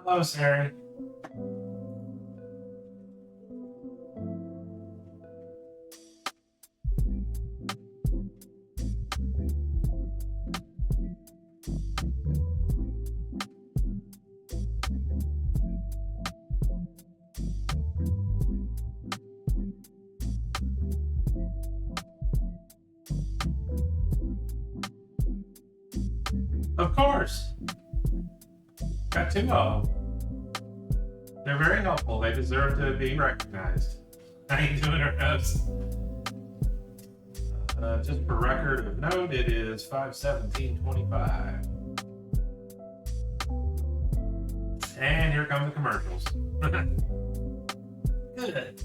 Hello, Sari. Of course. Got two of them. They're very helpful. They deserve to be recognized. How you doing, Rose? Just for record of note, it is 5/17/25. And here come the commercials. Good.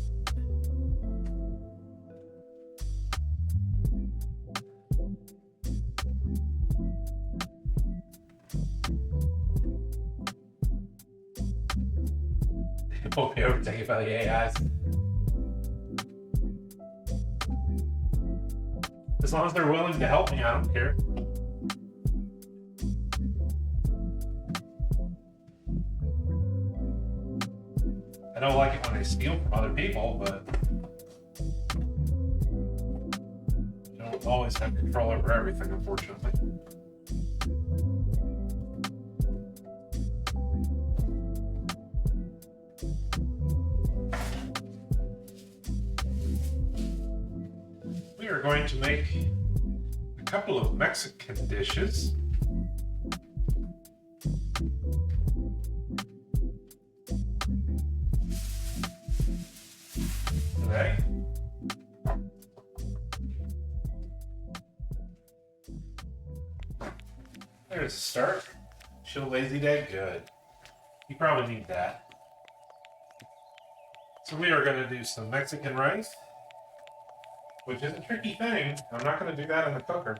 It won't be overtaken by the AIs. As long as they're willing to help me, I don't care. I don't like it when they steal from other people, but you don't always have control over everything, unfortunately. We are going to make a couple of Mexican dishes. Today. There's a start. Chill lazy day, good. You probably need that. So we are going to do some Mexican rice, which is a tricky thing. I'm not going to do that in the cooker.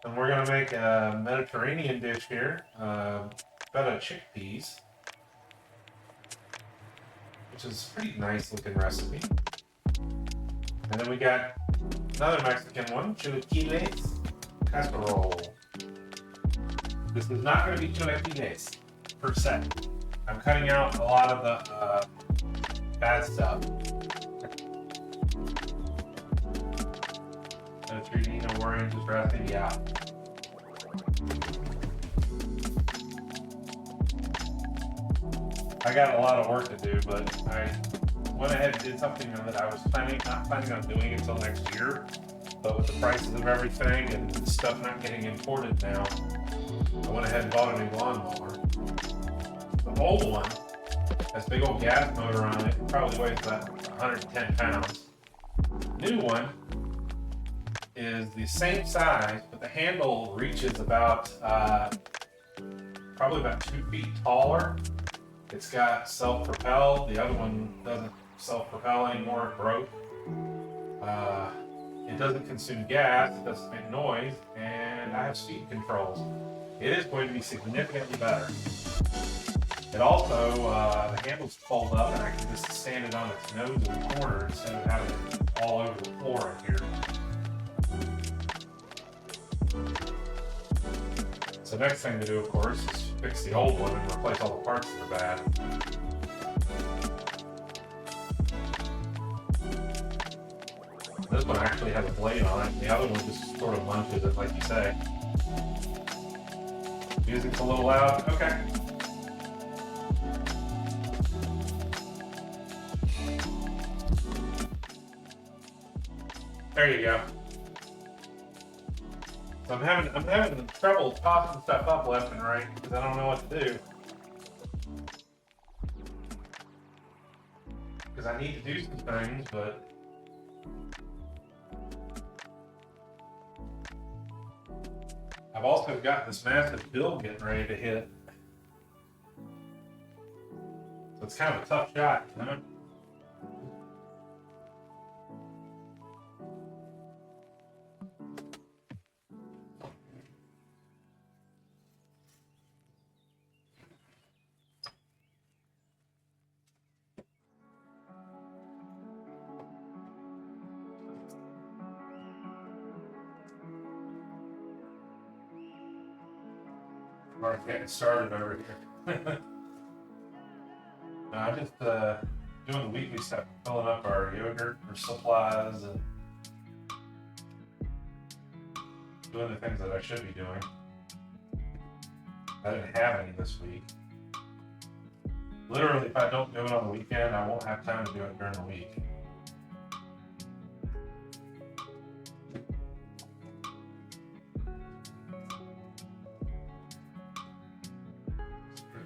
And we're going to make a Mediterranean dish here, feta chickpeas, which is a pretty nice looking recipe. And then we got another Mexican one, chilaquiles casserole. This is not going to be chilaquiles per se. I'm cutting out a lot of the bad stuff. Mediterranean orange is wrapping you out. I got a lot of work to do, but I went ahead and did something that I was not planning on doing until next year. But with the prices of everything and the stuff not getting imported now, I went ahead and bought a new lawnmower. The old one has a big old gas motor on it. It probably weighs about 110 pounds. The new one is the same size, but the handle reaches about probably about 2 feet taller. It's got self-propel. The other one doesn't self-propel anymore. It broke. It doesn't consume gas. It doesn't make noise, and I have speed controls. It is going to be significantly better. It also, the handles fold up, and I can just stand it on its nose in the corner instead of having it all over the floor in here. So next thing to do, of course, is fix the old one and replace all the parts that are bad. This one actually has a blade on it. The other one just sort of munches it, like you say. Music's a little loud. Okay. There you go. So I'm having trouble tossing stuff up left and right because I don't know what to do. Because I need to do some things, but I've also got this massive bill getting ready to hit. So it's kind of a tough shot, you know? We're getting started over here. I just doing the weekly stuff, filling up our yogurt or supplies and doing the things that I should be doing. I didn't have any this week. Literally, if I don't do it on the weekend, I won't have time to do it during the week.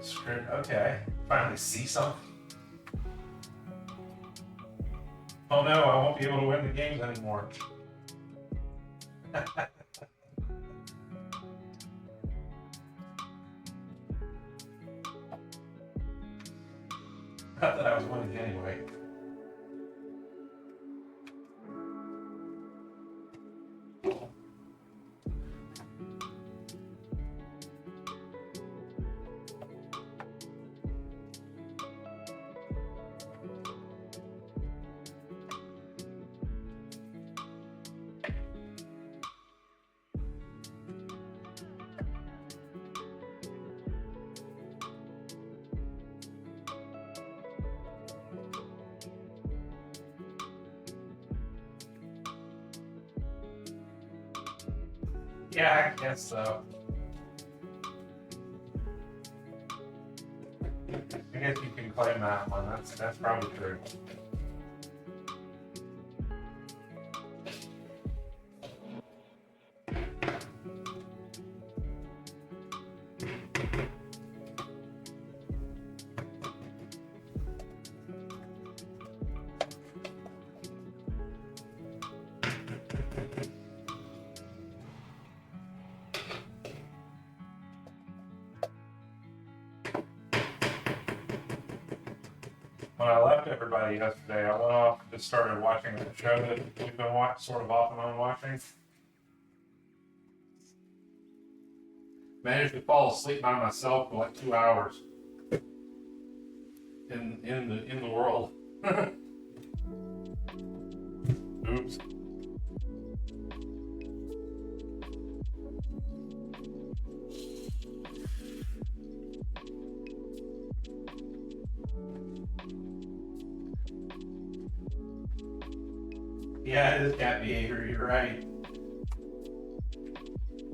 Script, okay. Finally see something. Oh no, I won't be able to win the games anymore. Not that I was winning anyway. Yeah, I guess so. I guess you can claim that one. That's probably true. When I left everybody yesterday, I went off and just started watching the show that we've been sort of off and on watching. Managed to fall asleep by myself for like 2 hours in the world. Oops. Yeah, it is cat behavior, you're right.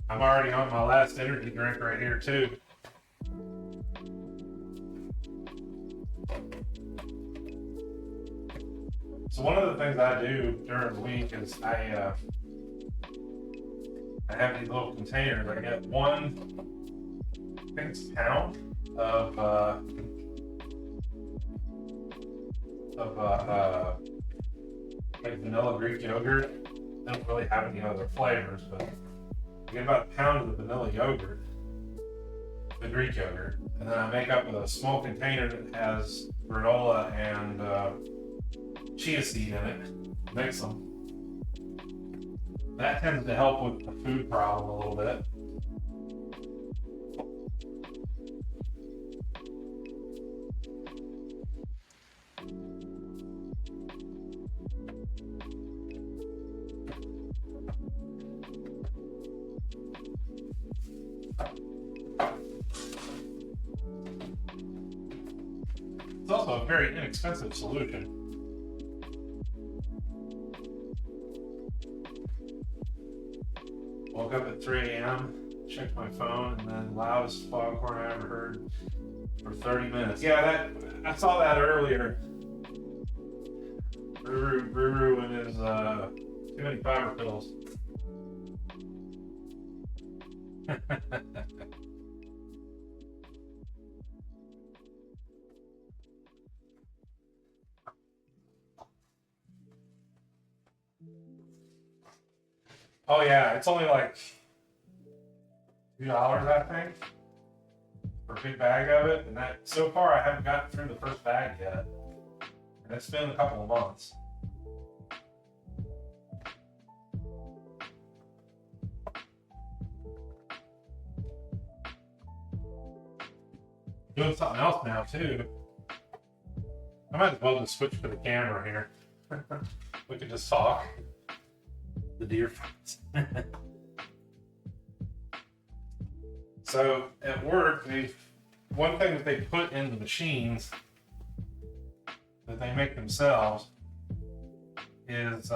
I'm already on my last energy drink right here too. So one of the things I do during the week is I have these little containers. I get one, I think it's a pound of like vanilla Greek yogurt. I don't really have any other flavors, but I get about a pound of the vanilla yogurt, the Greek yogurt, and then I make up a small container that has granola and chia seed in it. Mix them. That tends to help with the food problem a little bit. It's also a very inexpensive solution. Woke up at 3 a.m., checked my phone, and then loudest foghorn I ever heard for 30 minutes. Yeah, I saw that earlier. Ruru and his too many fiber pills. Oh yeah, it's only like $2, I think, for a big bag of it, and that so far I haven't gotten through the first bag yet, and it's been a couple of months. Doing something else now too. I might as well just switch to the camera here. We could just talk. The deer fights. So at work, one thing that they put in the machines that they make themselves is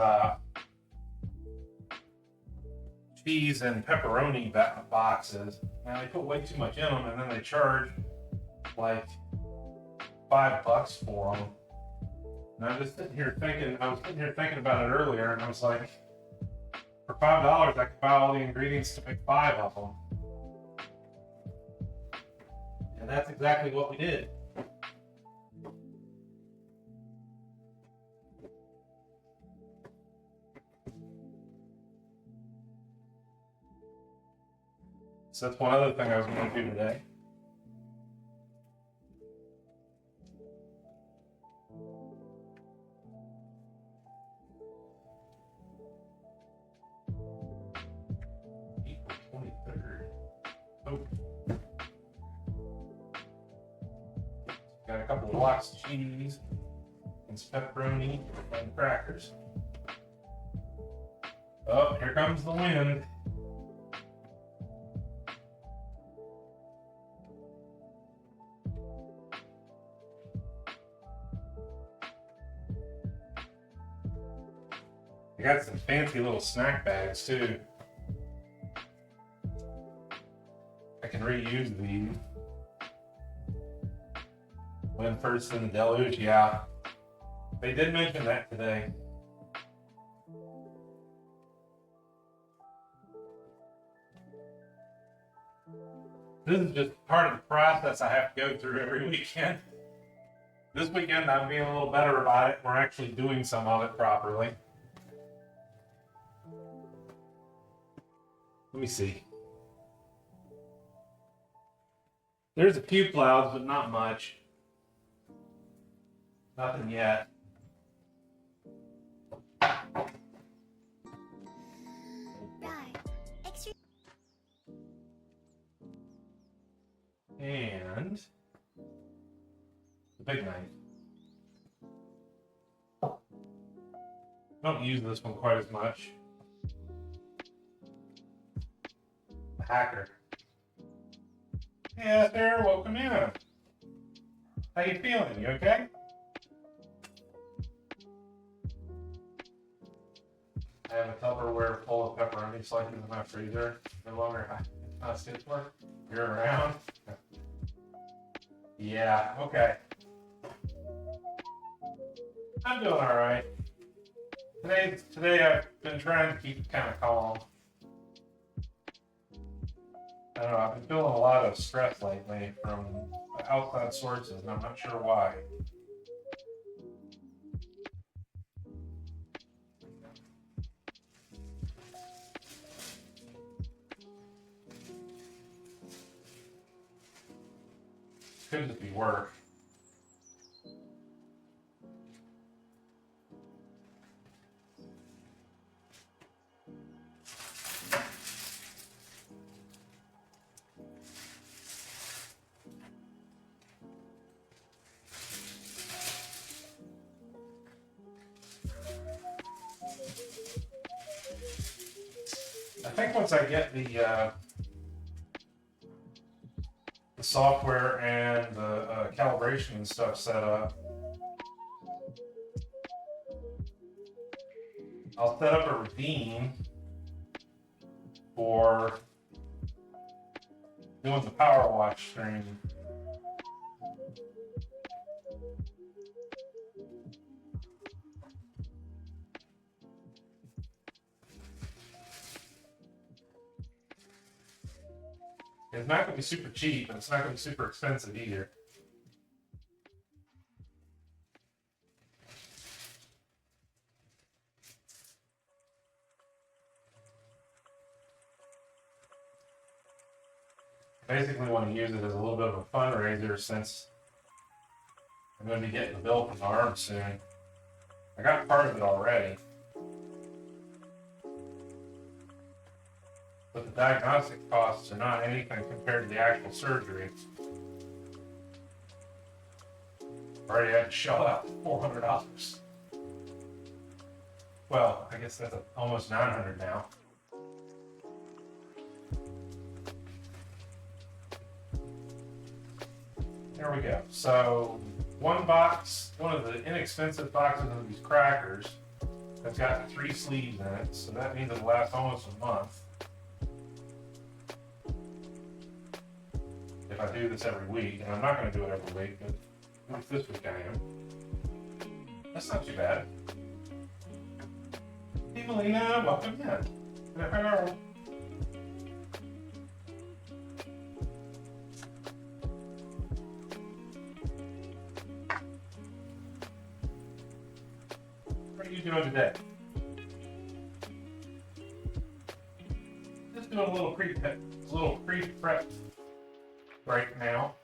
cheese and pepperoni boxes. Now they put way too much in them, and then they charge like $5 for them. And I'm just sitting here thinking, I was sitting here thinking about it earlier, and I was like, for $5, I could buy all the ingredients to make 5 of them. And that's exactly what we did. So that's one other thing I was going to do today. April 23rd. Oh. Got a couple of blocks of cheese and some pepperoni and crackers. Oh, here comes the wind. I got some fancy little snack bags too. I can reuse these. Wind first in the deluge, yeah. They did mention that today. This is just part of the process I have to go through every weekend. This weekend I'm being a little better about it. We're actually doing some of it properly. Let me see. There's a few clouds, but not much. Nothing yet. And the big knife. Don't use this one quite as much. The hacker. Yeah, there, welcome in. How you feeling? You okay? I have a Tupperware full of pepperoni slices in my freezer. No longer not good for. You're around. Yeah, okay. I'm doing all right. Today I've been trying to keep kind of calm. I don't know, I've been feeling a lot of stress lately from outside sources, and I'm not sure why. Could just be work. I think once I get the software and the calibration and stuff set up, I'll set up a routine for doing the Power Watch stream. It's not going to be super cheap, and it's not going to be super expensive either. I basically want to use it as a little bit of a fundraiser since I'm going to be getting the bill from the arm soon. I got part of it already. But the diagnostic costs are not anything compared to the actual surgery. I already had to shell out $400. Well, I guess that's almost $900 now. There we go. So one box, one of the inexpensive boxes of these crackers, that's got 3 sleeves in it, so that means it'll last almost a month. If I do this every week, and I'm not going to do it every week, but at least this week I am. That's not too bad. Hey Melina, welcome in. Hello. What are you doing today? Just doing a little pre-prep right now.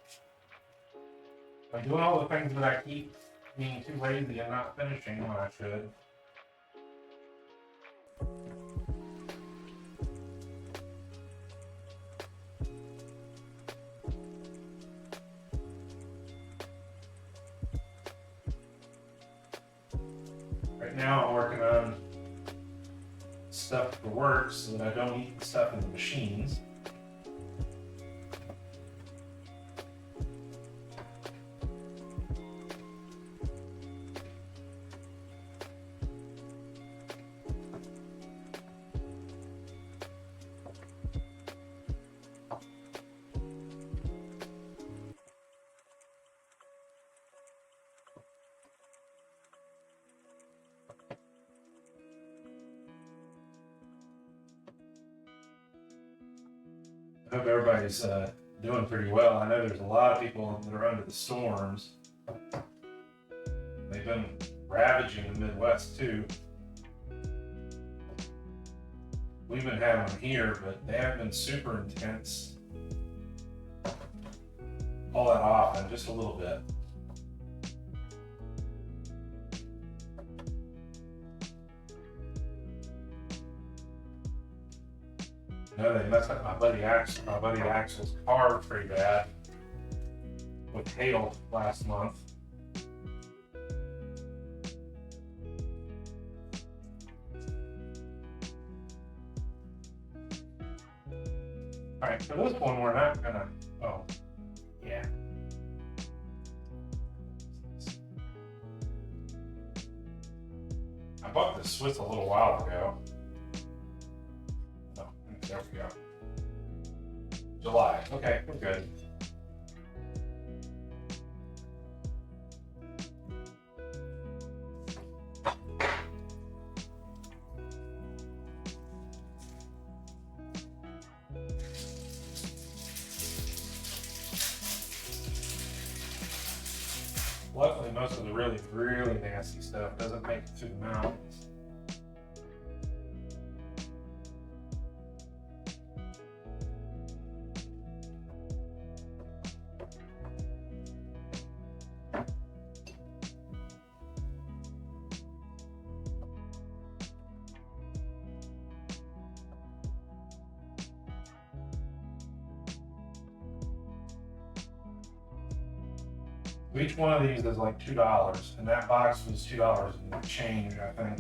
I'm doing all the things that I keep being too lazy and not finishing when I should. Right now I'm working on stuff for work so that I don't eat the stuff in the machines. I hope everybody's doing pretty well. I know there's a lot of people that are under the storms. They've been ravaging the Midwest too. We've been having them here, but they haven't been super intense all that often, just a little bit. No, they messed up my buddy Axel's car pretty bad with hail last month. All right, for this one, we're not gonna, oh, yeah. I bought this Swiss a little while ago. Oh, there we go. July, okay, we're good. Luckily, most of the really, really nasty stuff doesn't make it through the mountains. Each one of these is like $2, and that box was $2 and change, I think.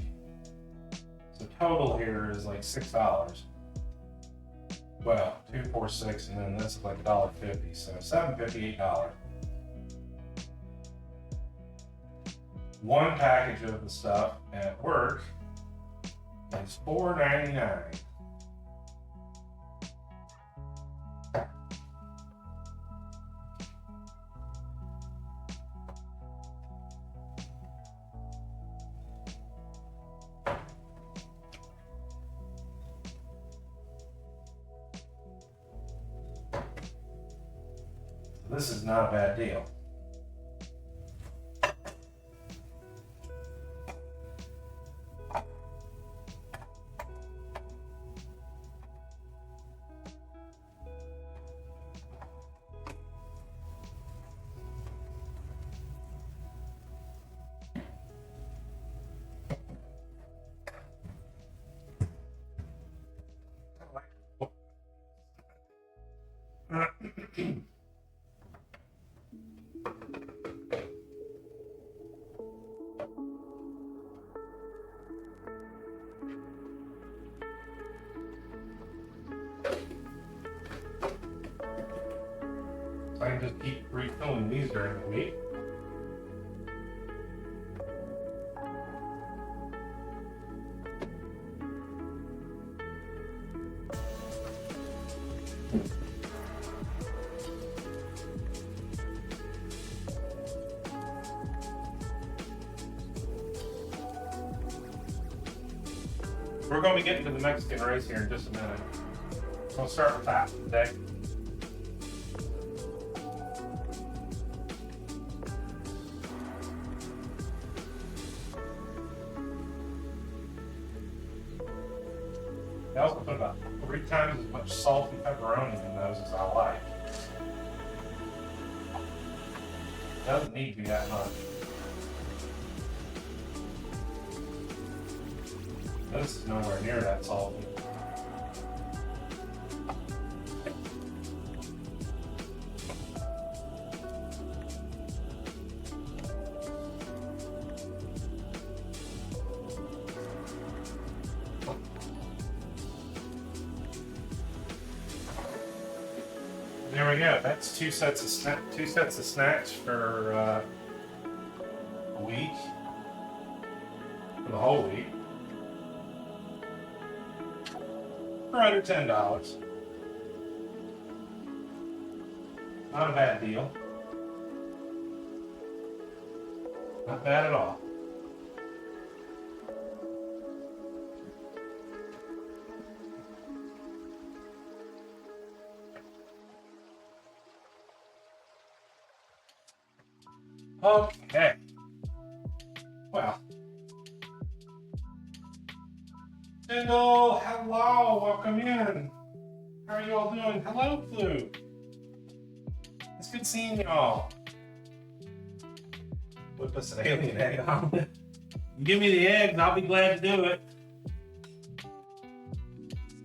So total here is like $6. Well, 2, 4, 6, and then this is like $1.50, so $7.50, $8. One package of the stuff at work is $4.99. This is not a bad deal. I can just keep refilling these during the week. we're going to be getting to the Mexican rice here in just a minute. We'll start with that today. I also put about 3 times as much salt and pepperoni in those as I like. Doesn't need to be that much. This is nowhere near that salty. There we go. That's two sets of snacks for a week, for the whole week, for under $10. Not a bad deal. Not bad at all. Okay. Well. Hello, welcome in. How are you all doing? Hello, Flu. It's good seeing y'all. Whip us an alien egg omelet. Give me the eggs, I'll be glad to do it.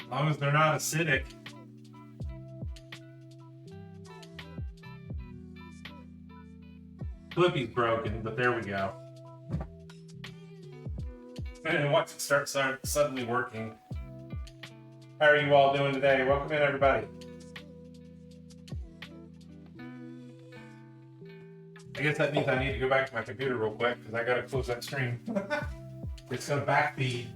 As long as they're not acidic. Flippy's broken, but there we go. And once it starts suddenly working. How are you all doing today? Welcome in, everybody. I guess that means I need to go back to my computer real quick because I gotta close that stream. It's gonna backfeed.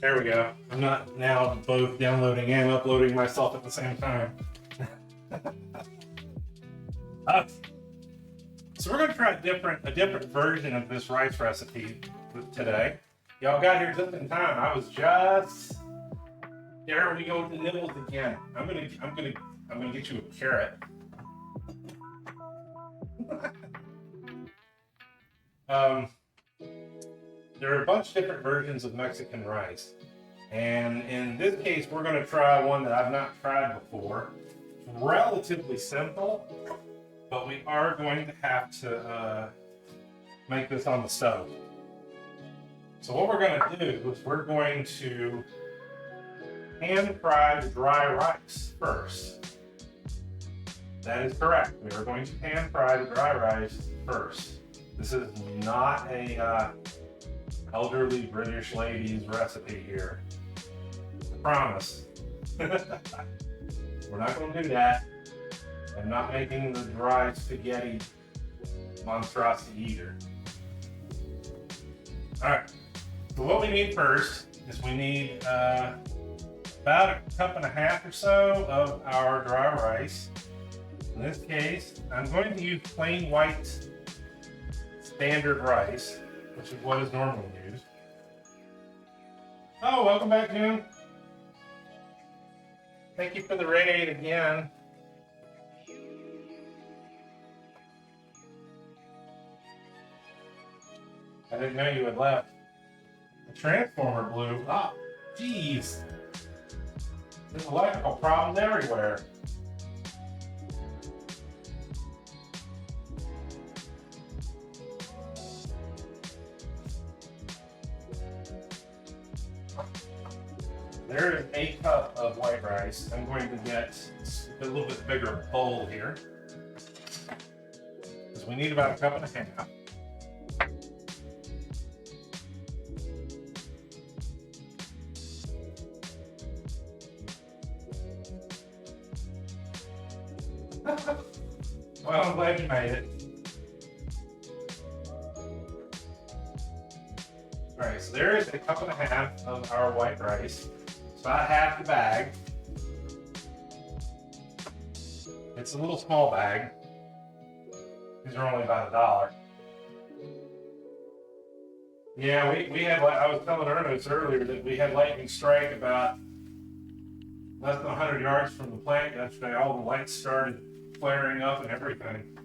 There we go. I'm not now both downloading and uploading myself at the same time. So we're going to try a different version of this rice recipe today. Y'all got here just in time. I was just there. We go with the nibbles again. I'm gonna get you a carrot. There are a bunch of different versions of Mexican rice. And in this case, we're going to try one that I've not tried before. It's relatively simple, but we are going to have to make this on the stove. So what we're going to do is we're going to pan fry the dry rice first. That is correct. We are going to pan fry the dry rice first. This is not a elderly British lady's recipe here. I promise. We're not going to do that. I'm not making the dry spaghetti monstrosity either. Alright, so what we need first is we need about 1.5 cups or so of our dry rice. In this case, I'm going to use plain white standard rice, which is what is normally used. Oh, welcome back, June. Thank you for the raid again. I didn't know you had left. The transformer blew. Ah, jeez. There's electrical problems everywhere. There is a cup of white rice. I'm going to get a little bit bigger bowl here, because we need about 1.5 cups. Well, I'm glad you made it. Alright, so there is a cup and a half of our white rice. It's about half the bag. It's a little small bag. These are only about $1. Yeah, we had, I was telling Ernest earlier that we had lightning strike about less than 100 yards from the plant yesterday. All the lights started flaring up and everything.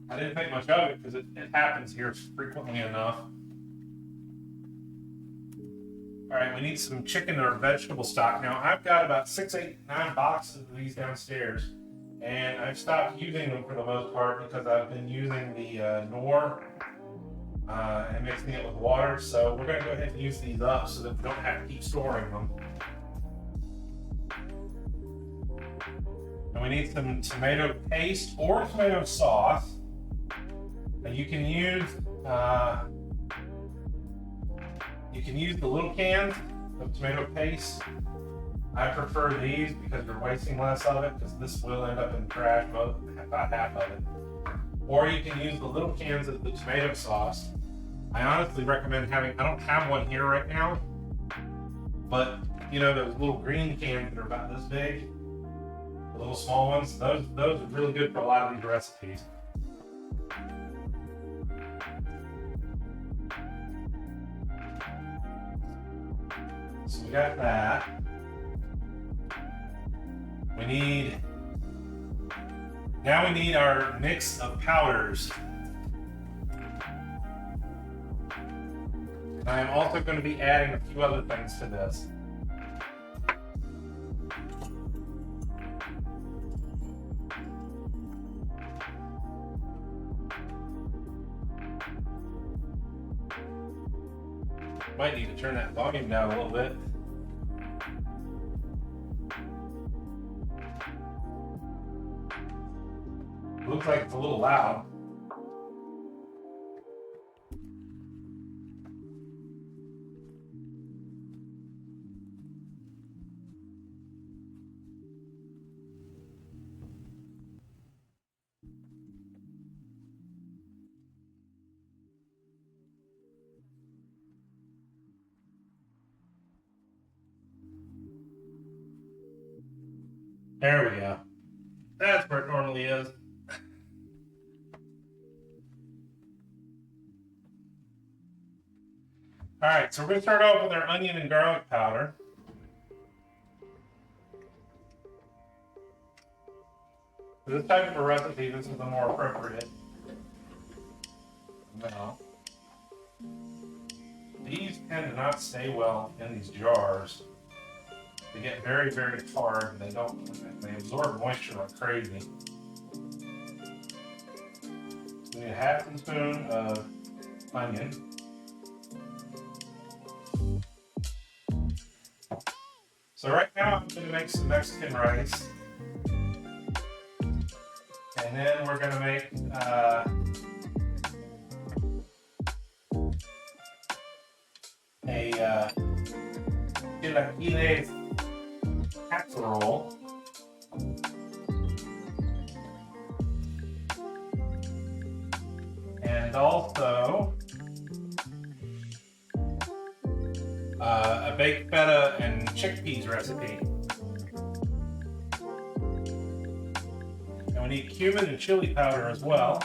I didn't think much of it because it happens here frequently enough. All right, we need some chicken or vegetable stock. Now, I've got about 6, 8, 9 boxes of these downstairs, and I've stopped using them for the most part because I've been using the Knorr and mixing it with water. So we're going to go ahead and use these up so that we don't have to keep storing them. And we need some tomato paste or tomato sauce. And you can use the little cans of tomato paste. I prefer these because you're wasting less of it, because this will end up in trash, about half of it. Or you can use the little cans of the tomato sauce. I honestly recommend having, I don't have one here right now, but you know those little green cans that are about this big, the little small ones, those are really good for a lot of these recipes. So we got that. Now we need our mix of powders. And I am also going to be adding a few other things to this. Might need to turn that volume down a little bit. Looks like it's a little loud. There we go. That's where it normally is. All right, so we're going to start off with our onion and garlic powder. For this type of a recipe, this is the more appropriate. Now, these tend to not stay well in these jars. They get very, very hard. They absorb moisture like crazy. We need a half teaspoon of onion. So right now I'm going to make some Mexican rice. And then we're going to make a chilaquiles casserole. And also a baked feta and chickpeas recipe. And we need cumin and chili powder as well.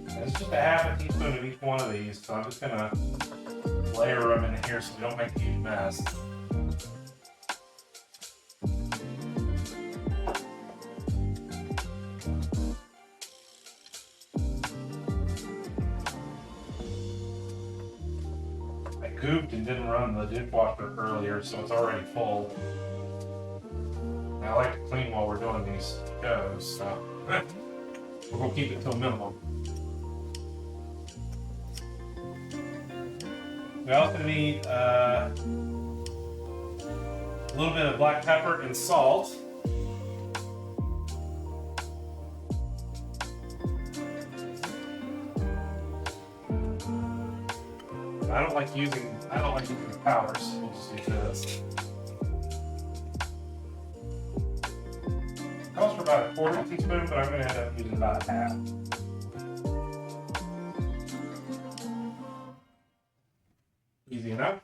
It's just a half a teaspoon of each one of these, so I'm just going to layer them in here so we don't make a huge mess. I goofed and didn't run the dishwasher earlier, so it's already full. And I like to clean while we're doing these shows, so we're going to keep it to a minimum. We also need a little bit of black pepper and salt. don't like using powder, so we'll just use this. It calls for about a quarter teaspoon, but I'm going to end up using about a half. Easy enough.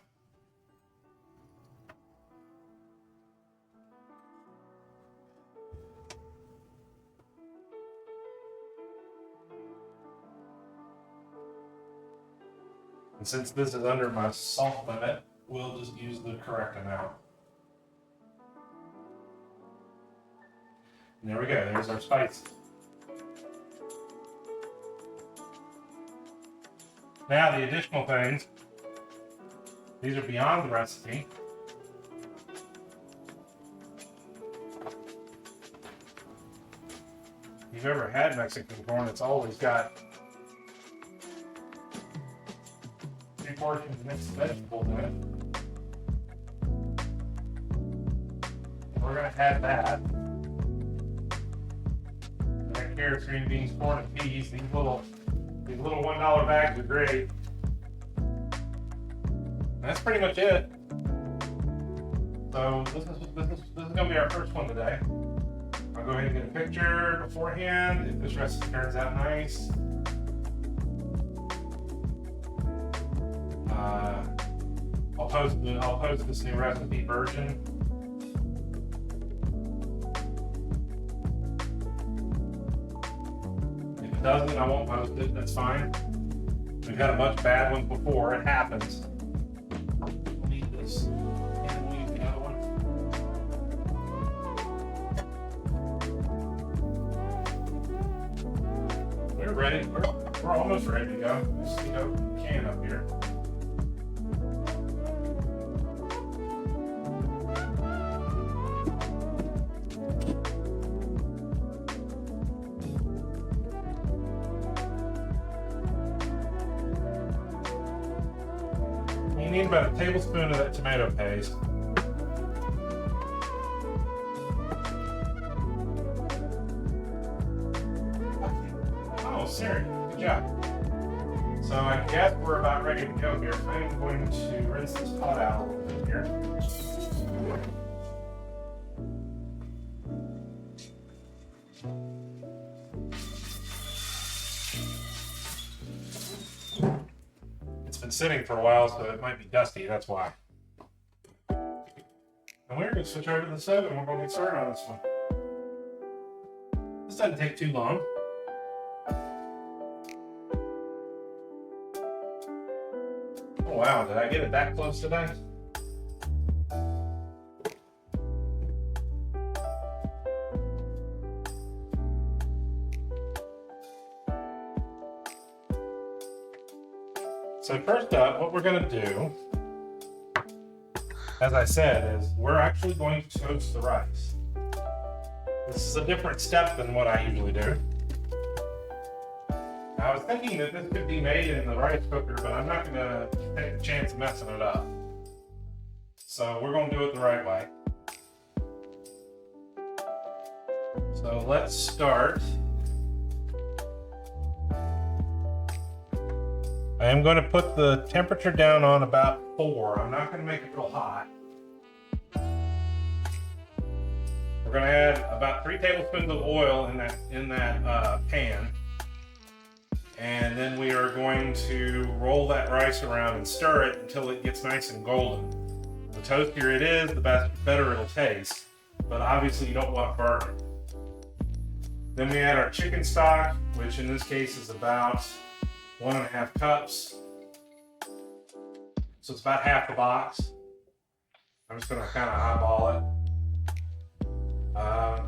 And since this is under my salt limit, we'll just use the correct amount. And there we go, there's our spices. Now the additional things, these are beyond the recipe. If you've ever had Mexican corn, it's always got 3 portions of mixed vegetables in it. We're going to add that. Carrots, green beans, corn, and peas. These little $1 bags are great. And that's pretty much it. So this is gonna be our first one today. I'll go ahead and get a picture beforehand if this recipe turns out nice. I'll post this new recipe version. Doesn't, I won't post it, that's fine. We've had a bunch bad ones before, it happens. We'll need this, and we'll use the other one. We're ready, we're almost ready to go. Just need a can up here. You need about a tablespoon of that tomato paste. Oh, Siri, good job. So I guess we're about ready to go here. I'm going to rinse this pot out a little bit here. Sitting for a while, so it might be dusty, that's why. And we're going to switch over to the stove and we're going to get started on this one. This doesn't take too long. Oh wow, did I get it that close today? So first up, what we're going to do, as I said, is we're actually going to toast the rice. This is a different step than what I usually do. I was thinking that this could be made in the rice cooker, but I'm not going to take the chance of messing it up. So we're going to do it the right way. So let's start. I am going to put the temperature down on about 4. I'm not going to make it real hot. We're going to add about 3 tablespoons of oil in that pan. And then we are going to roll that rice around and stir it until it gets nice and golden. The toastier it is, the better it'll taste. But obviously you don't want burning. Then we add our chicken stock, which in this case is about 1.5 cups. So it's about half the box. I'm just going to kind of eyeball it.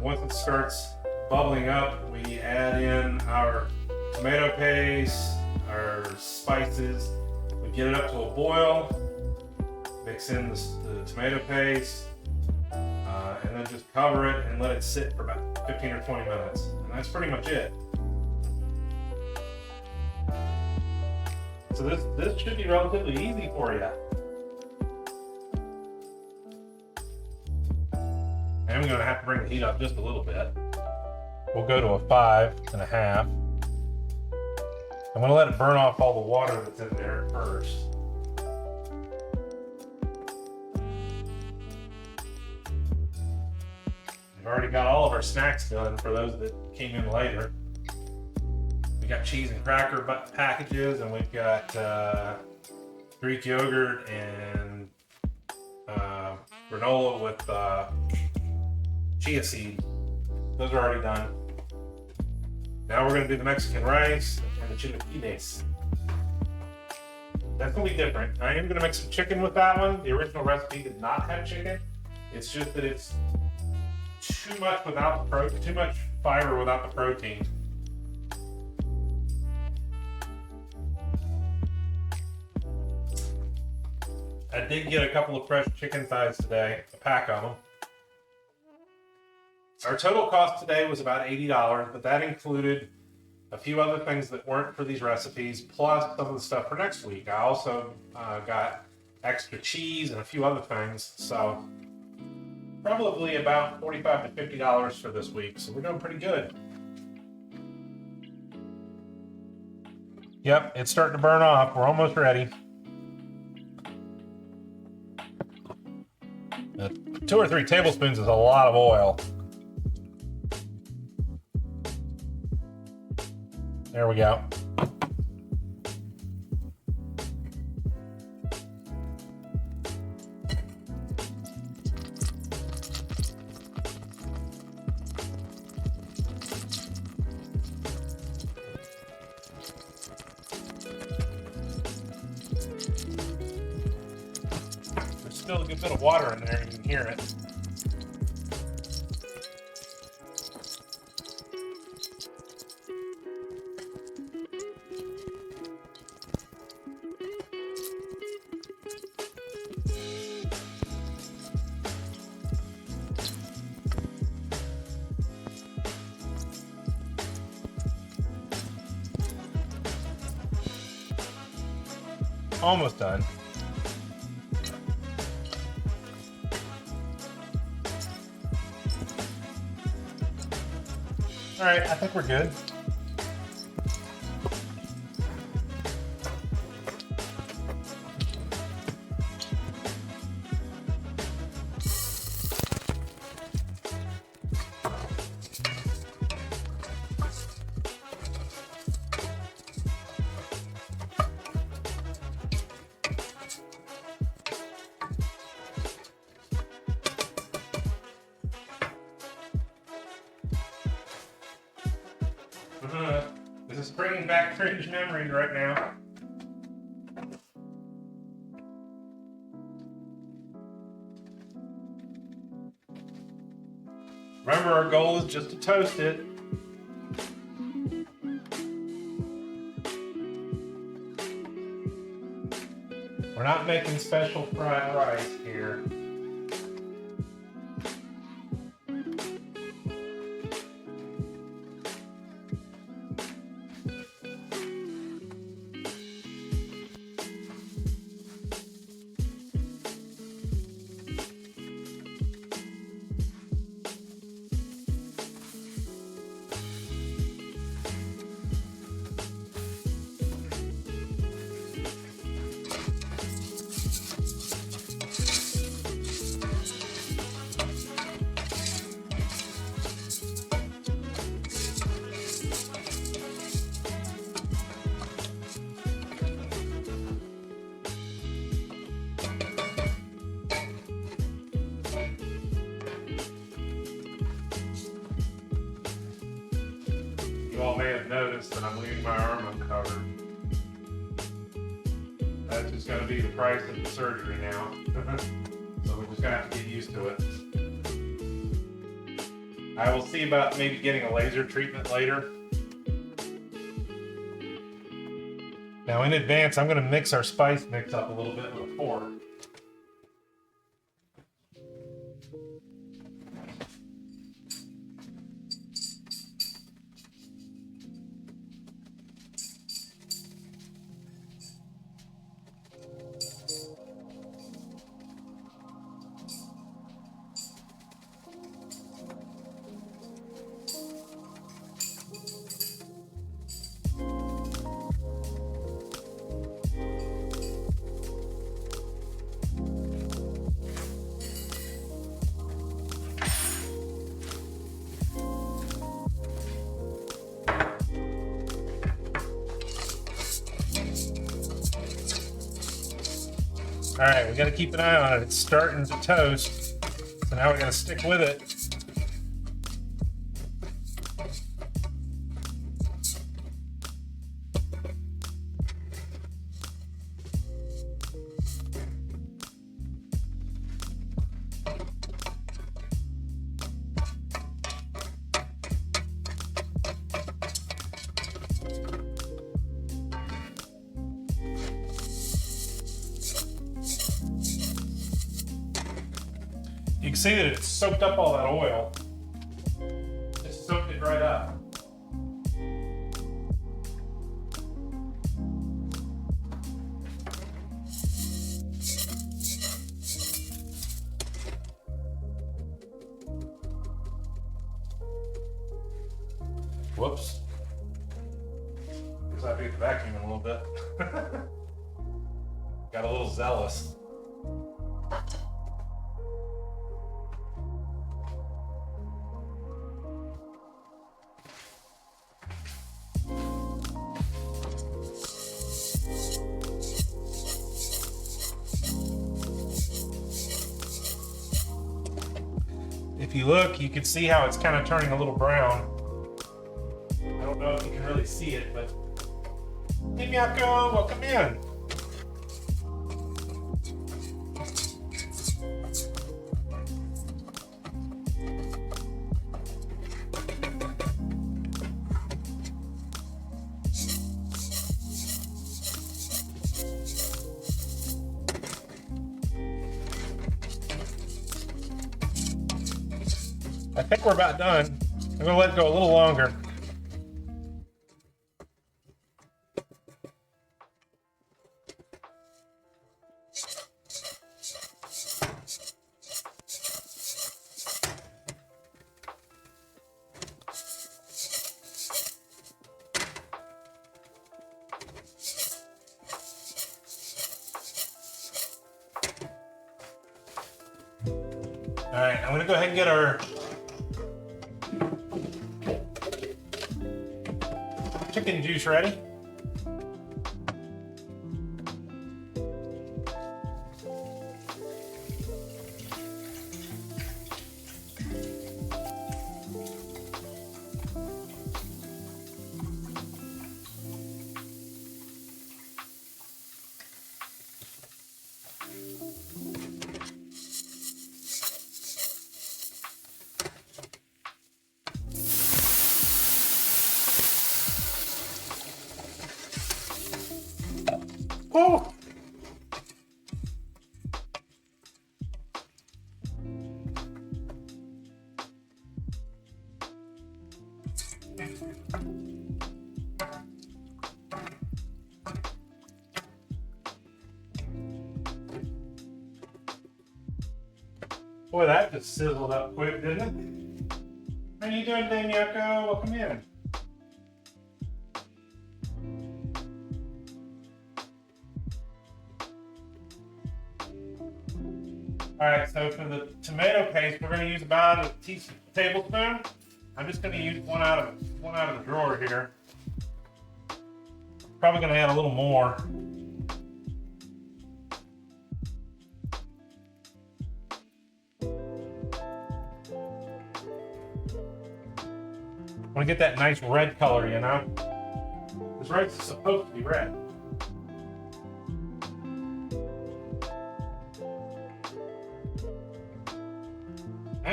Once it starts bubbling up, we add in our tomato paste, our spices. We get it up to a boil, mix in the tomato paste, and then just cover it and let it sit for about 15 or 20 minutes. And that's pretty much it. So this should be relatively easy for you. And we're going to have to bring the heat up just a little bit. We'll go to a 5.5. I'm going to let it burn off all the water that's in there first. already got all of our snacks done for those that came in later. We got cheese and cracker packages, and we've got Greek yogurt and granola with chia seed. Those are already done. Now we're going to do the Mexican rice and the chilaquiles. That's going to be different. I am going to make some chicken with that one. The original recipe did not have chicken. It's just that it's too much without the too much fiber without the protein. I did get a couple of fresh chicken thighs today, a pack of them. Our total cost today was about $80, but that included a few other things that weren't for these recipes, plus some of the stuff for next week. I also got extra cheese and a few other things, so probably about $45 to $50 for this week, so we're doing pretty good. Yep, it's starting to burn off. We're almost ready. 2 or 3 tablespoons is a lot of oil. There we go. There's still a good bit of water in there, you can hear it. Almost done. All right, I think we're good. This is bringing back cringe memories right now. Remember, our goal is just to toast it. We're not making special fried rice here. You all may have noticed that I'm leaving my arm uncovered. That's just going to be the price of the surgery now. So we're just going to have to get used to it. I will see about maybe getting a laser treatment later. Now in advance, I'm going to mix our spice mix up a little bit with a fork. All right, we got to keep an eye on it. It's starting to toast, so now we got to stick with it. You can see that it's soaked up all that oil. Just soaked it right up. Whoops. Guess I have to get the vacuum in a little bit. Got a little zealous. If you look, you can see how it's kind of turning a little brown. I don't know if you can really see it, but hey Miyako, welcome in. I think we're about done. I'm gonna let it go a little longer. All right, I'm gonna go ahead and get our chicken juice ready. Oh! Boy, that just sizzled up quick, didn't it? How you doing, Danyako? Welcome in. All right, so for the tomato paste, we're going to use about a tablespoon. I'm just going to use one out of the drawer here. Probably going to add a little more. I want to get that nice red color, you know? This rice is supposed to be red. I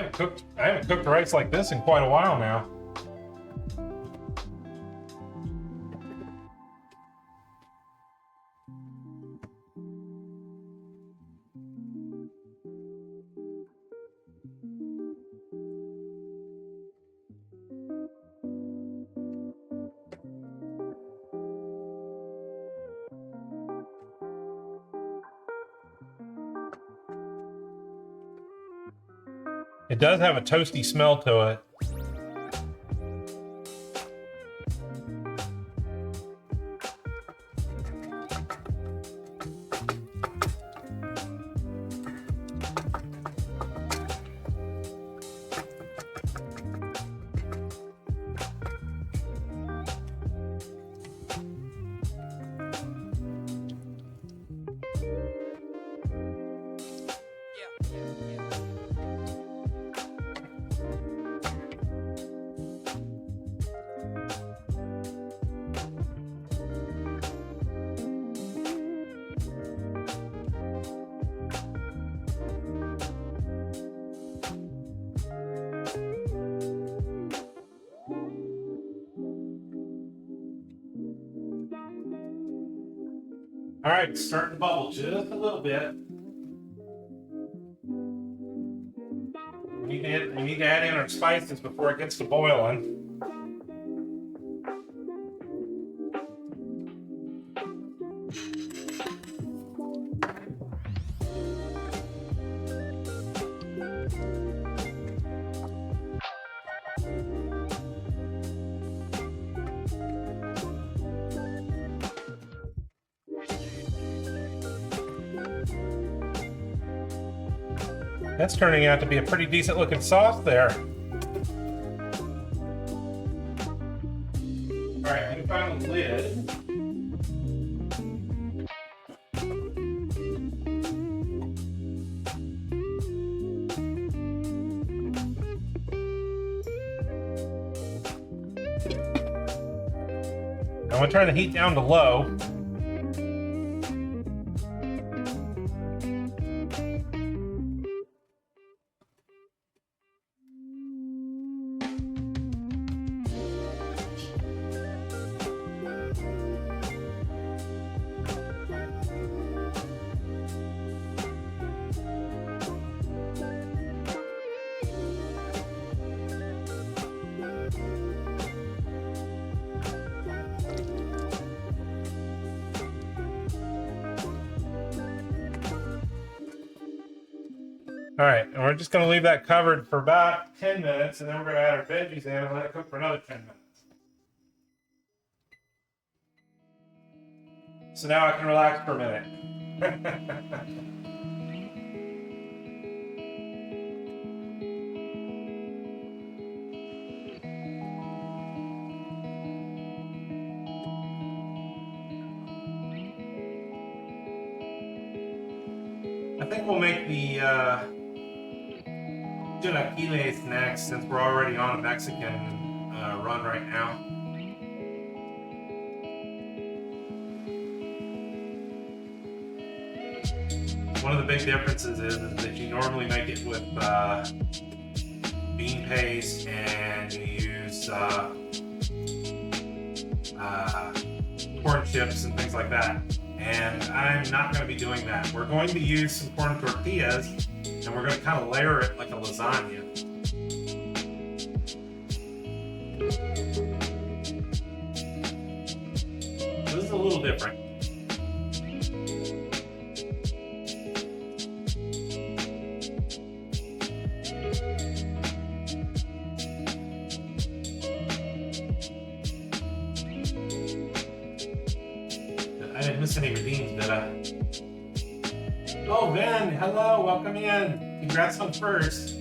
haven't cooked rice like this in quite a while now. It does have a toasty smell to it. All right, it's starting to bubble just a little bit. We need to add in our spices before it gets to boiling. That's turning out to be a pretty decent looking sauce there. All right, let me find the lid. I'm gonna turn the heat down to low. All right, and we're just going to leave that covered for about 10 minutes, and then we're going to add our veggies in and let it cook for another 10 minutes. So now I can relax for a minute. I think we'll make the chilaquiles next, since we're already on a Mexican run right now. One of the big differences is that you normally make it with bean paste and you use corn chips and things like that. And I'm not going to be doing that. We're going to use some corn tortillas, and we're going to kind of layer it like a lasagna. So this is a little different. I didn't miss any redeems, did I? Oh, Ben, hello, welcome in. Congrats on first.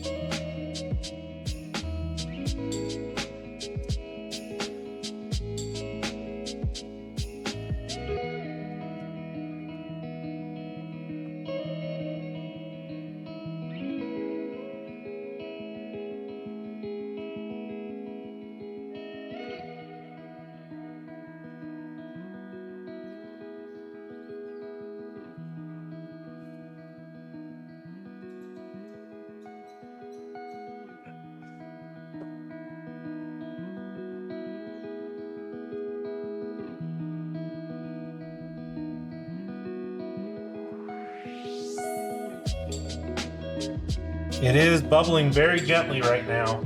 It is bubbling very gently right now,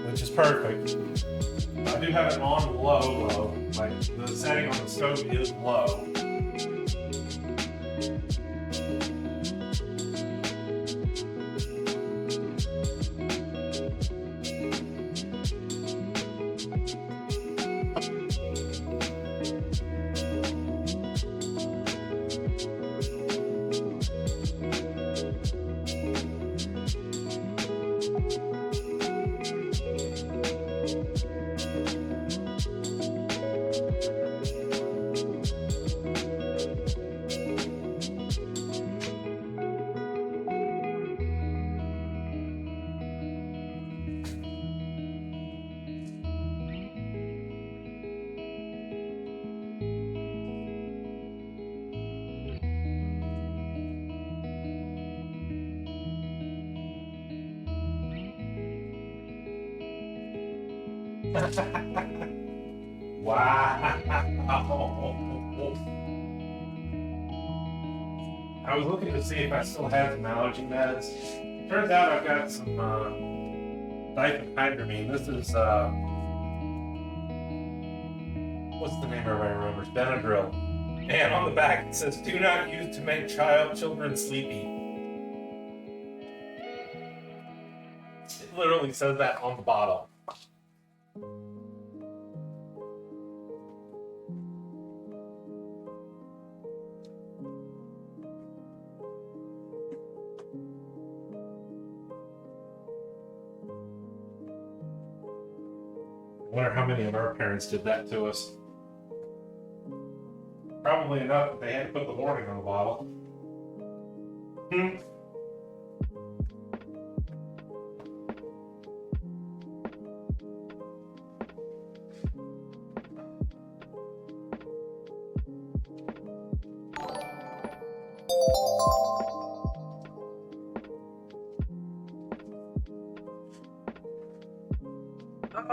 which is perfect. I do have it on low. Like the setting on the stove is low. Wow. I was looking to see if I still had some allergy meds. Turns out I've got some diphenhydramine. This is what's the name everybody remembers? Benadryl. And on the back it says, "Do not use to make children sleepy." It literally says that on the bottle. I wonder how many of our parents did that to us. Probably enough that they had to put the warning on the bottle.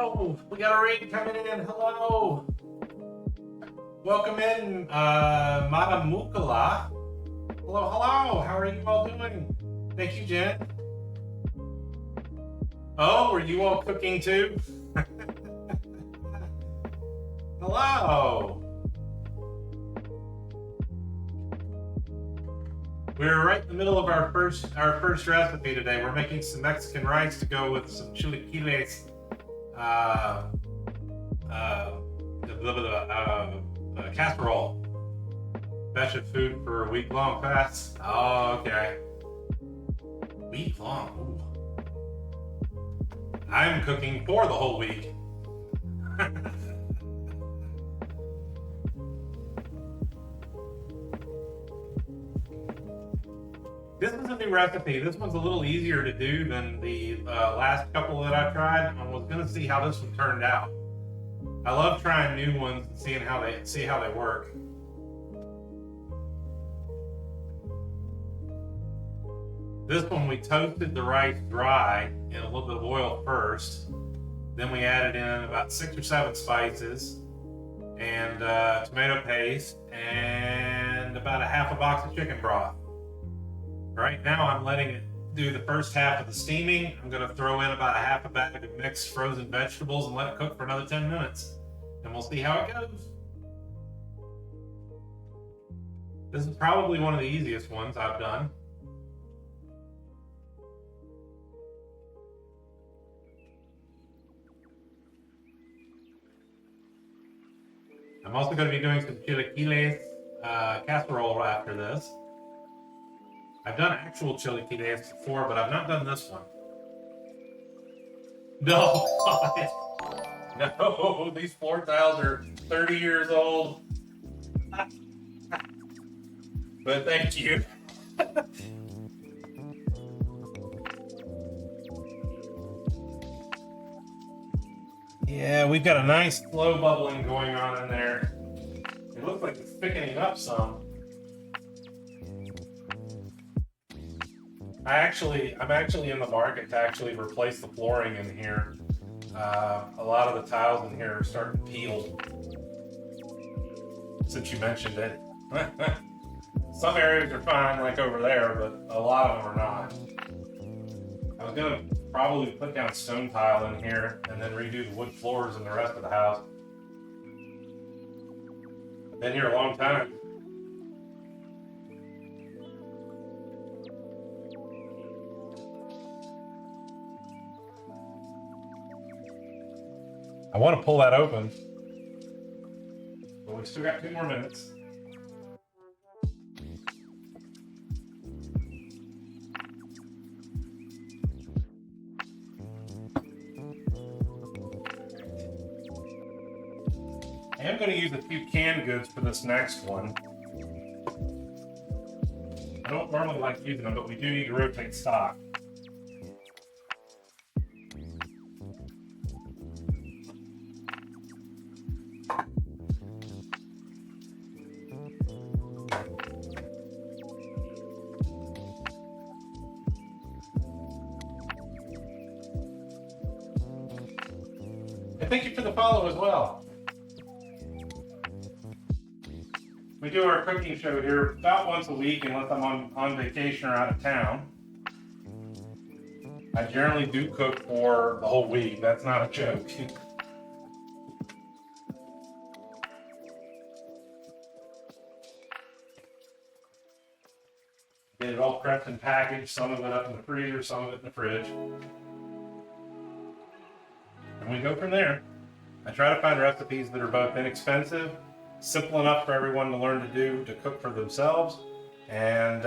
Oh, we got a raid coming in. Hello. Welcome in, Madam Mukala. Hello, hello. How are you all doing? Thank you, Jen. Oh, were you all cooking too? Hello. We're right in the middle of our first recipe today. We're making some Mexican rice to go with some chilaquiles. Casserole. Batch of food for a week-long fast. Oh, okay. Week-long. Ooh. I'm cooking for the whole week. This is a new recipe. This one's a little easier to do than the last couple that I tried. I was going to see how this one turned out. I love trying new ones and seeing how they work. This one we toasted the rice dry in a little bit of oil first. Then we added in about 6 or 7 spices and tomato paste and about a half a box of chicken broth. Right now I'm letting it do the first half of the steaming. I'm going to throw in about a half a bag of mixed frozen vegetables and let it cook for another 10 minutes. And we'll see how it goes. This is probably one of the easiest ones I've done. I'm also going to be doing some chilaquiles casserole after this. I've done actual chilaquiles before, but I've not done this one. No, no, these floor tiles are 30 years old. But thank you. Yeah, we've got a nice slow bubbling going on in there. It looks like it's thickening up some. I'm actually in the market to actually replace the flooring in here. A lot of the tiles in here are starting to peel. Since you mentioned it. Some areas are fine, like over there, but a lot of them are not. I was gonna probably put down stone tile in here and then redo the wood floors in the rest of the house. Been here a long time. I want to pull that open, but we've still got 2 more minutes. I am going to use a few canned goods for this next one. I don't normally like using them, but we do need to rotate stock. And thank you for the follow as well. We do our cooking show here about once a week unless I'm on vacation or out of town. I generally do cook for the whole week. That's not a joke. Get it all prepped and packaged, some of it up in the freezer, some of it in the fridge. And we go from there. I try to find recipes that are both inexpensive, simple enough for everyone to learn to do, to cook for themselves, and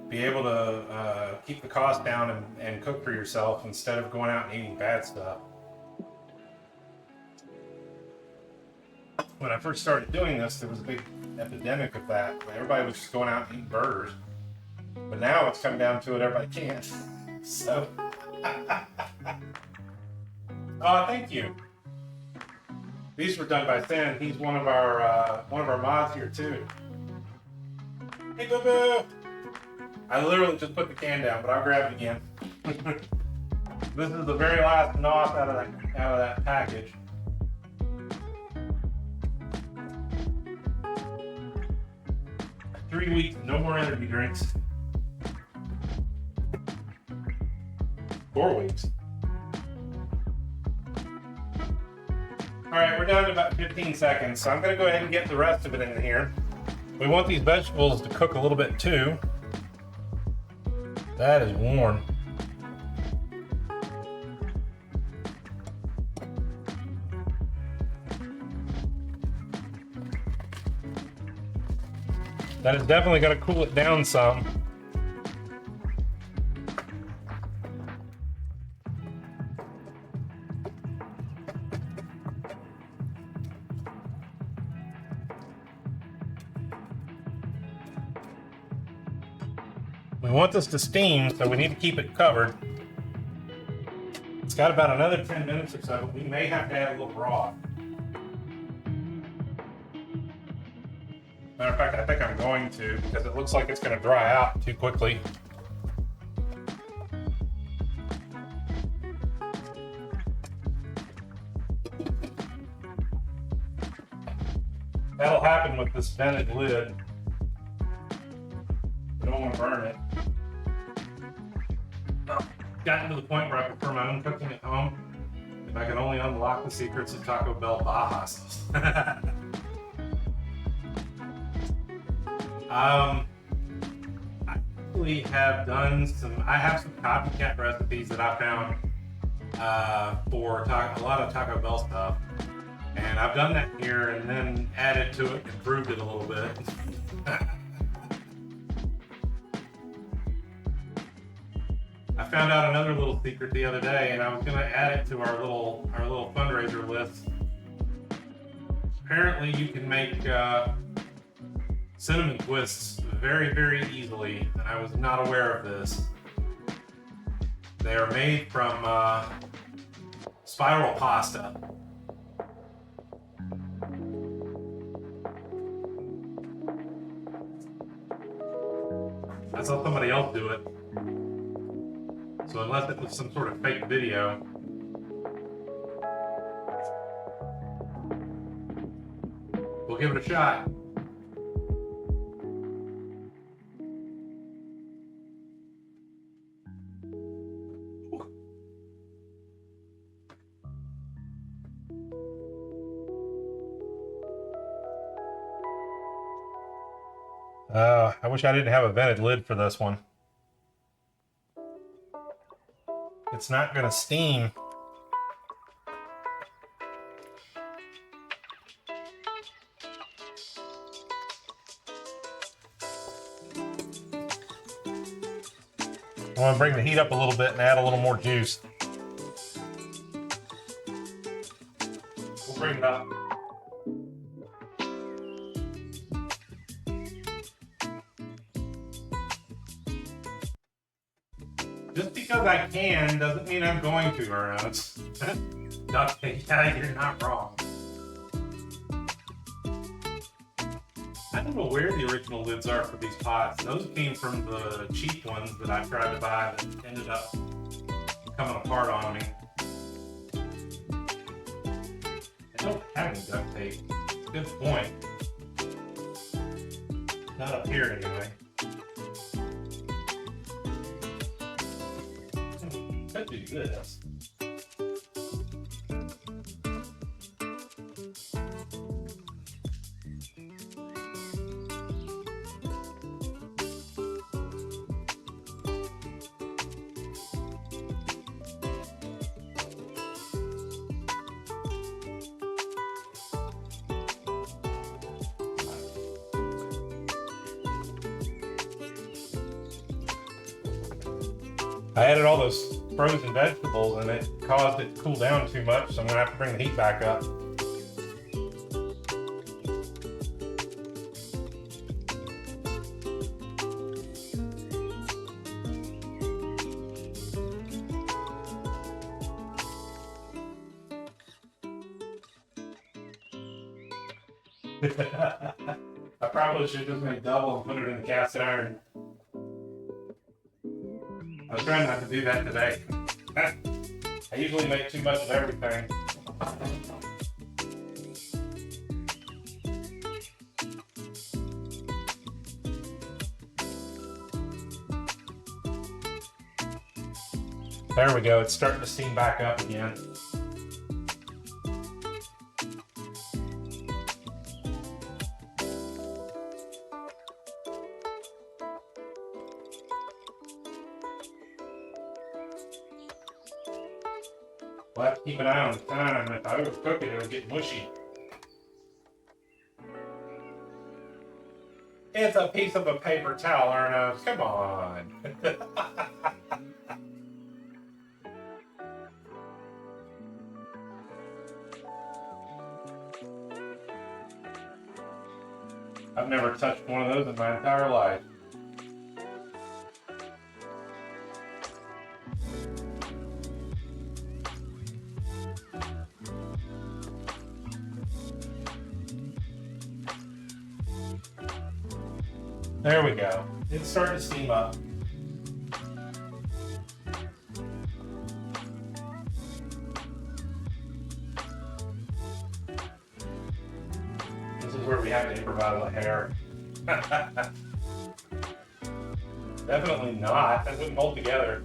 be able to keep the cost down and cook for yourself instead of going out and eating bad stuff. When I first started doing this, there was a big epidemic of that. Everybody was just going out and eating burgers. But now it's come down to it, everybody can't. So, oh, thank you. These were done by Thin. He's one of our mods here too. Hey, Boo Boo. I literally just put the can down, but I'll grab it again. This is the very last NOS out of that package. Three weeks, no more energy drinks. 4 weeks. All right, we're down to about 15 seconds, so I'm gonna go ahead and get the rest of it in here. We want these vegetables to cook a little bit too. That is warm. That is definitely gonna cool it down some. We want this to steam, so we need to keep it covered. It's got about another 10 minutes or so. We may have to add a little broth. Matter of fact, I think I'm going to, because it looks like it's going to dry out too quickly. That'll happen with this vented lid. I don't want to burn it. Gotten to the point where I prefer my own cooking at home. If I could only unlock the secrets of Taco Bell Baja sauce. I actually have done I have some copycat recipes that I found for a lot of Taco Bell stuff. And I've done that here and then added to it, improved it a little bit. I found out another little secret the other day, and I was going to add it to our little fundraiser list. Apparently, you can make cinnamon twists very, very easily, and I was not aware of this. They are made from spiral pasta. I saw somebody else do it. So unless it was some sort of fake video, we'll give it a shot. I wish I didn't have a vented lid for this one. It's not going to steam. I want to bring the heat up a little bit and add a little more juice. We'll bring it up. Just because I can doesn't mean I'm going to, Ernest. Yeah, you're not wrong. I don't know where the original lids are for these pots. Those came from the cheap ones that I tried to buy that ended up coming apart on me. I don't have any duct tape. Good point. Not up here anyway. Could do this. I added all those frozen vegetables and it caused it to cool down too much, so I'm gonna have to bring the heat back up. I probably should just make double and put it in the cast iron. I was trying not to do that today. I usually make too much of everything. There we go, it's starting to steam back up again. We'll have to keep an eye on the time. If I overcook it, it'll get mushy. It's a piece of a paper towel, Erna. Come on. I've never touched one of those in my entire life. There we go. It's starting to steam up. This is where we have to improvise the hair. Definitely not. That wouldn't hold together.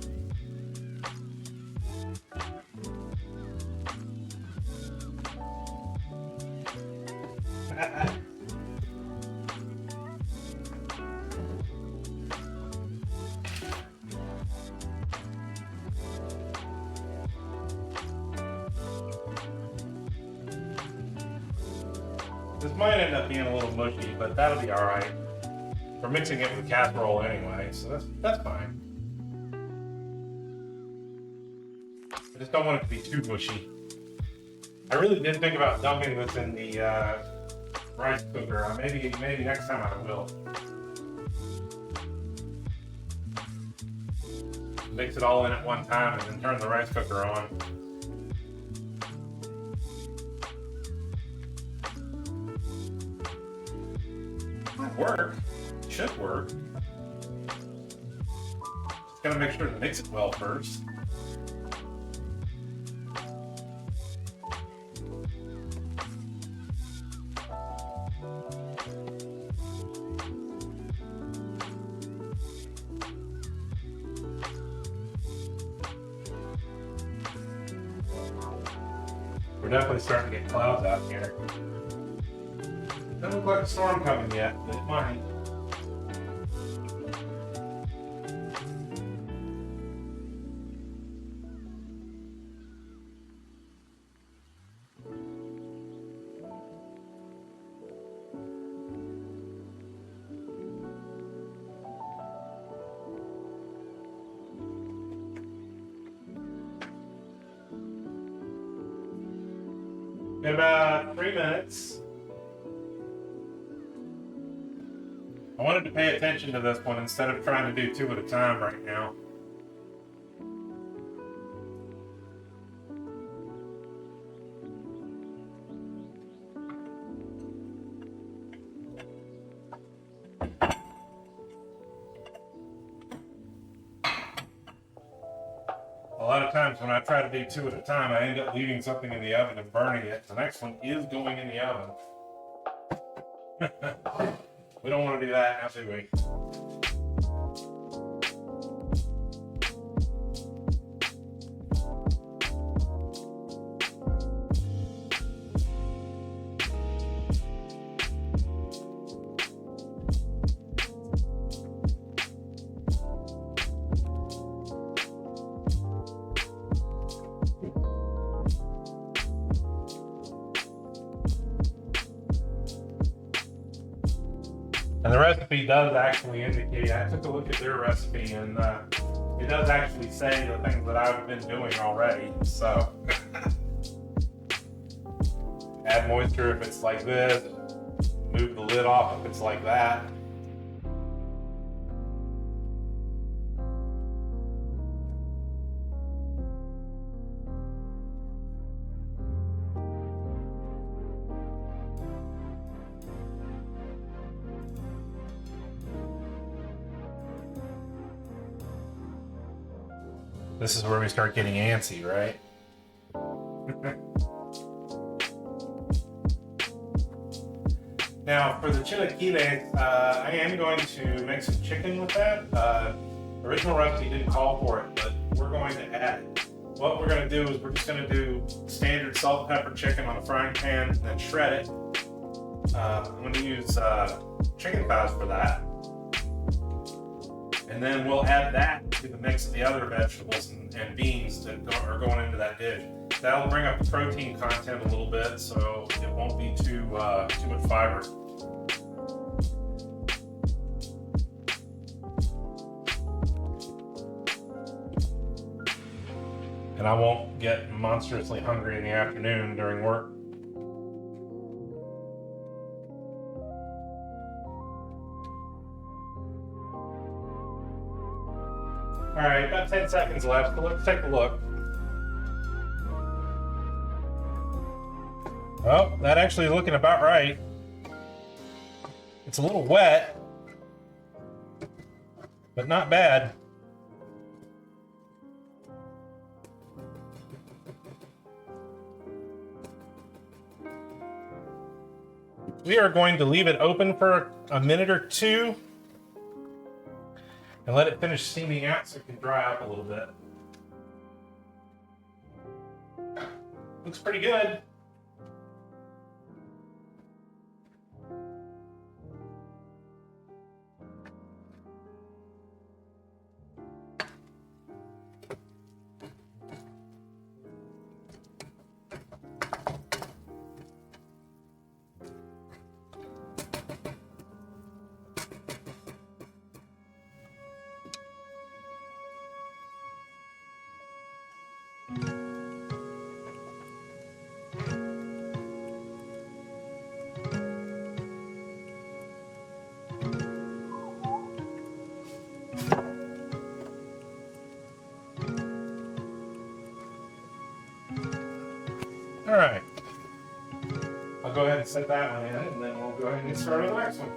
This might end up being a little mushy, but that'll be all right. We're mixing it with casserole anyway, so that's fine. I just don't want it to be too mushy. I really did think about dumping this in the rice cooker. Maybe next time I will. Mix it all in at one time and then turn the rice cooker on. Might work. It should work. Just gotta make sure to mix it well first. We're definitely starting to get clouds out here. Doesn't look like a storm coming yet, but it might. In about 3 minutes. I wanted to pay attention to this one instead of trying to do 2 at a time right now. A lot of times when I try to do 2 at a time, I end up leaving something in the oven and burning it. The next one is going in the oven. We don't want to do that now, do we? And the recipe does actually indicate, I took a look at their recipe, and it does actually say the things that I've been doing already. So add moisture if it's like this, move the lid off if it's like that. This is where we start getting antsy, right? Now, for the chilaquiles, I am going to make some chicken with that. Original recipe didn't call for it, but we're going to add it. What we're going to do is we're just going to do standard salt and pepper chicken on a frying pan and then shred it. I'm going to use chicken thighs for that. And then we'll add that to the mix of the other vegetables and beans that are going into that dish. That'll bring up the protein content a little bit, so it won't be too much fiber. And I won't get monstrously hungry in the afternoon during work. All right, about 10 seconds left, so let's take a look. Oh, that actually is looking about right. It's a little wet, but not bad. We are going to leave it open for a minute or two and let it finish steaming out so it can dry up a little bit. Looks pretty good. All right, I'll go ahead and set that one in, and then we'll go ahead and get started on the next one.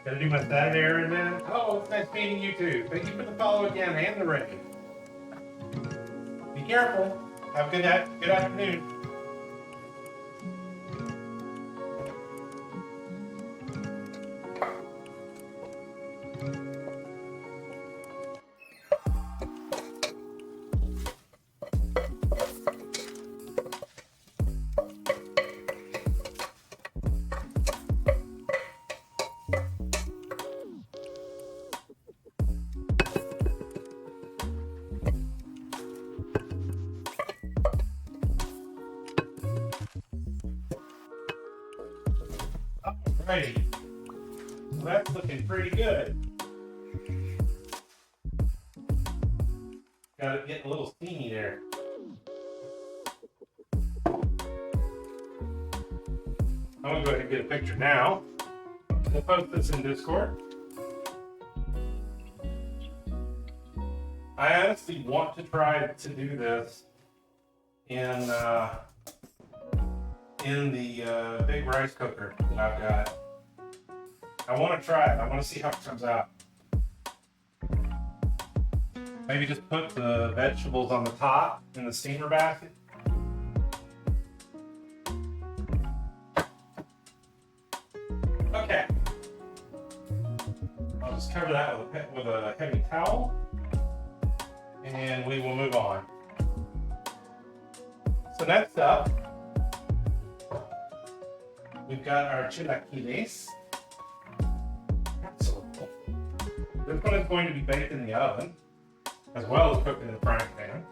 Gotta do my side air and then, oh, it's nice meeting you too. Thank you for the follow again and the rating. Be careful. Have a good afternoon. Alrighty, well, that's looking pretty good. Got it getting a little steamy there. I'm gonna go ahead and get a picture now. We'll post this in Discord. I honestly want to try to do this in the big rice cooker that I've got. I want to try it. I want to see how it comes out. Maybe just put the vegetables on the top in the steamer basket. Okay, cover that with a heavy towel, and we will move on. So next up, we've got our chilaquiles. This one is going to be baked in the oven, as well as cooked in the frying pan.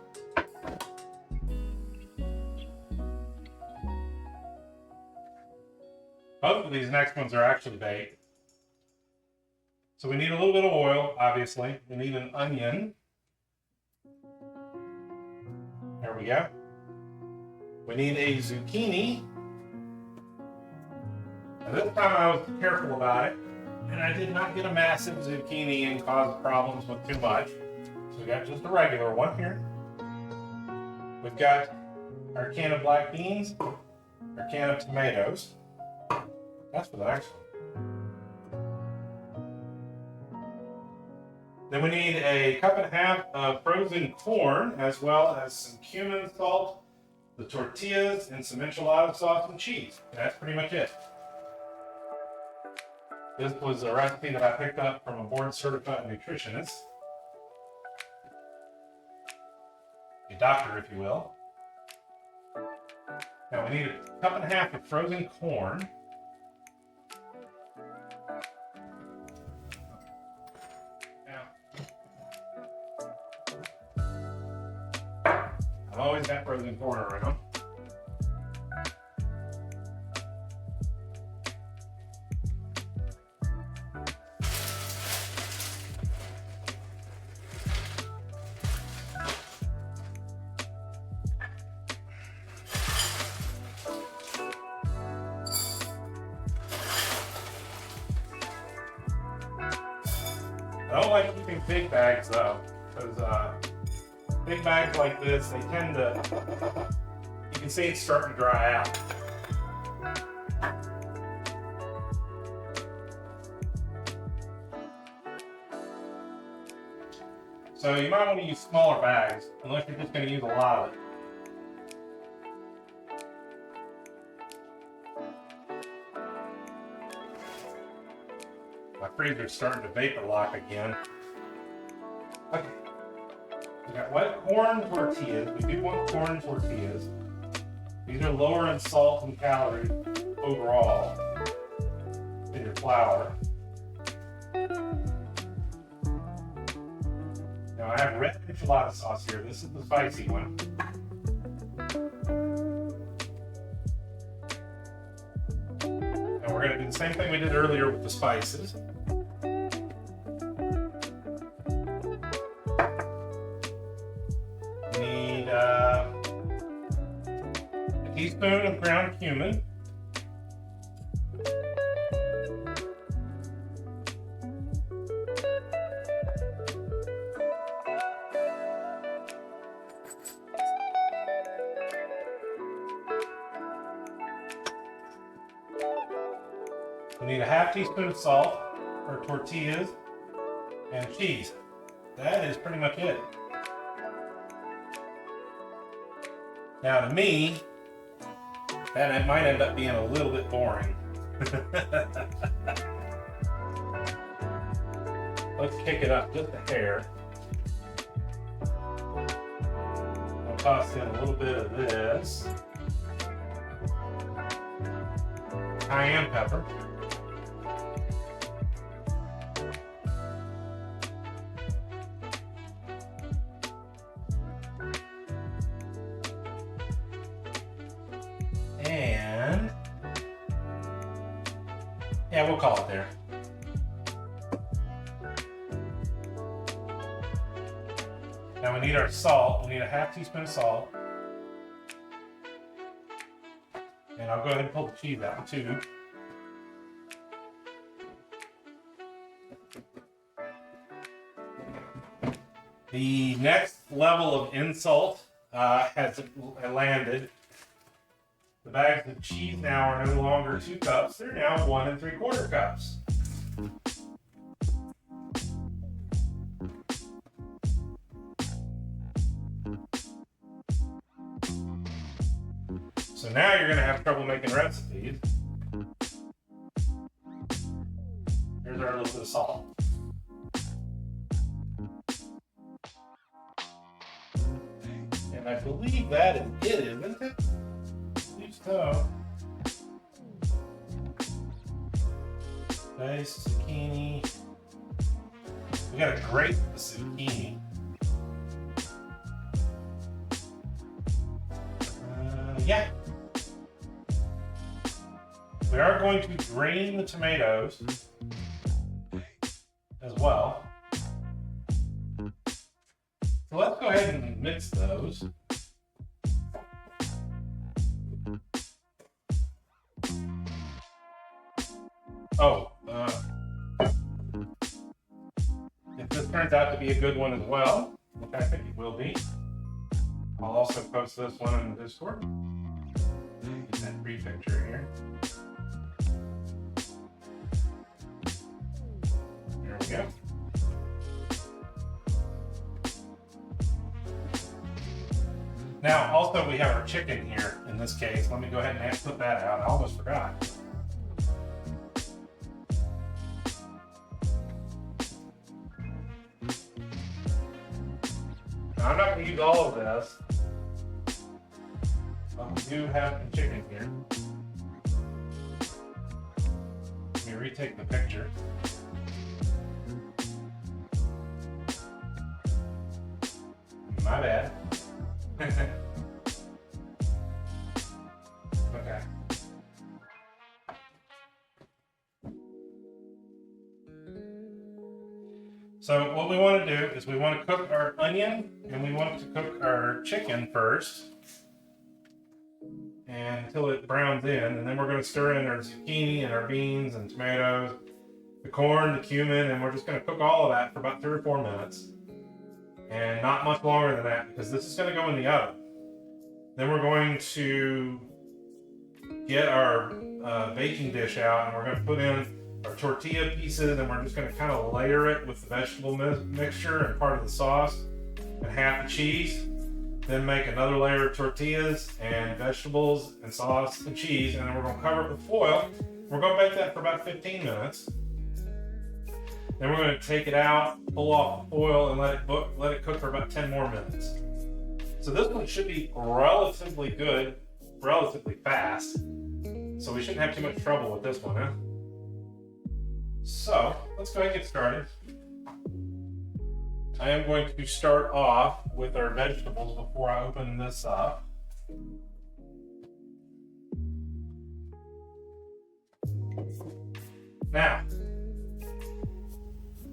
Both of these next ones are actually baked. So we need a little bit of oil, obviously. We need an onion. There we go. We need a zucchini. Now this time I was careful about it, and I did not get a massive zucchini and cause problems with too much. So we got just a regular one here. We've got our can of black beans, our can of tomatoes. That's for the next one. Then we need a cup and a half of frozen corn, as well as some cumin, salt, the tortillas, and some enchilada sauce and cheese. That's pretty much it. This was a recipe that I picked up from a board-certified nutritionist. A doctor, if you will. Now we need a cup and a half of frozen corn. I've always got frozen corn around. I don't like keeping big bags though, because big bags like this, they tend to, you can see it's starting to dry out. So you might want to use smaller bags, unless you're just going to use a lot of it. My freezer's starting to vapor lock again. Okay. We got white corn tortillas. We do want corn tortillas. These are lower in salt and calories overall than your flour. Now I have red enchilada sauce here. This is the spicy one. And we're going to do the same thing we did earlier with the spices. Teaspoon of ground cumin, we need a half teaspoon of salt for tortillas and cheese. That is pretty much it. Now to me, that might end up being a little bit boring. Let's kick it up just a hair. I'll toss in a little bit of this cayenne pepper. And yeah, we'll call it there. Now we need our salt. We need a half teaspoon of salt. And I'll go ahead and pull the cheese out too. The next level of insult has landed. The bags of cheese now are no longer 2 cups, they're now 1 3/4 cups. So now you're going to have trouble making recipes. Here's our little bit of salt. And I believe that is it, isn't it? I believe so. Nice zucchini. We got a great zucchini. Yeah. We are going to drain the tomatoes as well. So let's go ahead and mix those. Oh, if this turns out to be a good one as well, which I think it will be, I'll also post this one in the Discord. Get that free picture here. There we go. Now, also we have our chicken here in this case. Let me go ahead and put that out. I almost forgot. Now, I'm not going to use all of this. But we do have some chicken here. Let me retake the picture. My bad. Okay. So what we want to do is we want to cook our onion and we want to cook our chicken first and until it browns in, and then we're going to stir in our zucchini and our beans and tomatoes, the corn, the cumin, and we're just going to cook all of that for about 3 or 4 minutes. And not much longer than that, because this is going to go in the oven. Then we're going to get our baking dish out, and we're going to put in our tortilla pieces, and we're just going to kind of layer it with the vegetable mixture and part of the sauce and half the cheese. Then make another layer of tortillas and vegetables and sauce and cheese, and then we're going to cover it with foil. We're going to bake that for about 15 minutes. Then we're going to take it out, pull off the foil, and let it cook for about 10 more minutes. So this one should be relatively good, relatively fast. So we shouldn't have too much trouble with this one, huh? So let's go ahead and get started. I am going to start off with our vegetables before I open this up. Now,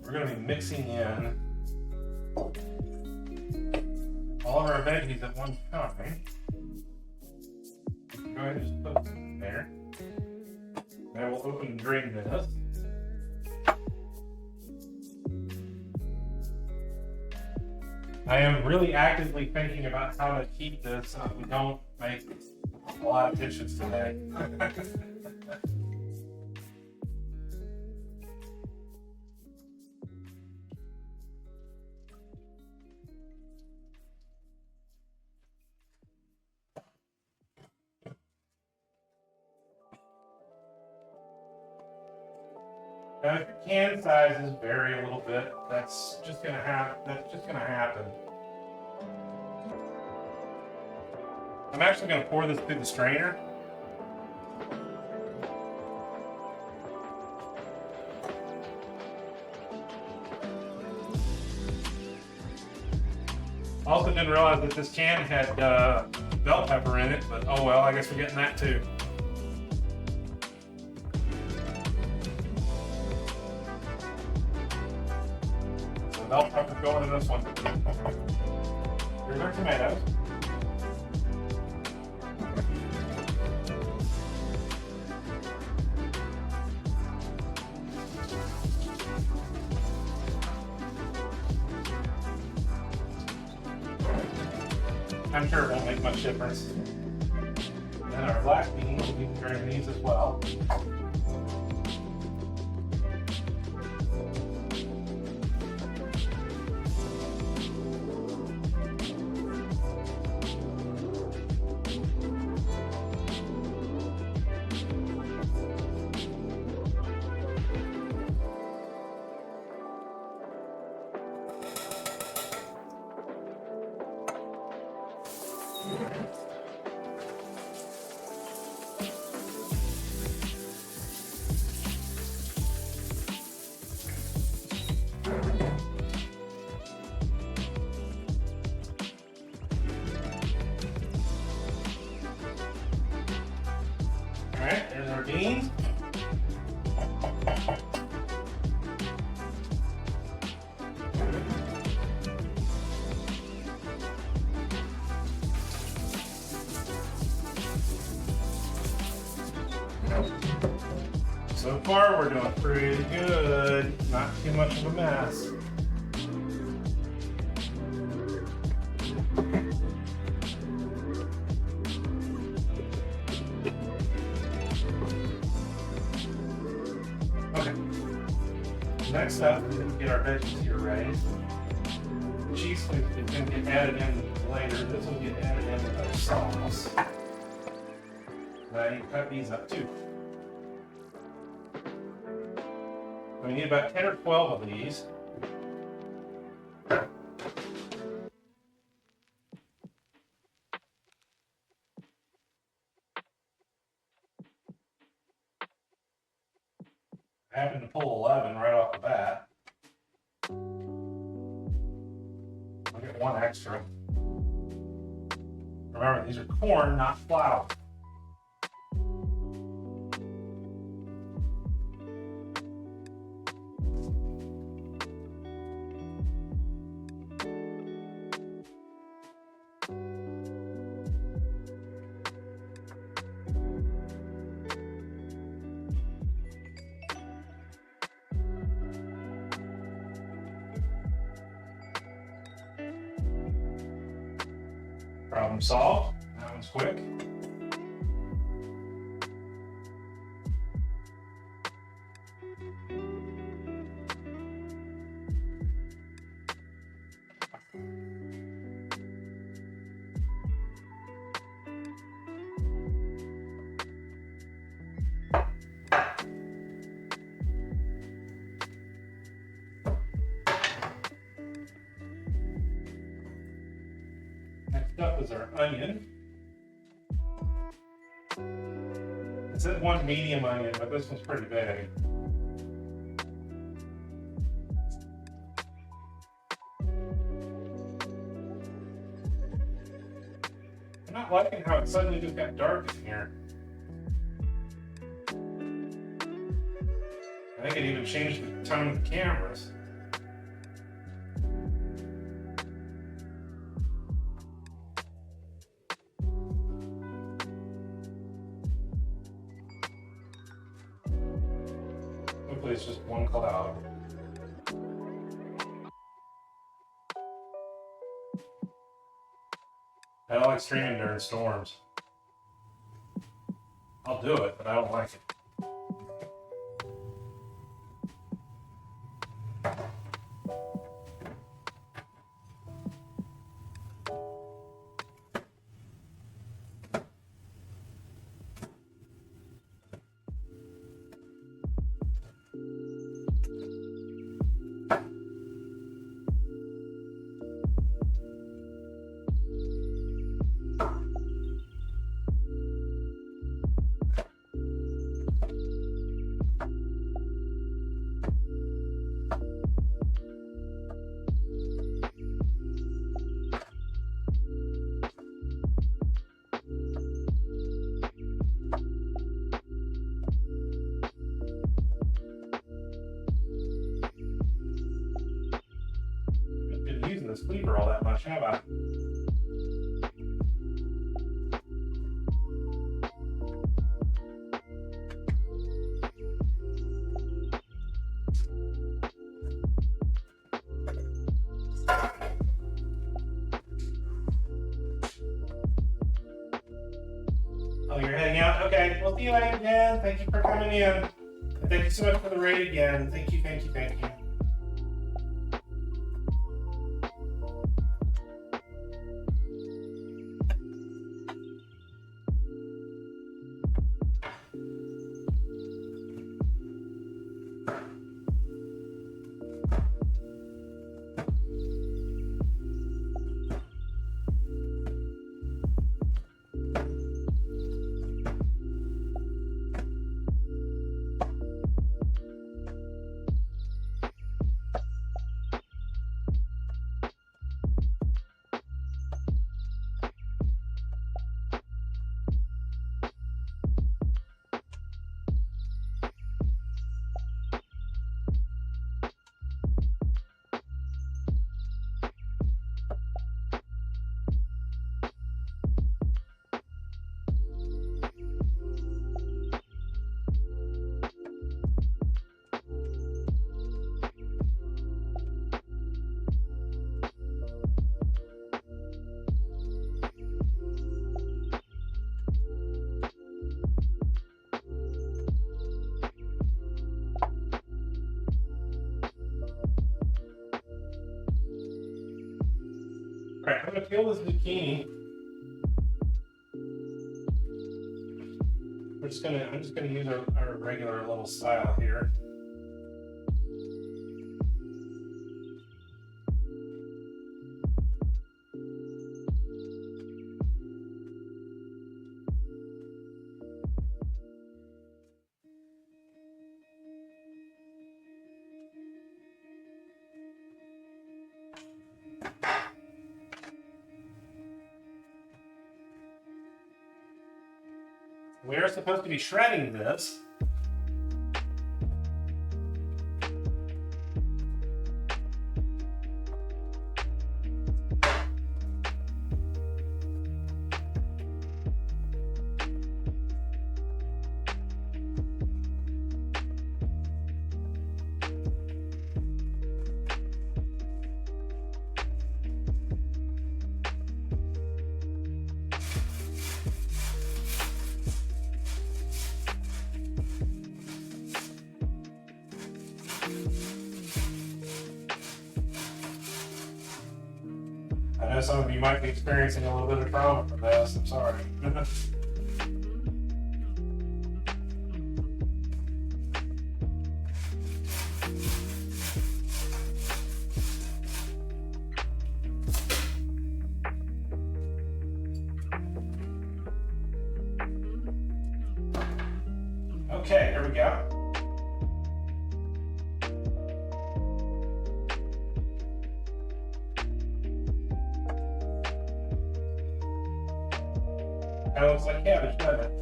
we're going to be mixing in all of our veggies at one time. Go ahead and just put them in there. Then we'll open and drain this. I am really actively thinking about how to keep this so we don't make a lot of dishes today. Now, if your can sizes vary a little bit, that's just gonna happen. I'm actually gonna pour this through the strainer. Also didn't realize that this can had bell pepper in it, but oh well, I guess we're getting that too. Bell pepper going in this one. Here's our tomatoes. I'm sure it won't make much difference. And our black beans, we can drain these as well. beans. So far, we're doing pretty good. Not too much of a mess. Okay. Next up, we're going to get our veggies here ready. Cheese is going to get added in later. This will get added in with our sauce. Now you cut these up too. We need about 10 or 12 of these. I happen to pull 11 right off the bat. I'll get one extra. Remember, these are corn, not flour. Problem solved. That one's quick. Next up is our onion. It said one medium onion, but this one's pretty big. I'm not liking how it suddenly just got dark in here. I think it even changed the tone of the cameras. Hopefully it's just one cloud. I don't like streaming during storms. I'll do it, but I don't like it. Using this cleaver all that much, have I? Oh, you're heading out? Okay, we'll see you later again. Thank you for coming in. And thank you so much for the raid again. Thank you, thank you, thank you. peel this zucchini. I'm just gonna use our regular little style here. We're supposed to be shredding this. I know some of you might be experiencing a little bit of trauma from this. I'm sorry. Okay, here we go. Kind of looks like cabbage, doesn't it?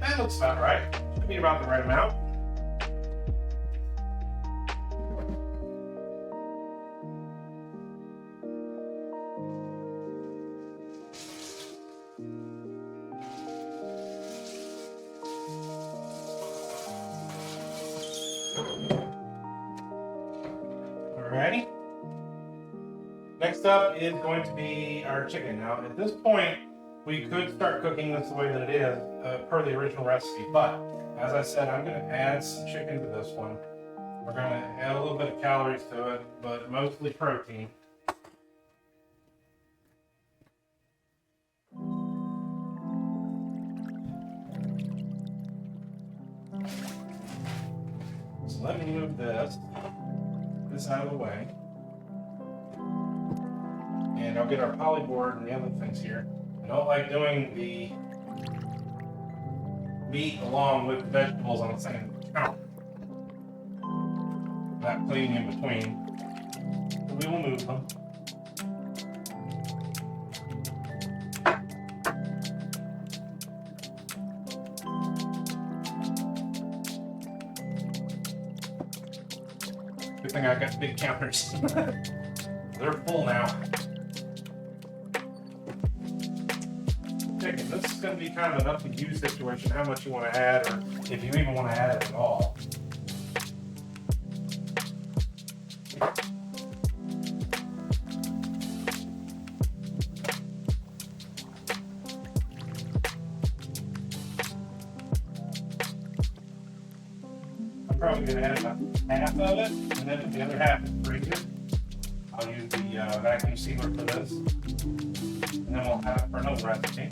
That looks about right. Should be about the right amount. Alrighty. Next up is going to be our chicken. Now, at this point, we could start cooking this the way that it is, per the original recipe. But, as I said, I'm going to add some chicken to this one. We're going to add a little bit of calories to it, but mostly protein. So let me move this out of the way. And I'll get our poly board and the other things here. I don't like doing the meat along with the vegetables on the same counter. Not cleaning in between. So we will move them. Good thing I've got big counters. They're full now. Chicken, this is going to be kind of an up to you situation, how much you want to add, or if you even want to add it at all. I'm probably going to add about half of it, and then the other half is freezer. I'll use the vacuum sealer for this, and then we'll have it for another recipe.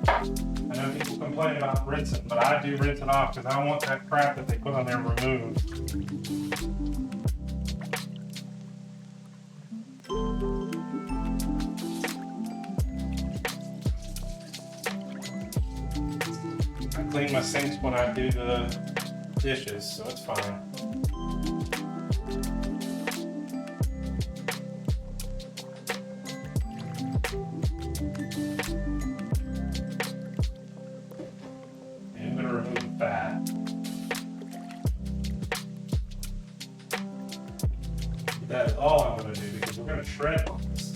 I know people complain about rinsing, but I do rinse it off because I want that crap that they put on there removed. I clean my sinks when I do the dishes, so it's fine. That is all I'm going to do because we're going to shred on this.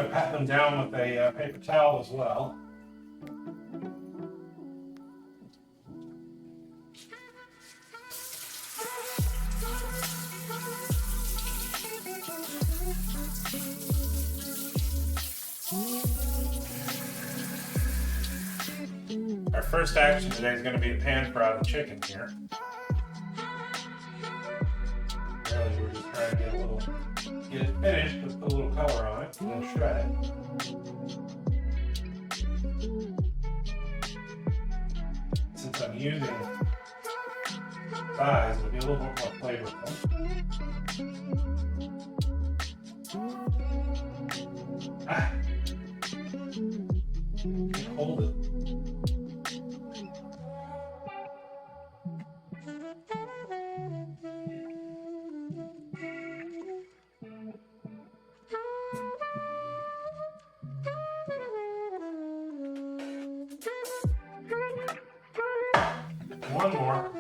to pat them down with a paper towel as well. Our first action today is going to be to pan fry the chicken here. Really, we're just trying to get it finished, but put a little color on it, and then shred it. Since I'm using thighs, it'll be a little bit more flavorful. Ah. Hold it. One more.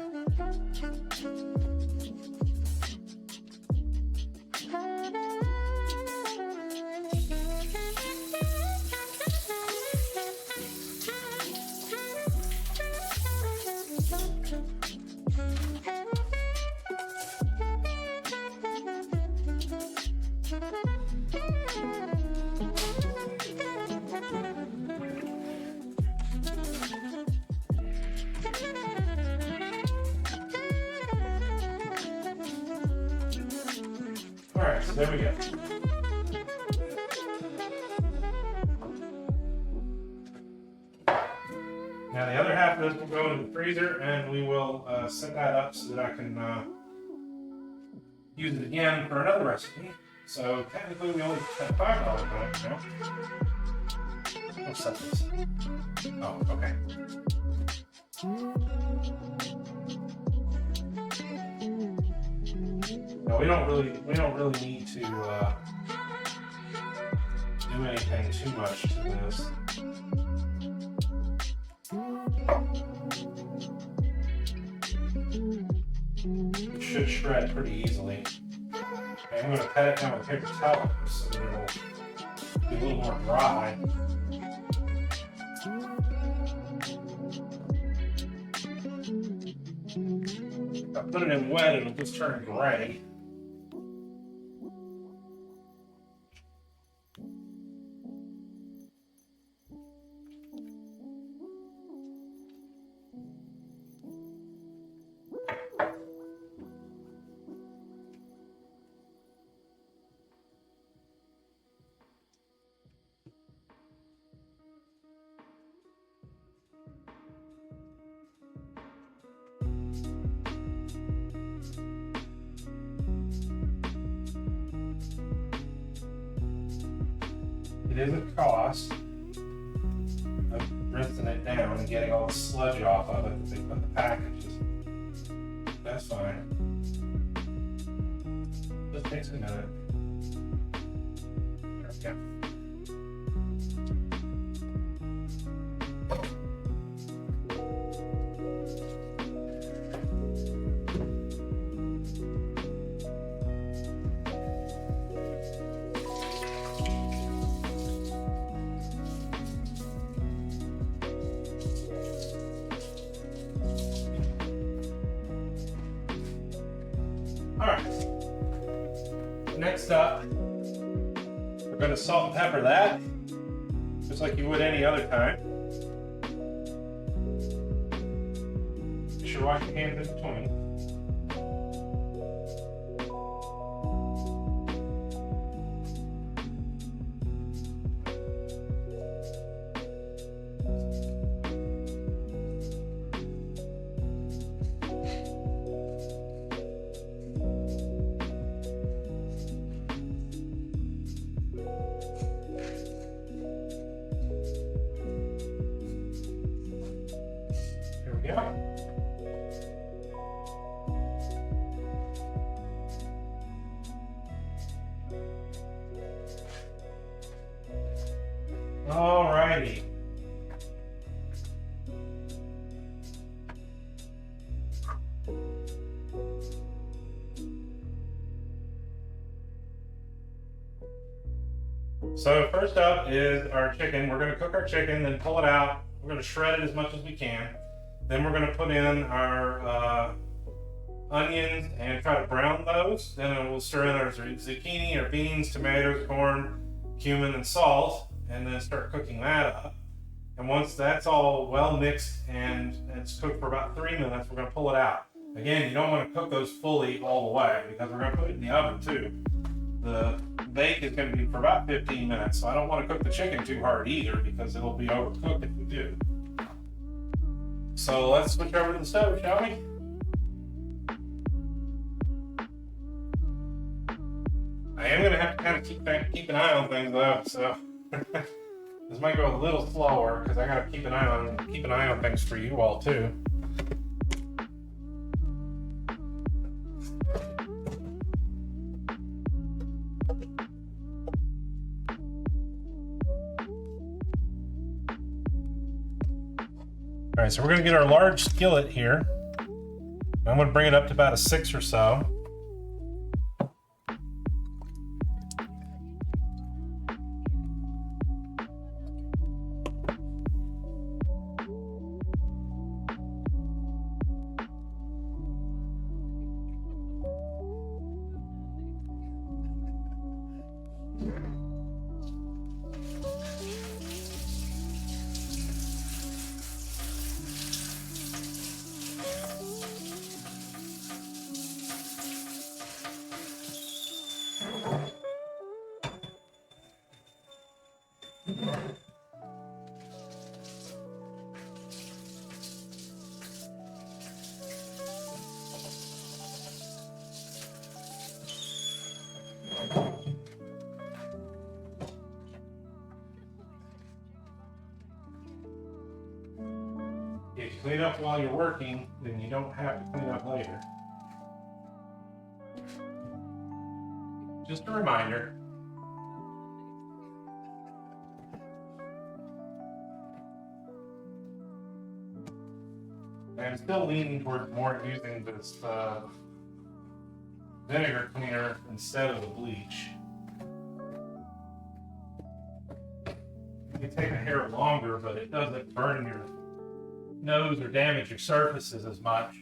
Alright, so there we go. Now the other half of this will go into the freezer and we will set that up so that I can use it again for another recipe. So technically we only spent $5 on it now. Let's set this. Oh, okay. No, we don't really need to do anything too much to this. It should shred pretty easily. Okay, I'm going to pat it down with a paper towel so that it'll be a little more dry. If I put it in wet, it'll just turn gray. It is a cost of rinsing it down and getting all the sludge off of it that they put in the packages. That's fine. Just takes a minute. There we go. Alright, next up, we're going to salt and pepper that, just like you would any other time. Be sure to wash your hands in between. Yeah. Alrighty. So first up is our chicken. We're going to cook our chicken, then pull it out. We're going to shred it as much as we can. Then we're going to put in our onions and try to brown those. Then we'll stir in our zucchini, our beans, tomatoes, corn, cumin, and salt, and then start cooking that up. And once that's all well mixed and it's cooked for about 3 minutes, we're going to pull it out. Again, you don't want to cook those fully all the way because we're going to put it in the oven too. The bake is going to be for about 15 minutes, so I don't want to cook the chicken too hard either because it'll be overcooked if we do. So let's switch over to the stove, shall we? I am going to have to kind of keep an eye on things though, so this might go a little slower because I got to keep an eye on things for you all too. All right, so we're going to get our large skillet here. I'm going to bring it up to about a 6 or so. If you clean up while you're working, then you don't have to clean up later. Just a reminder. I'm still leaning towards more using this vinegar cleaner instead of the bleach. You can take a hair longer, but it doesn't burn your nose or damage your surfaces as much.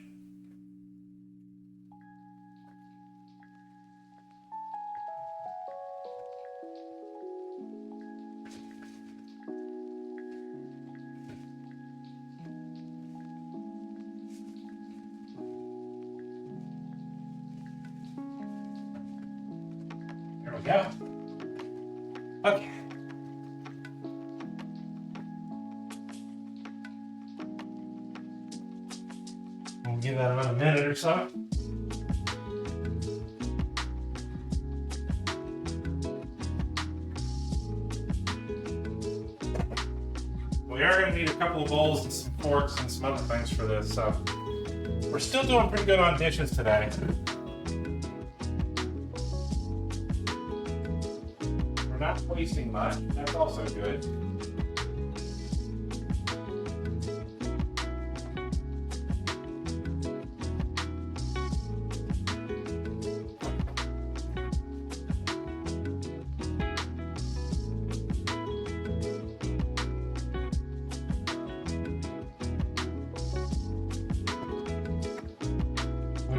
There we go. Okay. We'll give that about a minute or so. We are going to need a couple of bowls and some forks and some other things for this, so we're still doing pretty good on dishes today. We're not wasting much. That's also good.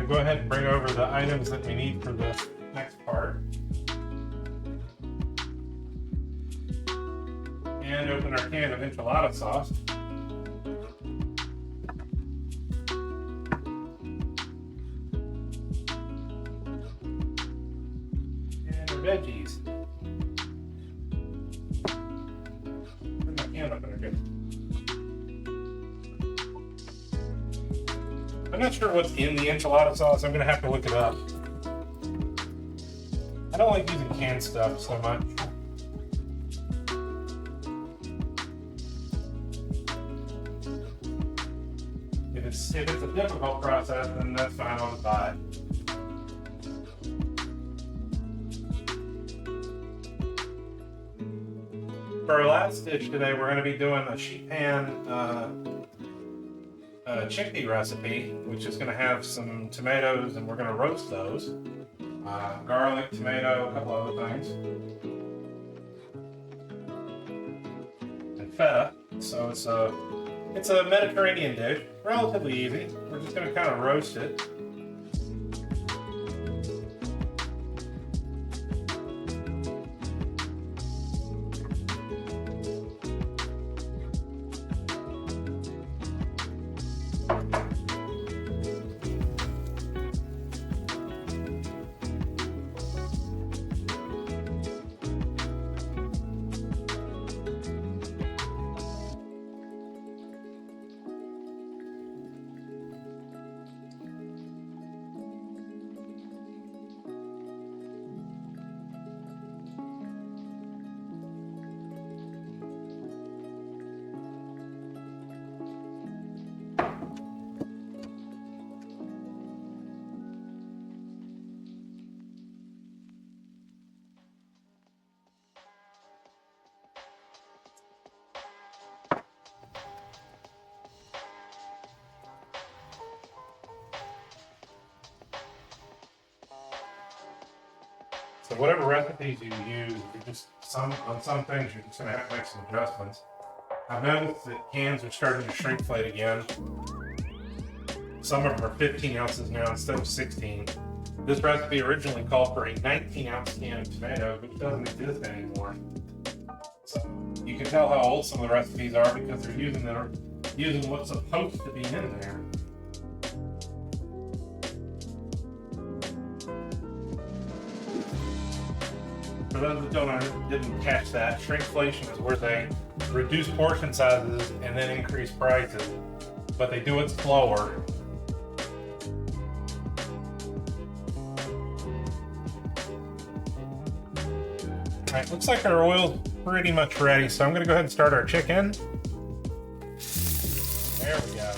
Go ahead and bring over the items that we need for the next part. And open our can of enchilada sauce. And our veggies. Put my can up there, good. I'm not sure what's in the enchilada sauce. I'm going to have to look it up. I don't like using canned stuff so much. If it's a difficult process, then that's fine, I'll just buy it. For our last dish today, we're going to be doing a sheet pan chickpea recipe, which is going to have some tomatoes, and we're going to roast those. Garlic, tomato, a couple other things. feta. So it's a Mediterranean dish, relatively easy. We're just gonna kind of roast it. So whatever recipes you use, on some things you're just gonna have to make some adjustments. I've noticed that cans are starting to shrinkflate again. Some of them are 15 ounces now instead of 16. This recipe originally called for a 19-ounce can of tomato, which doesn't exist anymore. So you can tell how old some of the recipes are because they're using what's supposed to be in there. For those that didn't catch that, shrinkflation is where they reduce portion sizes and then increase prices, but they do it slower. Alright, looks like our oil's pretty much ready, so I'm going to go ahead and start our chicken. There we go.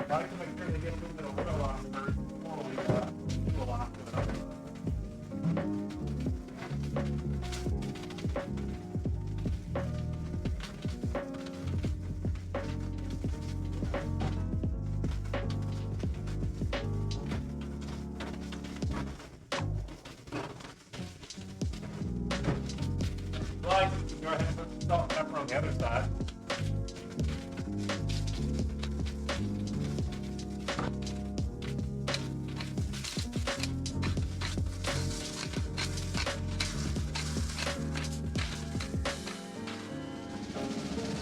I like to make sure they get a little bit of oil on first before we do a lot of it. Well, you can go ahead and put some salt and pepper on the other side.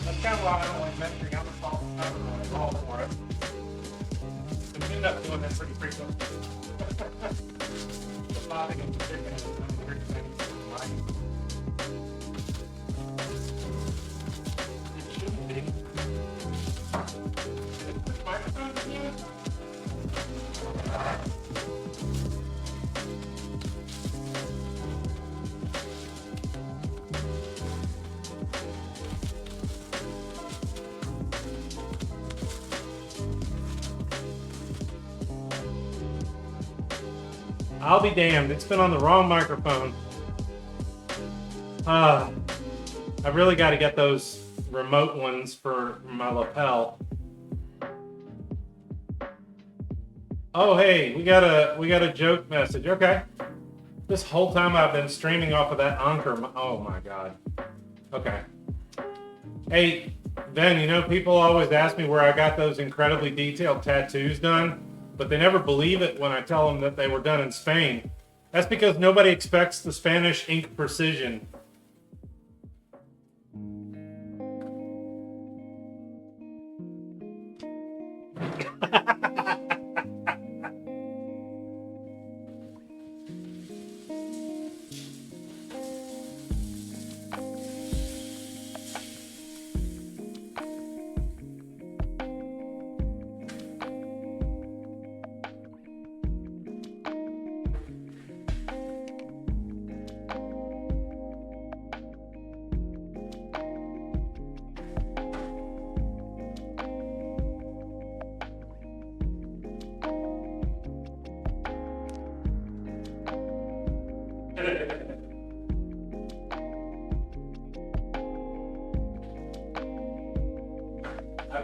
That's kind of why I don't like measuring out the salt and pepper when I roll for it. I end up doing that pretty frequently. The popping of the chicken is pretty funny. It shouldn't be. Is this microphone in here? I'll be damned. It's been on the wrong microphone. I really got to get those remote ones for my lapel. Oh, hey, we got a joke message. Okay. This whole time I've been streaming off of that Anchor. Oh my God. Okay. Hey, Ben, you know, people always ask me where I got those incredibly detailed tattoos done, but they never believe it when I tell them that they were done in Spain. That's because nobody expects the Spanish ink precision.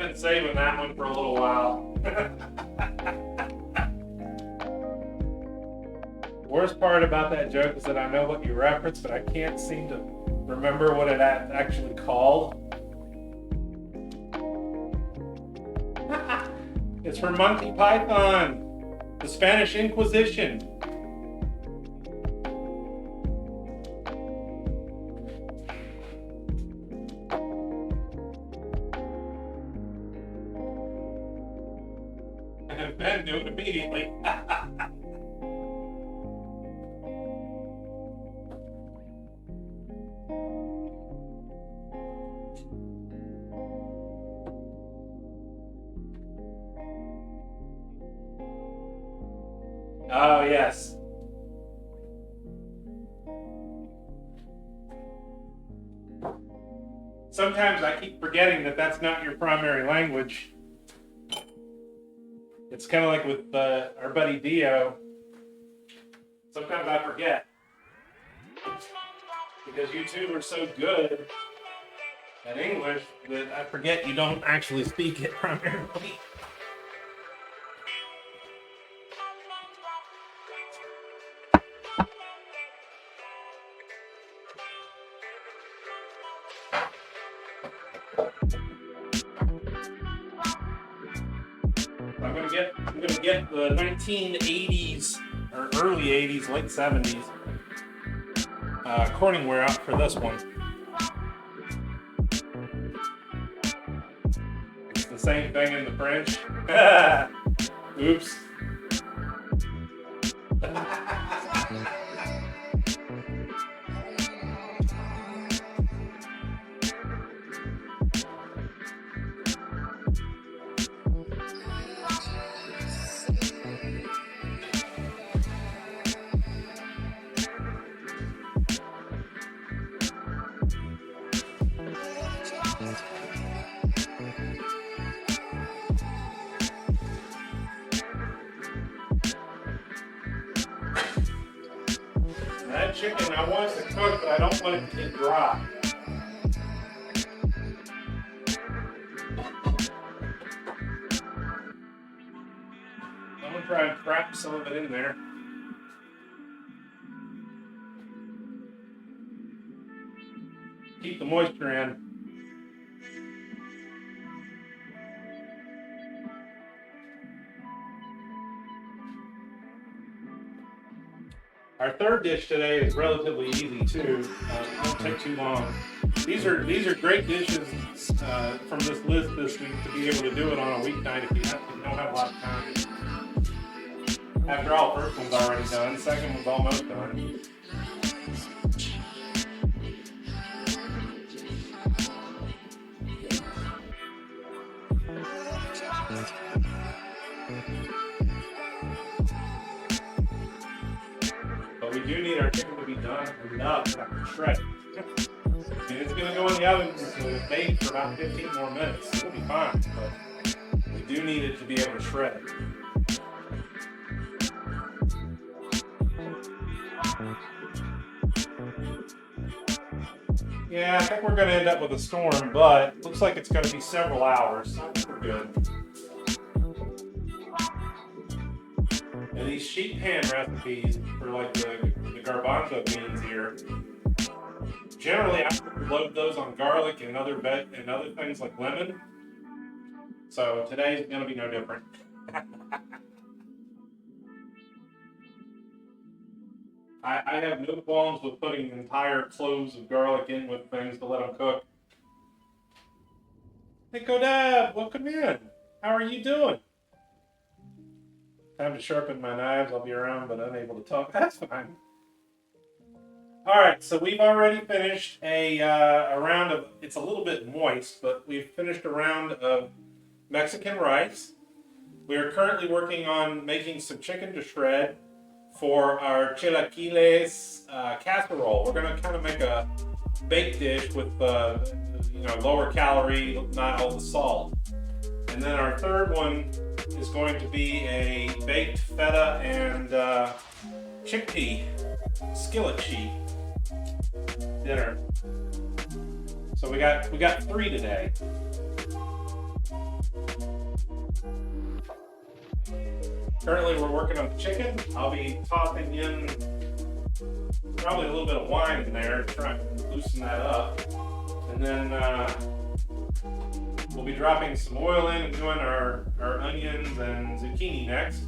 been saving that one for a little while. Worst part about that joke is that I know what you referenced, but I can't seem to remember what it actually called. It's from Monty Python, the Spanish Inquisition. And Ben knew it immediately. Oh, yes. Sometimes I keep forgetting that that's not your primary language. It's kind of like with our buddy Dio. Sometimes I forget. Because you two are so good at English that I forget you don't actually speak it primarily. I'm gonna get the 1980s or early 80s, late 70s Corningware out for this one. It's the same thing in the French. Oops. That chicken, I want it to cook, but I don't want it to get dry. I'm gonna try and trap some of it in there. Keep the moisture in. Our third dish today is relatively easy too. It won't take too long. These are great dishes from this list this week to be able to do it on a weeknight if you don't have a lot of time. After all, first one's already done. Second one's almost done. But we do need our chicken to be done enough that I can shred it. I mean, it's going to go in the oven to bake for about 15 more minutes. It'll be fine, but we do need it to be able to shred it. Yeah, I think we're going to end up with a storm, but looks like it's going to be several hours. I think we're good. And these sheet pan recipes for like the garbanzo beans here, generally I would load those on garlic and other things like lemon. So today's going to be no different. I have no qualms with putting entire cloves of garlic in with things to let them cook. Hey, Kodab, welcome in. How are you doing? Time to sharpen my knives. I'll be around, but unable to talk. That's fine. All right, so we've already finished a round of, it's a little bit moist, but we've finished a round of Mexican rice. We are currently working on making some chicken to shred for our chilaquiles casserole. We're going to kind of make a baked dish with lower calorie, not all the salt. And then our third one is going to be a baked feta and chickpea skillet sheet dinner. So we got 3 today. Currently, we're working on the chicken. I'll be tossing in probably a little bit of wine in there to try and loosen that up. And then we'll be dropping some oil in and doing our onions and zucchini next.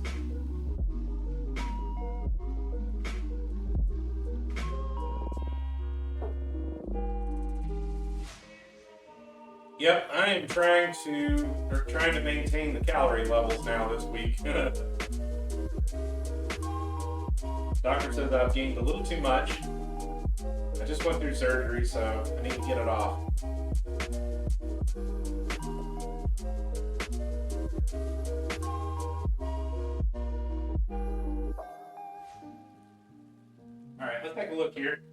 Yep, I am trying to maintain the calorie levels now this week. Doctor says I've gained a little too much. I just went through surgery, so I need to get it off. All right, let's take a look here.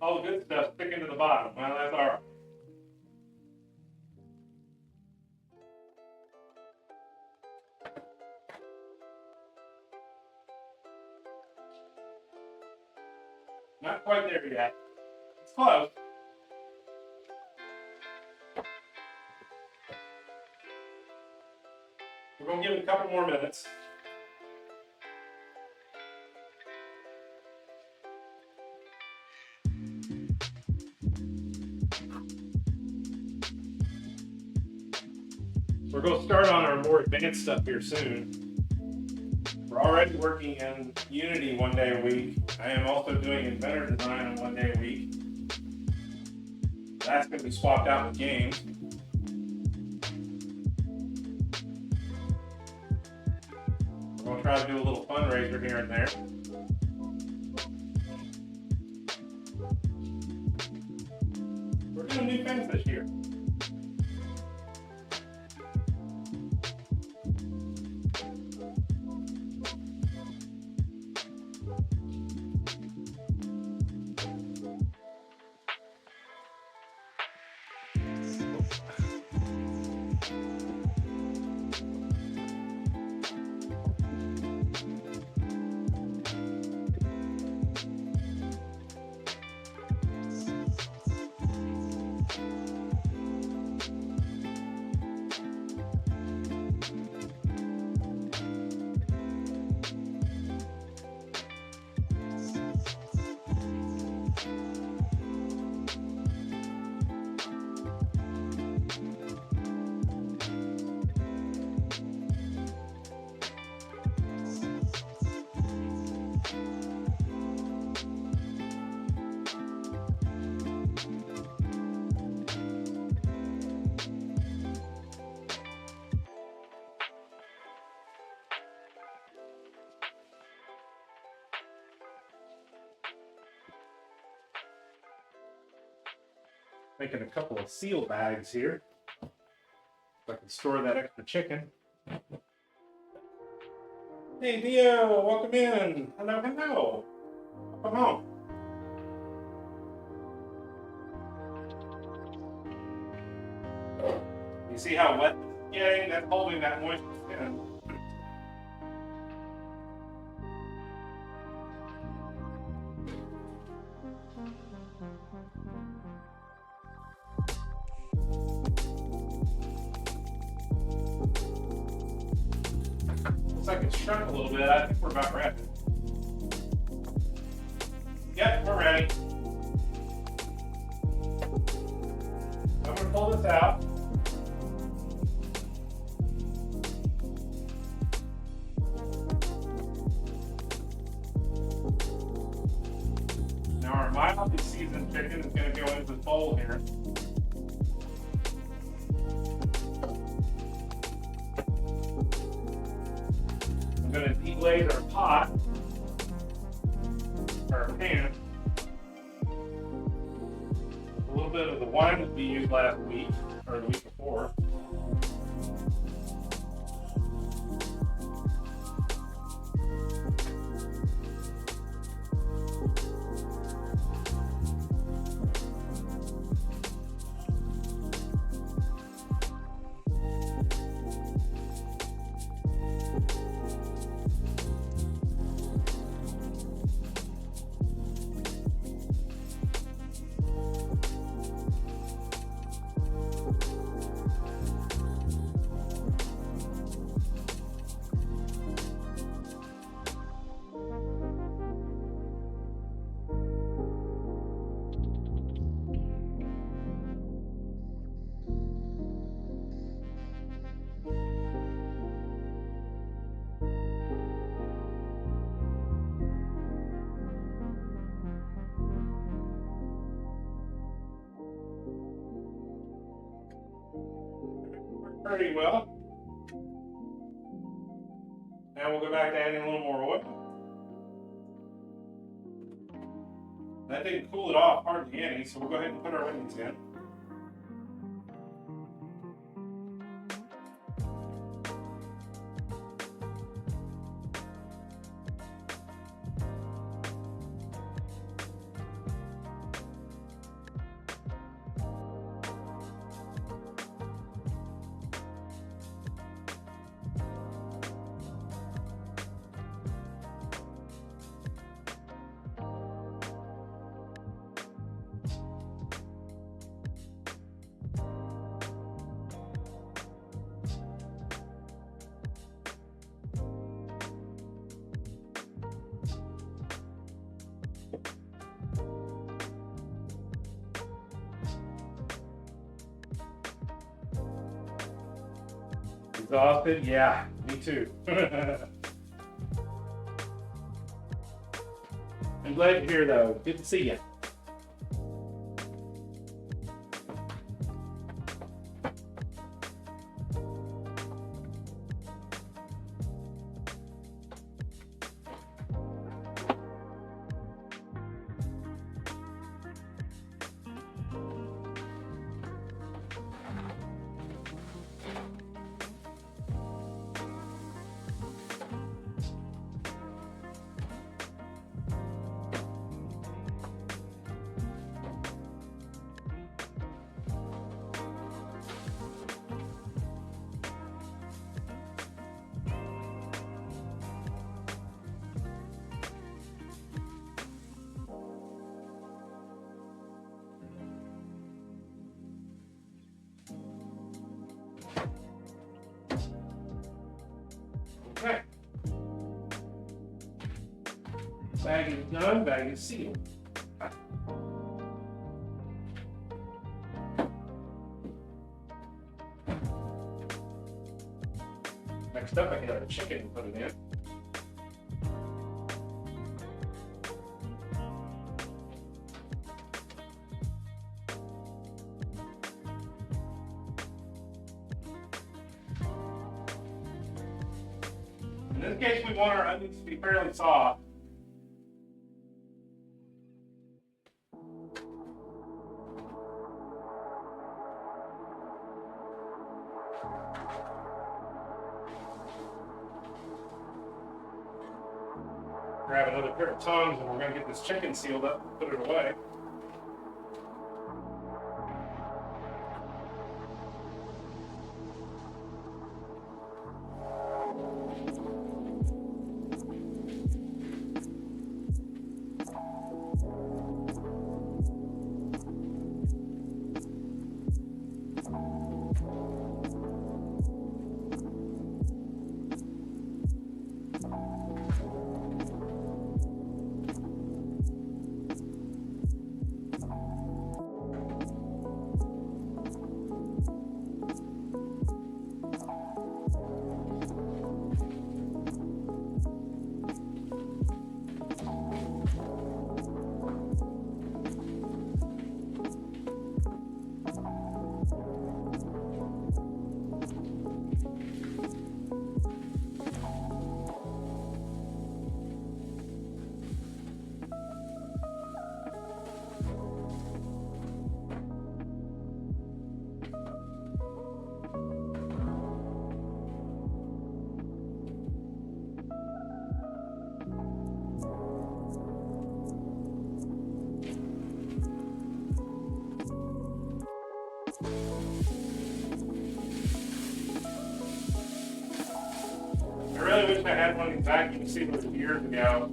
All the good stuff sticking to the bottom. Well, that's all right. Not quite there yet. It's close. We're going to give it a couple more minutes. We're going to start on our more advanced stuff here soon. We're already working in Unity 1 day a week. I am also doing Inventor Design on 1 day a week. That's going to be swapped out with games. We're going to try to do a little fundraiser here and there. We're doing new things this year. Making a couple of seal bags here so I can store that extra chicken. Hey Dio, welcome in. Hello, hello. Welcome home. You see how wet this is getting? That's holding that moisture in. Looks like it's shrunk a little bit. I think we're about ready. Yep, we're ready. I'm going to pull this out. Now our mildly seasoned chicken is going to go into the bowl here. I'm going to deglaze our pot, our pan. A little bit of the wine that we used last week, or the week before. pretty well. Now we'll go back to adding a little more oil. That didn't cool it off hardly any, so we'll go ahead and put our onions in. Exhausted? Yeah, me too. I'm glad you're here though. Good to see you. Okay. Bag is done, bag is sealed. Next up, I can add the chicken and put it in. In this case, we want our onions to be fairly soft. Grab another pair of tongs and we're going to get this chicken sealed up and put it away. I really wish I had one of these vacuum sealers years ago.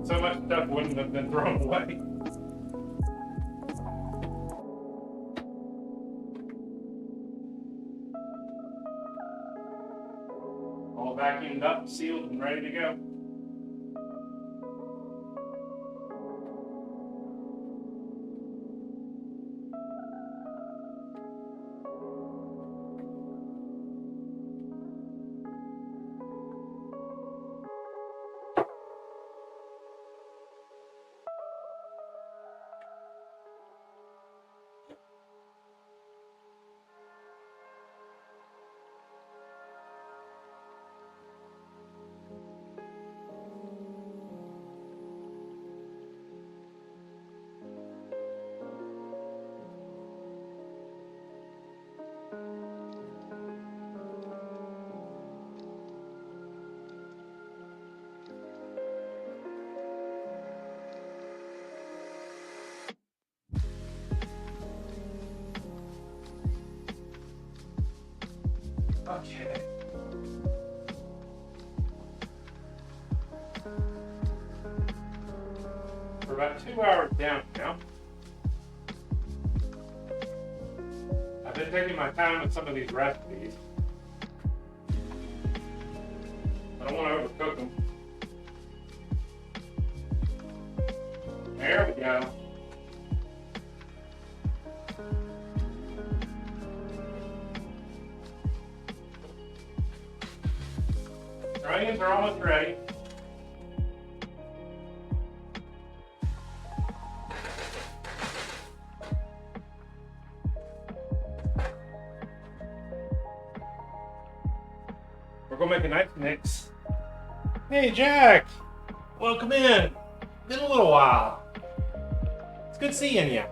So much stuff wouldn't have been thrown away. All vacuumed up, sealed, and ready to go. Okay. We're about 2 hours down now. I've been taking my time with some of these recipes. I don't want to overcook them. There we go. Our onions are almost ready. We're gonna make a nice mix. Hey Jack, welcome in. Been a little while. It's good seeing you.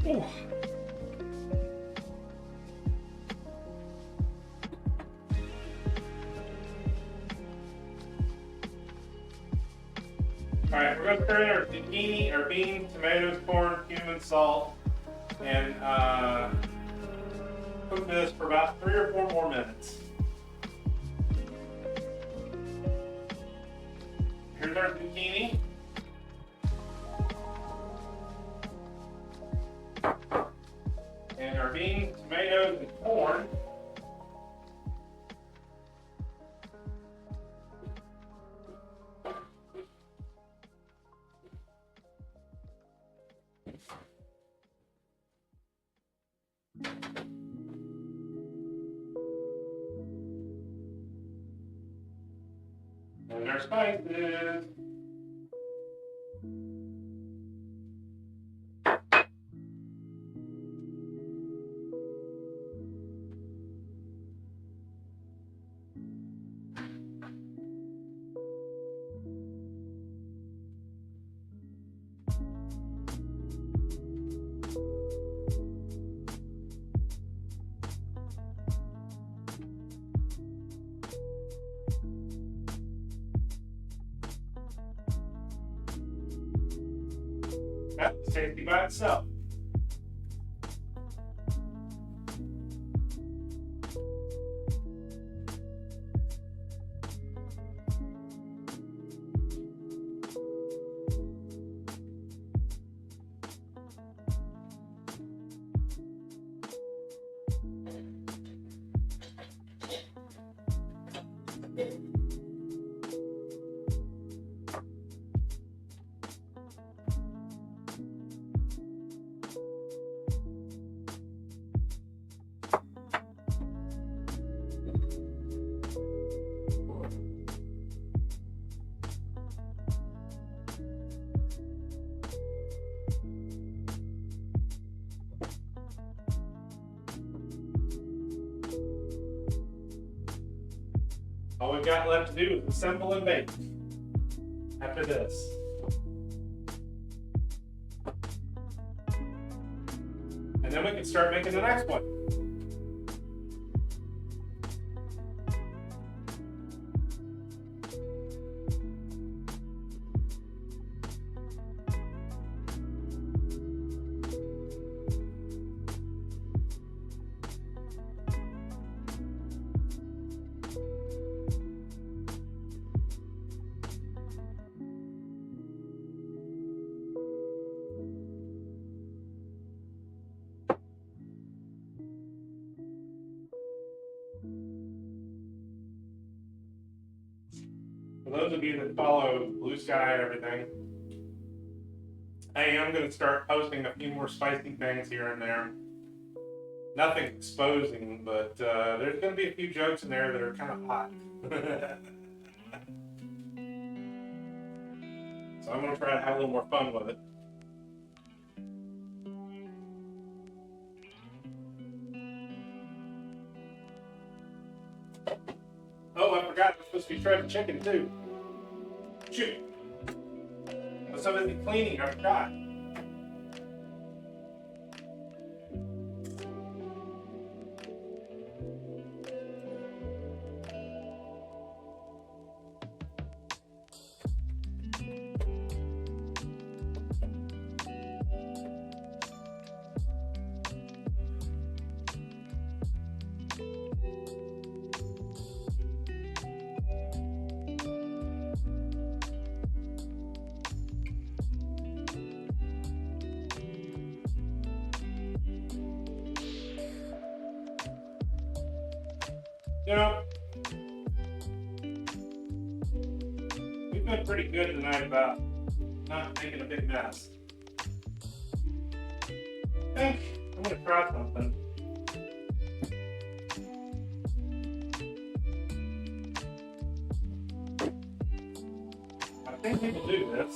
Ooh. Alright, we're going to throw in our zucchini, our beans, tomatoes, corn, cumin, salt, and cook this for about 3 or 4 more minutes. Here's our zucchini. And our beans, tomatoes, and corn. And our spices. That's tasty by itself. All we've got left to do is assemble and bake after this. And then we can start making the next one. For those of you that follow Blue Sky and everything, I am going to start posting a few more spicy things here and there. Nothing exposing, but there's going to be a few jokes in there that are kind of hot. So I'm going to try to have a little more fun with it. Oh, I forgot I'm supposed to be shredding chicken too. Shoot. I was so busy cleaning, I forgot. You know, we've been pretty good tonight about not making a big mess. I think I'm going to try something. I think people do this.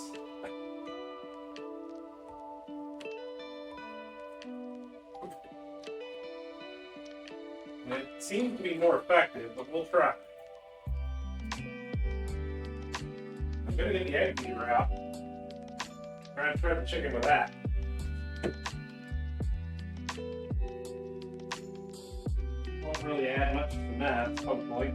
And it seems to be more effective, but we'll try. I'm going to get the egg beater out. Try and shred the chicken with that. Won't really add much to the mess, hopefully.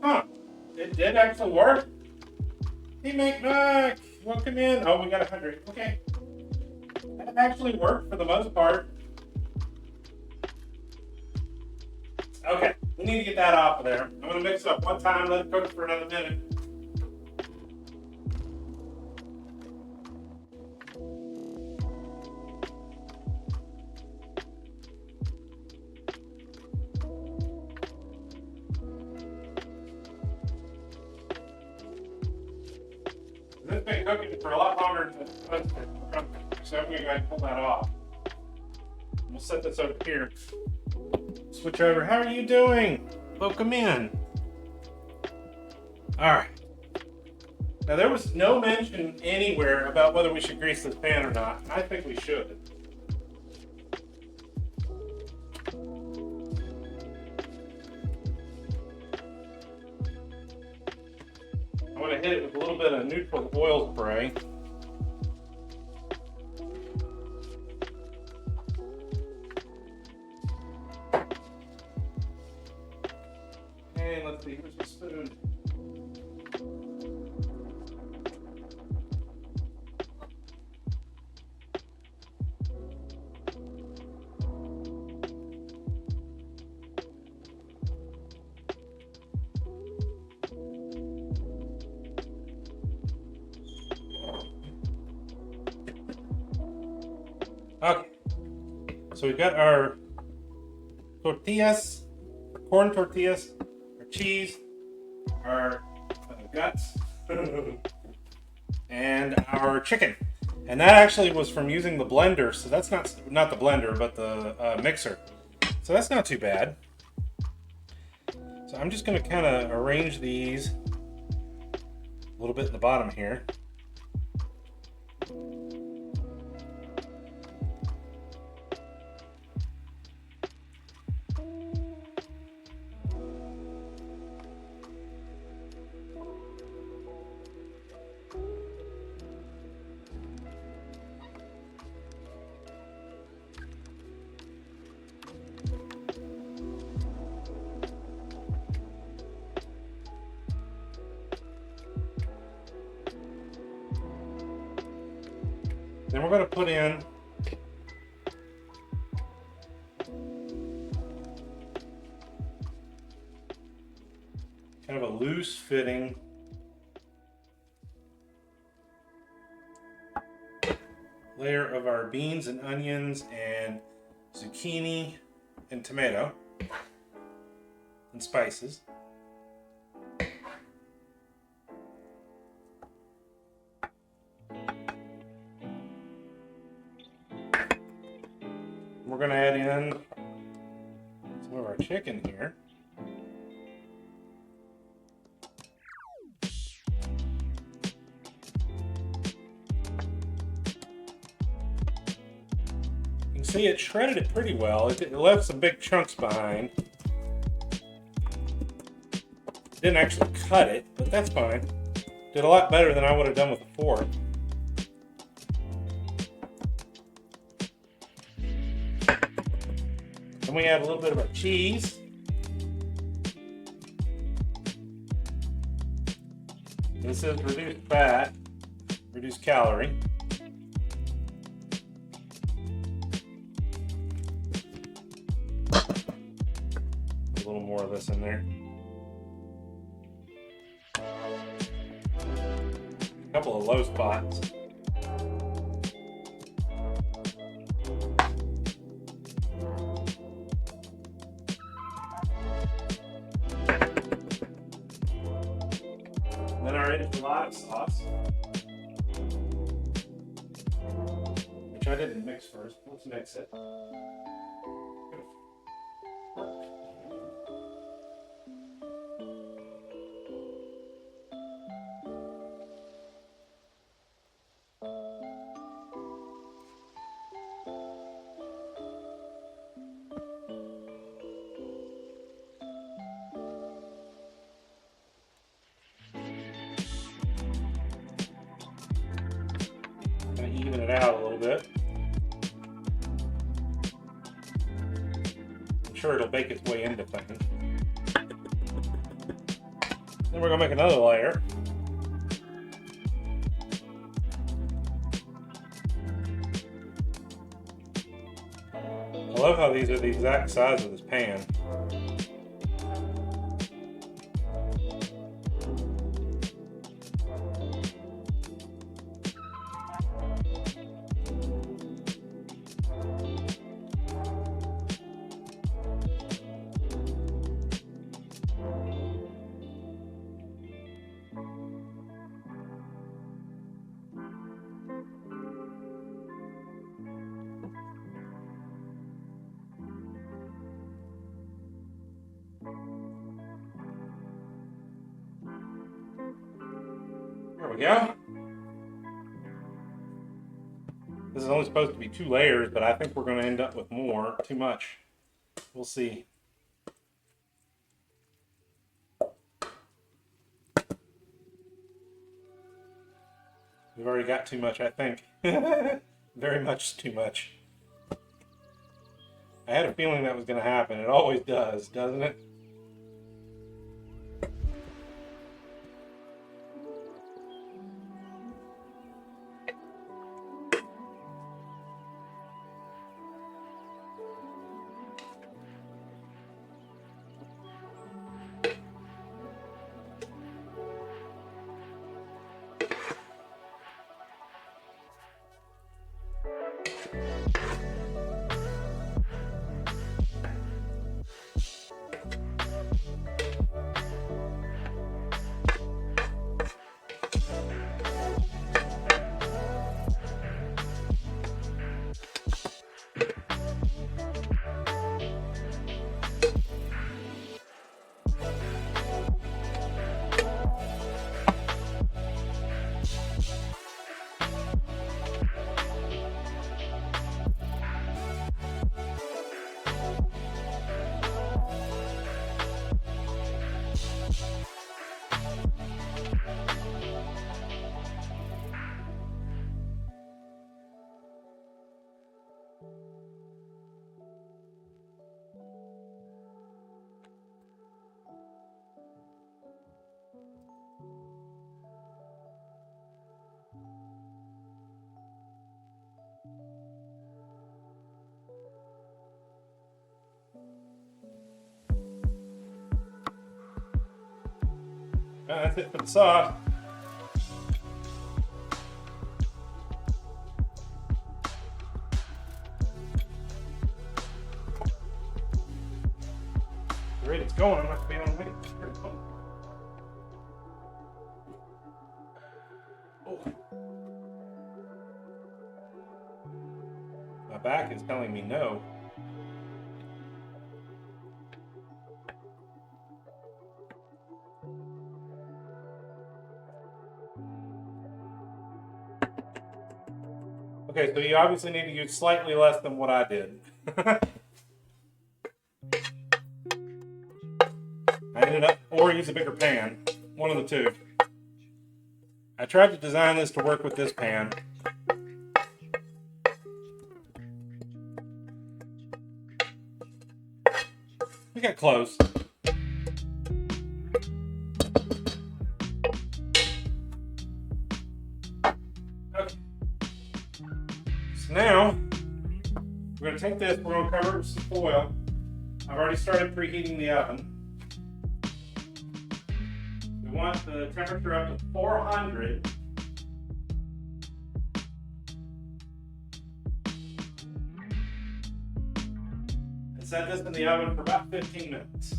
Huh. It did actually work. Hey, Mac, welcome in. Oh, we got 100. Okay. That actually worked for the most part. Okay, we need to get that off of there. I'm going to mix it up one time, let it cook for another minute. This has been cooking for a lot longer than it's supposed to. So I'm going to go ahead and pull that off. We'll set this over here. Switch over. How are you doing? Welcome in. All right. Now, there was no mention anywhere about whether we should grease this pan or not. I think we should. I'm going to hit it with a little bit of neutral oil spray. And let's see, here's the spoon. Okay, so we've got our tortillas, our corn tortillas, our cheese, our guts, and our chicken. And that actually was from using the blender, so that's not the blender, but the mixer. So that's not too bad. So I'm just going to kind of arrange these a little bit in the bottom here. Then we're going to put in kind of a loose fitting layer of our beans and onions and zucchini and tomato and spices. We're going to add in some of our chicken here. You can see it shredded it pretty well. It left some big chunks behind. Didn't actually cut it, but that's fine. Did a lot better than I would have done with a fork. Then we add a little bit of our cheese. This is reduced fat, reduced calorie. A little more of this in there. A couple of low spots. Then our enchilada sauce, which I didn't mix first. Let's mix it. Kind of even it out a little bit. I'm sure it'll bake its way into things. Then we're going to make another layer. I love how these are the exact size of this pan. There we go. This is only supposed to be 2 layers, but I think we're going to end up with more. Too much. We'll see. We've already got too much, I think. Very much too much. I had a feeling that was going to happen. It always does, doesn't it? That's it for the sauce. The rate it's going, I'm not gonna be able to wait. Oh. My back is telling me no. Okay, so you obviously need to use slightly less than what I did. I ended up, or use a bigger pan. One of the two. I tried to design this to work with this pan. We got close. Okay. So now, we're going to take this, we're going to cover it with some foil. I've already started preheating the oven. We want the temperature up to 400. And set this in the oven for about 15 minutes.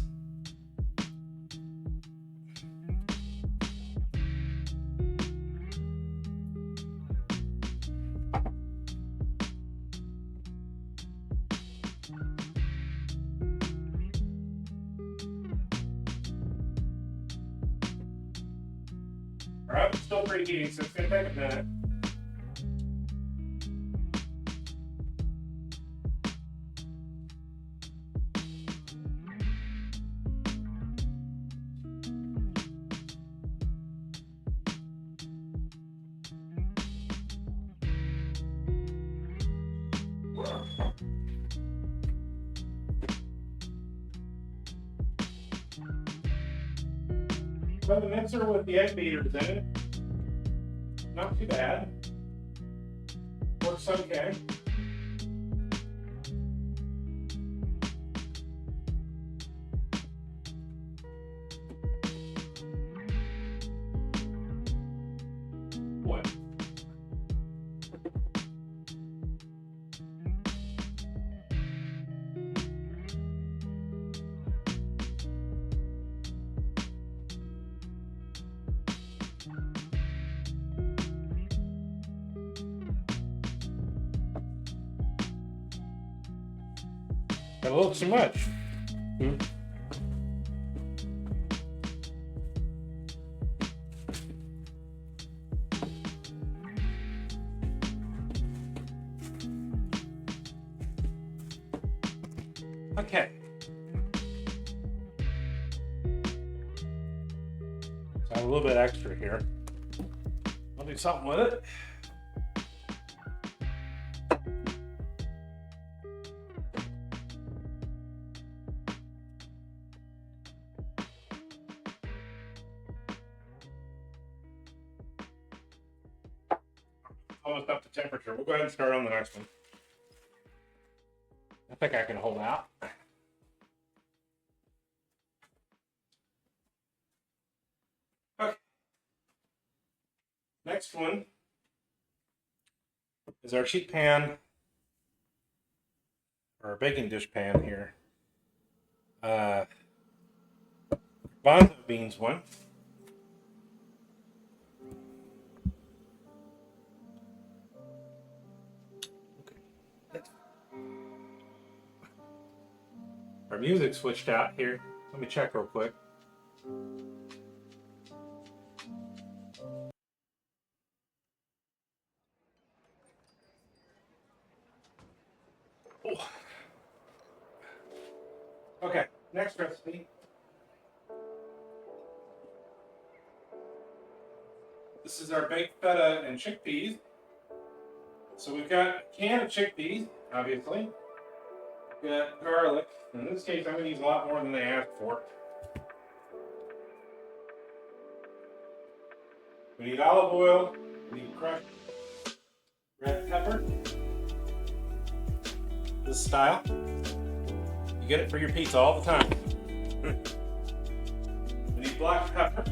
Our oven's still preheating, so it's going to take a minute. But the mixer with the egg beaters in it, not too bad. Works okay. What? Got a little too much. Okay. So I have a little bit extra here. I'll do something with it. Almost up to temperature. We'll go ahead and start on the next one. I think I can hold out. Okay. Next one is our sheet pan our baking dish pan here. Bonzo beans one. Our music switched out here. Let me check real quick. Oh. Okay, next recipe. This is our baked feta and chickpeas. So we've got a can of chickpeas, obviously. We've got garlic. In this case, I'm going to use a lot more than they asked for. We need olive oil. We need crushed red pepper. This style. You get it for your pizza all the time. We need black pepper.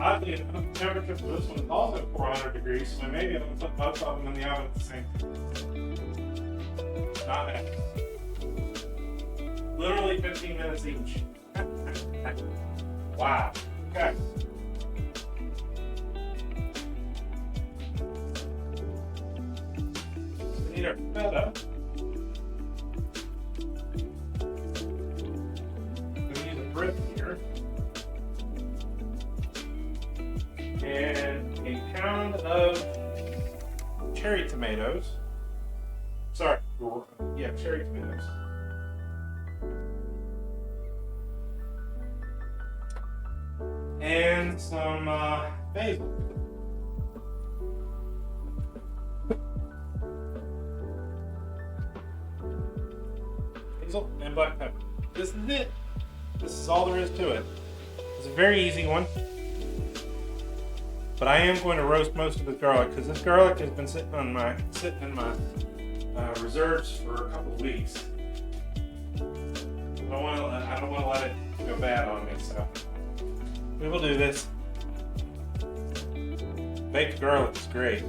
Oddly enough, the temperature for this one is also 400 degrees, so maybe I'm going to put both of them in the oven at the same time. Not bad. Literally 15 minutes each. Wow. Okay. So we need our feta. We need a brick here. And a pound of cherry tomatoes. Sorry, yeah, cherry tomatoes. And some basil. Basil and black pepper. This is it. This is all there is to it. It's a very easy one. But I am going to roast most of the garlic because this garlic has been sitting in my reserves for a couple of weeks. I don't want to let it go bad on me, so we will do this. Baked garlic is great.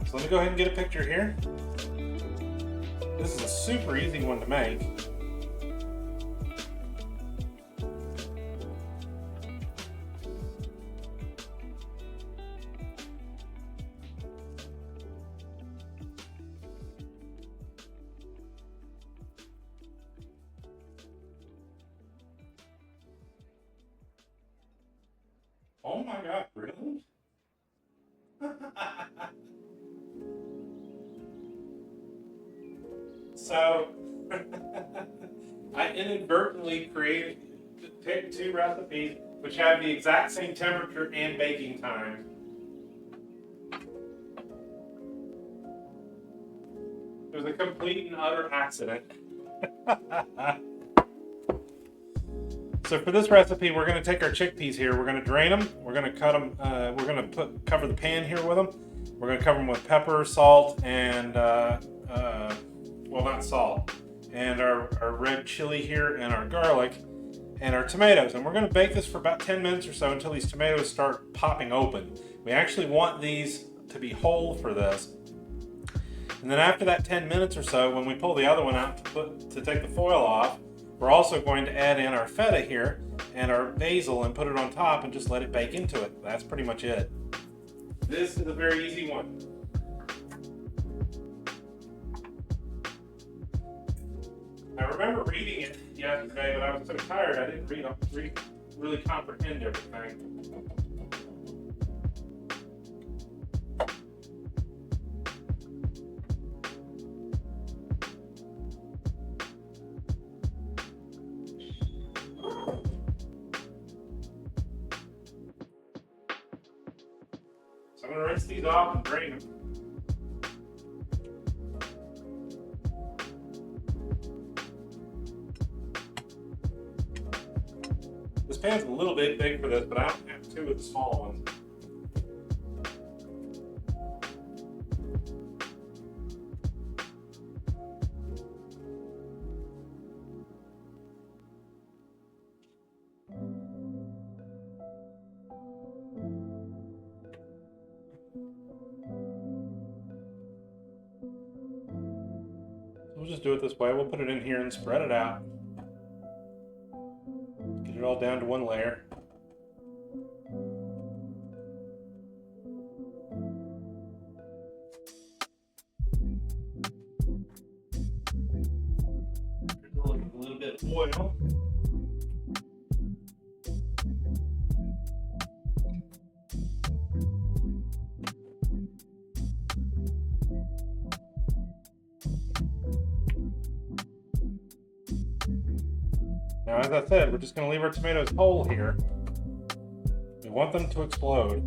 So let me go ahead and get a picture here. This is a super easy one to make. Oh my God, really? So, I inadvertently picked two recipes which have the exact same temperature and baking time. It was a complete and utter accident. So for this recipe, we're going to take our chickpeas here. We're going to drain them. We're going to cut them. We're going to cover the pan here with them. We're going to cover them with pepper, salt, and well, not salt, and our red chili here, and our garlic, and our tomatoes. And we're going to bake this for about 10 minutes or so until these tomatoes start popping open. We actually want these to be whole for this. And then after that 10 minutes or so, when we pull the other one out to take the foil off, we're also going to add in our feta here and our basil and put it on top and just let it bake into it. That's pretty much it. This is a very easy one. I remember reading it yesterday, but I was so tired I didn't really comprehend everything. So I'm going to rinse these off and drain them. This pan's a little bit big for this, but I don't have two of the small ones. do it this way. We'll put it in here and spread it out. Get it all down to one layer. A little bit of oil. Now, as I said, we're just going to leave our tomatoes whole here. We want them to explode.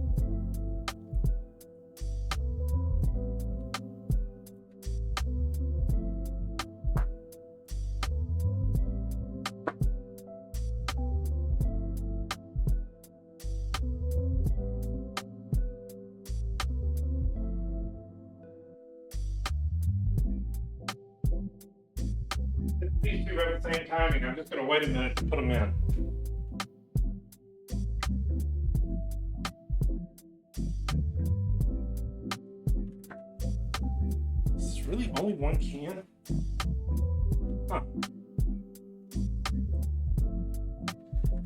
These two have the same timing. I'm just going to wait a minute to put them in. This is really only one can? Huh.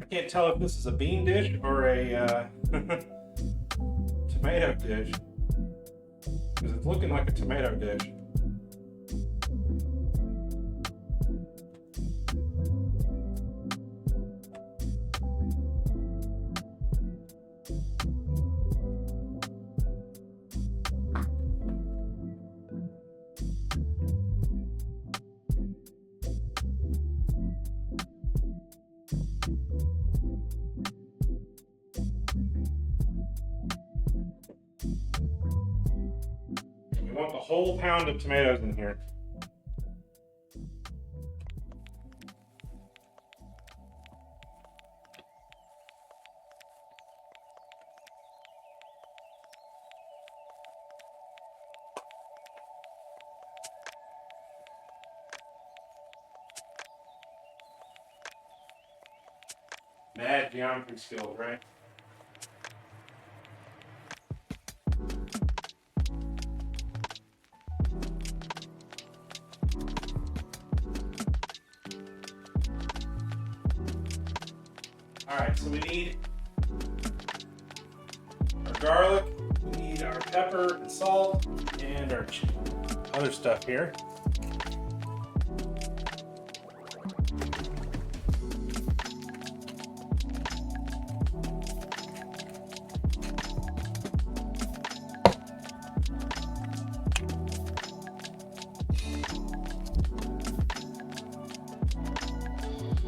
I can't tell if this is a bean dish or a tomato dish, because it's looking like a tomato dish. We want the whole pound of tomatoes in here. Mad geometry skills, right? Alright, so we need our garlic, we need our pepper and salt, and our other stuff here.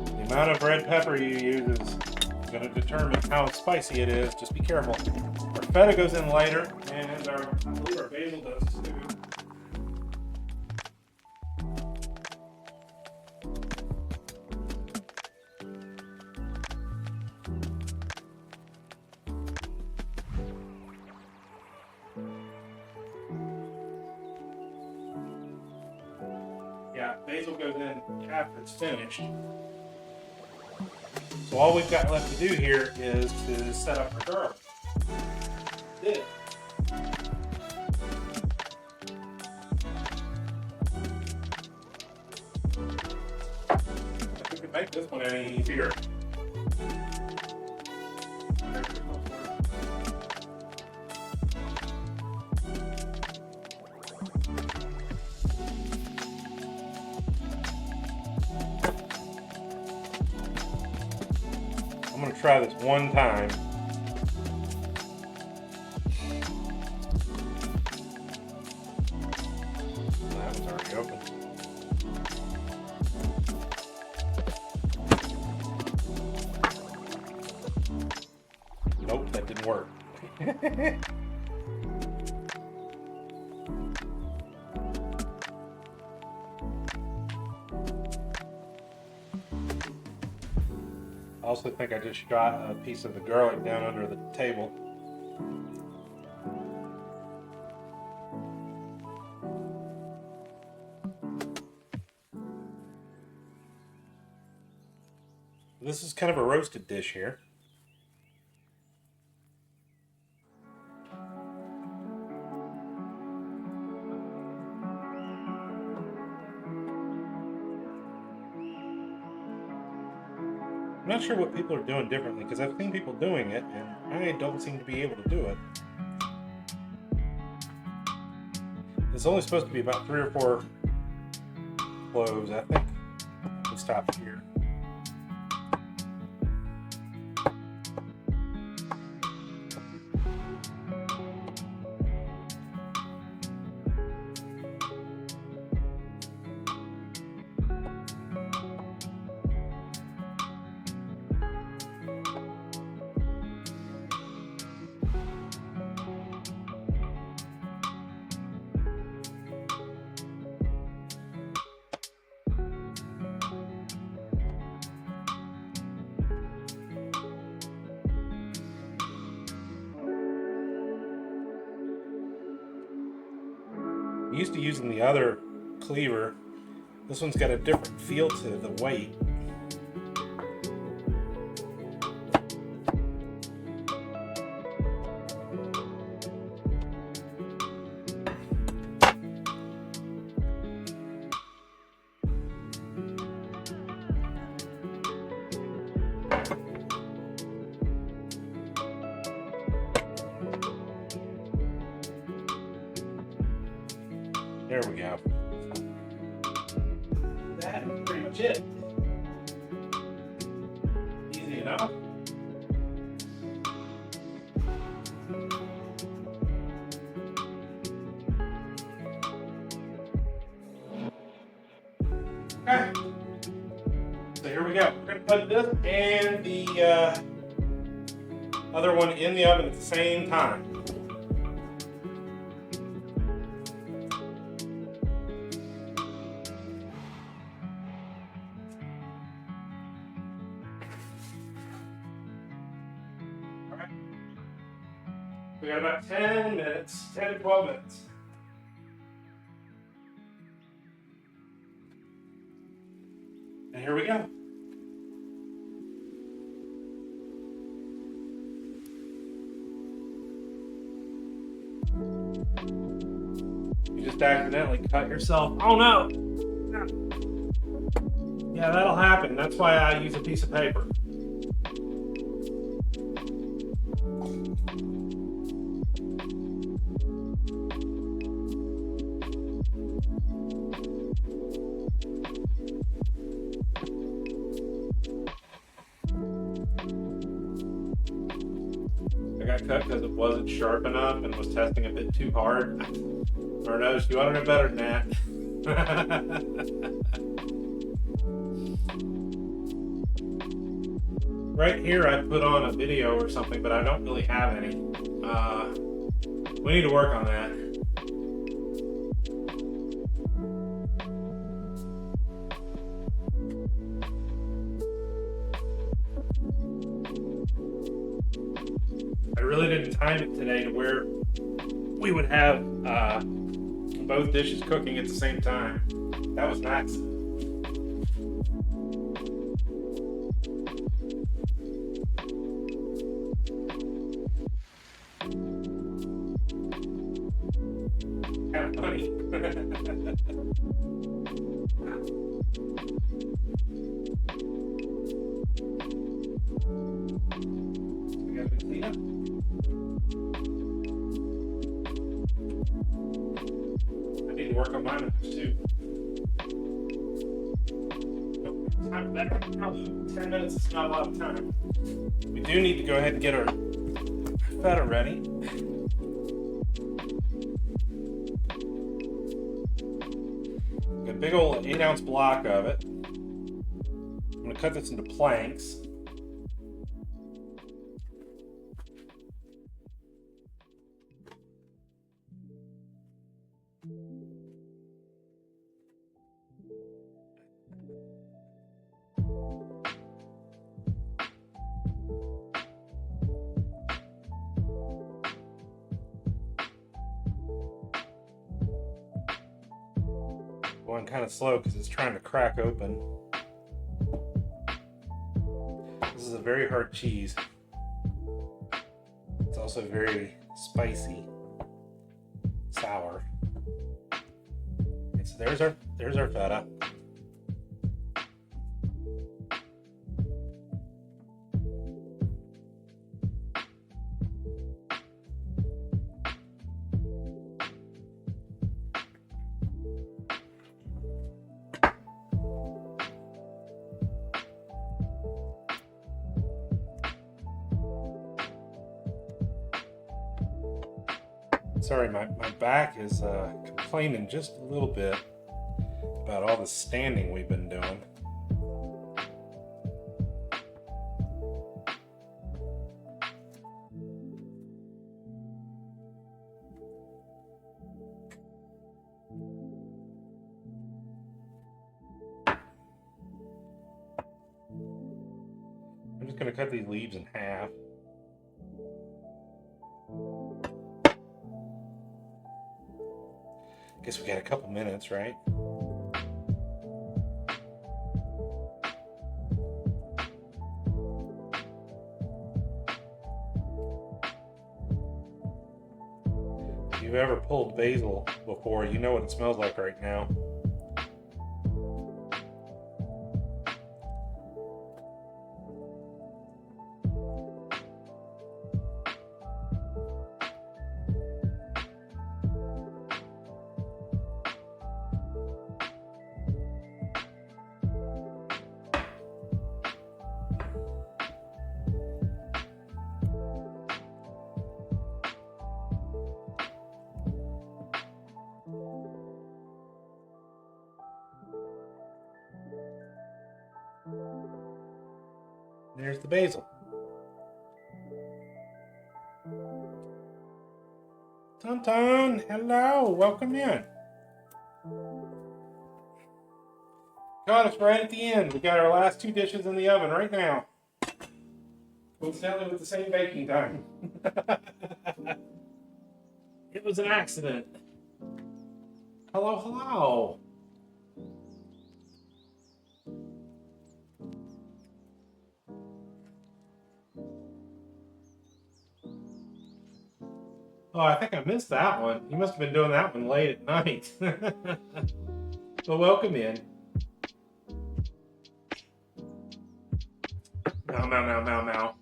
The amount of red pepper you use is going to determine how spicy it is. Just be careful. Our feta goes in later, and I believe our basil does too. Yeah, basil goes in after it's finished. So all we've got left to do here is to set up our garlic. This. If we could make this one any easier. I'm going to try this one time. That one's already open. Nope, that didn't work. I also think I just shot a piece of the garlic down under the table. This is kind of a roasted dish here. I'm not sure what people are doing differently, because I've seen people doing it, and I don't seem to be able to do it. It's only supposed to be about 3 or 4 cloves, I think. We'll stop here. Used to using the other cleaver. This one's got a different feel to the weight. There we go. That's pretty much it. Easy enough. Okay. So here we go. We're going to put this and the other one in the oven at the same time. We got about 10 minutes, 10 to 12 minutes. And here we go. You just accidentally cut yourself. Oh no! Yeah, that'll happen. That's why I use a piece of paper. I got cut because it wasn't sharp enough and was testing a bit too hard. Or knows, you ought to know better than that. Right here I put on a video or something, but I don't really have any. We need to work on that. I really didn't time it today to where we would have both dishes cooking at the same time. That was nice. Kind of funny. We got to clean up. I need to work on my knives too. Time better. 10 minutes is not a lot of time. We do need to go ahead and get our feta ready. Got a big old 8-ounce block of it. I'm going to cut this into planks. Going kind of slow because it's trying to crack open. This is a very hard cheese. It's also very spicy, sour. Okay, so there's our feta. Sorry, my back is complaining just a little bit about all the standing we've been doing. I'm just going to cut these leaves in half. Guess we got a couple minutes, right? If you've ever pulled basil before, you know what it smells like right now. There's the basil. Tonton, hello, welcome in. Got us right at the end. We got our last 2 dishes in the oven right now. Coincidentally with the same baking time. It was an accident. Hello, hello. Oh, I think I missed that one. You must have been doing that one late at night. Well, welcome in. Meow, meow, meow, meow, meow.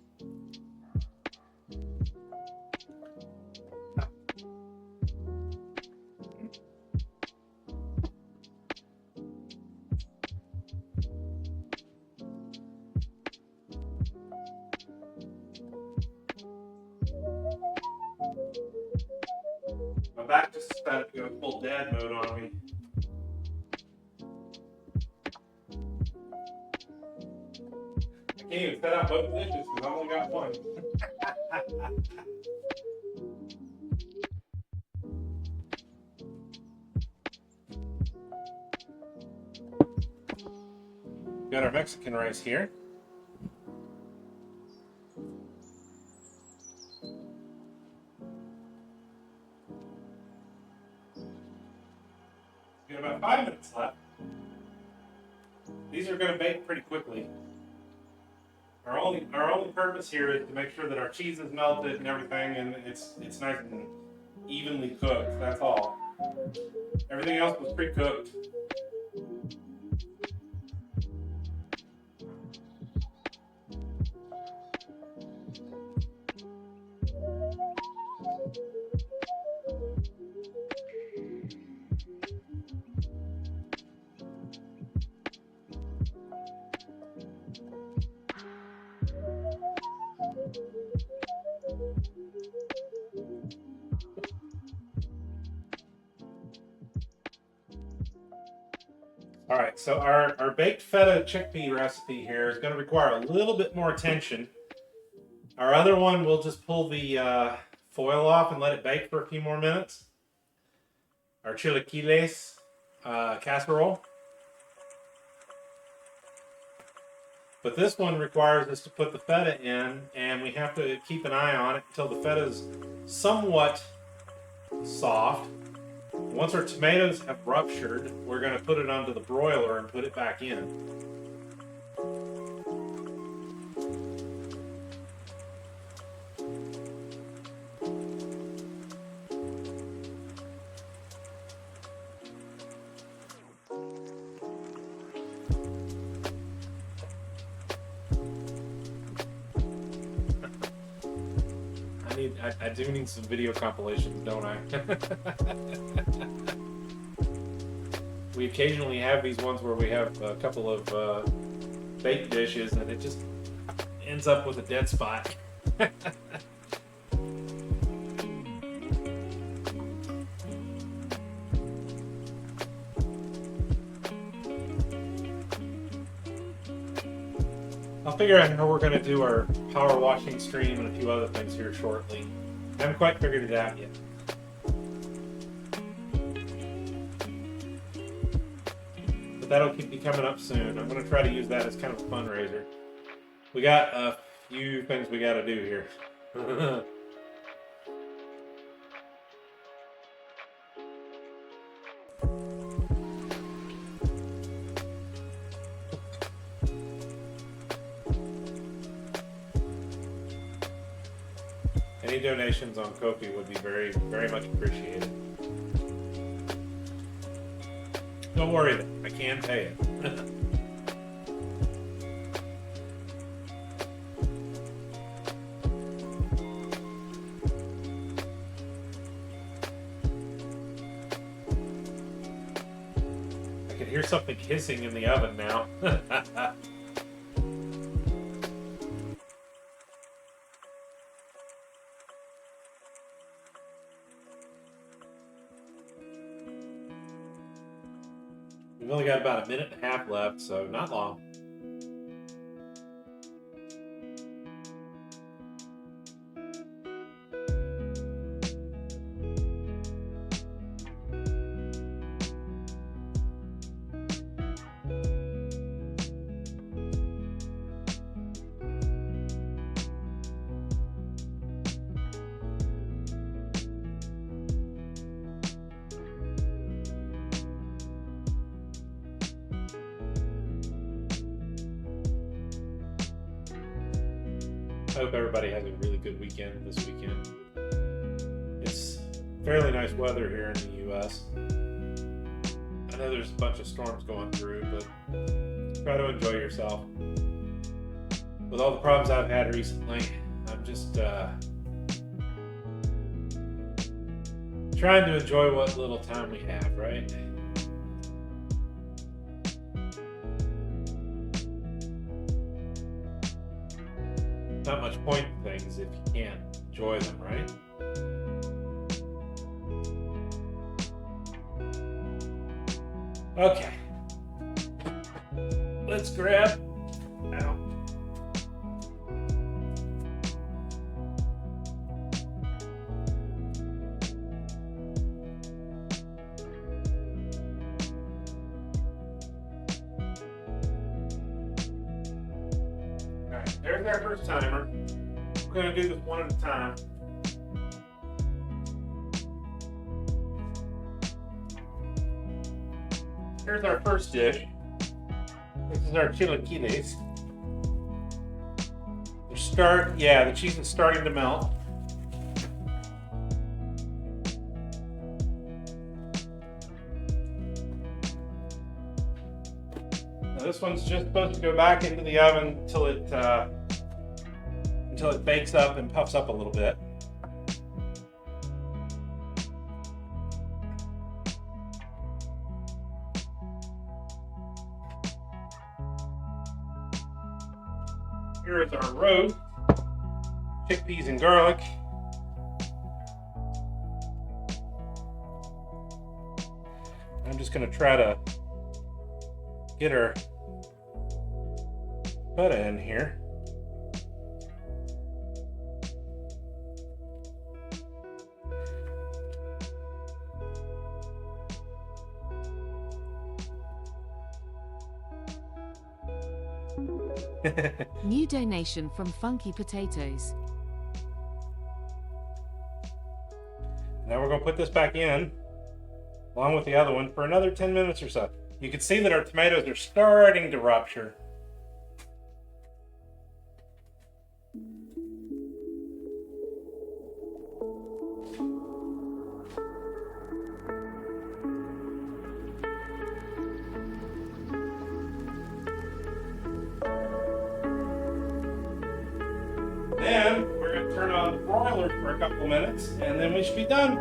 My back just decided to go full dad mode on me. I can't even set out both dishes because I only got one. Got our Mexican rice here. Got about 5 minutes left. These are going to bake pretty quickly. Our only purpose here is to make sure that our cheese is melted and everything, and it's nice and evenly cooked. That's all. Everything else was pre-cooked. All right, so our baked feta chickpea recipe here is going to require a little bit more attention. Our other one, we'll just pull the foil off and let it bake for a few more minutes. Our chilaquiles casserole. But this one requires us to put the feta in, and we have to keep an eye on it until the feta is somewhat soft. Once our tomatoes have ruptured, we're going to put it onto the broiler and put it back in. I do need some video compilations, don't I? We occasionally have these ones where we have a couple of baked dishes and it just ends up with a dead spot. I'll figure out how we're going to do our power washing stream and a few other things here shortly. I haven't quite figured it out yet. But that'll be coming up soon. I'm going to try to use that as kind of a fundraiser. We got a few things we got to do here. Any donations on Ko-fi would be very, very much appreciated. Don't worry, I can pay it. I can hear something hissing in the oven now. We've only got about a minute and a half left, so not long. I hope everybody has a really good weekend this weekend. It's fairly nice weather here in the U.S. I know there's a bunch of storms going through, but try to enjoy yourself. With all the problems I've had recently, I'm just trying to enjoy what little time we have, right? Not much point in things if you can't enjoy them, right? Okay. Let's grab. Ow. Alright, there's our first timer. We're going to do this one at a time. Here's our first dish. This is our chilaquiles. The cheese is starting to melt. Now this one's just supposed to go back into the oven until it bakes up and puffs up a little bit. Here is our roast, chickpeas and garlic. I'm just going to try to get our butter in here. New donation from Funky Potatoes. Now we're going to put this back in, along with the other one, for another 10 minutes or so. You can see that our tomatoes are starting to rupture. Then we're going to turn on the broiler for a couple minutes, and then we should be done.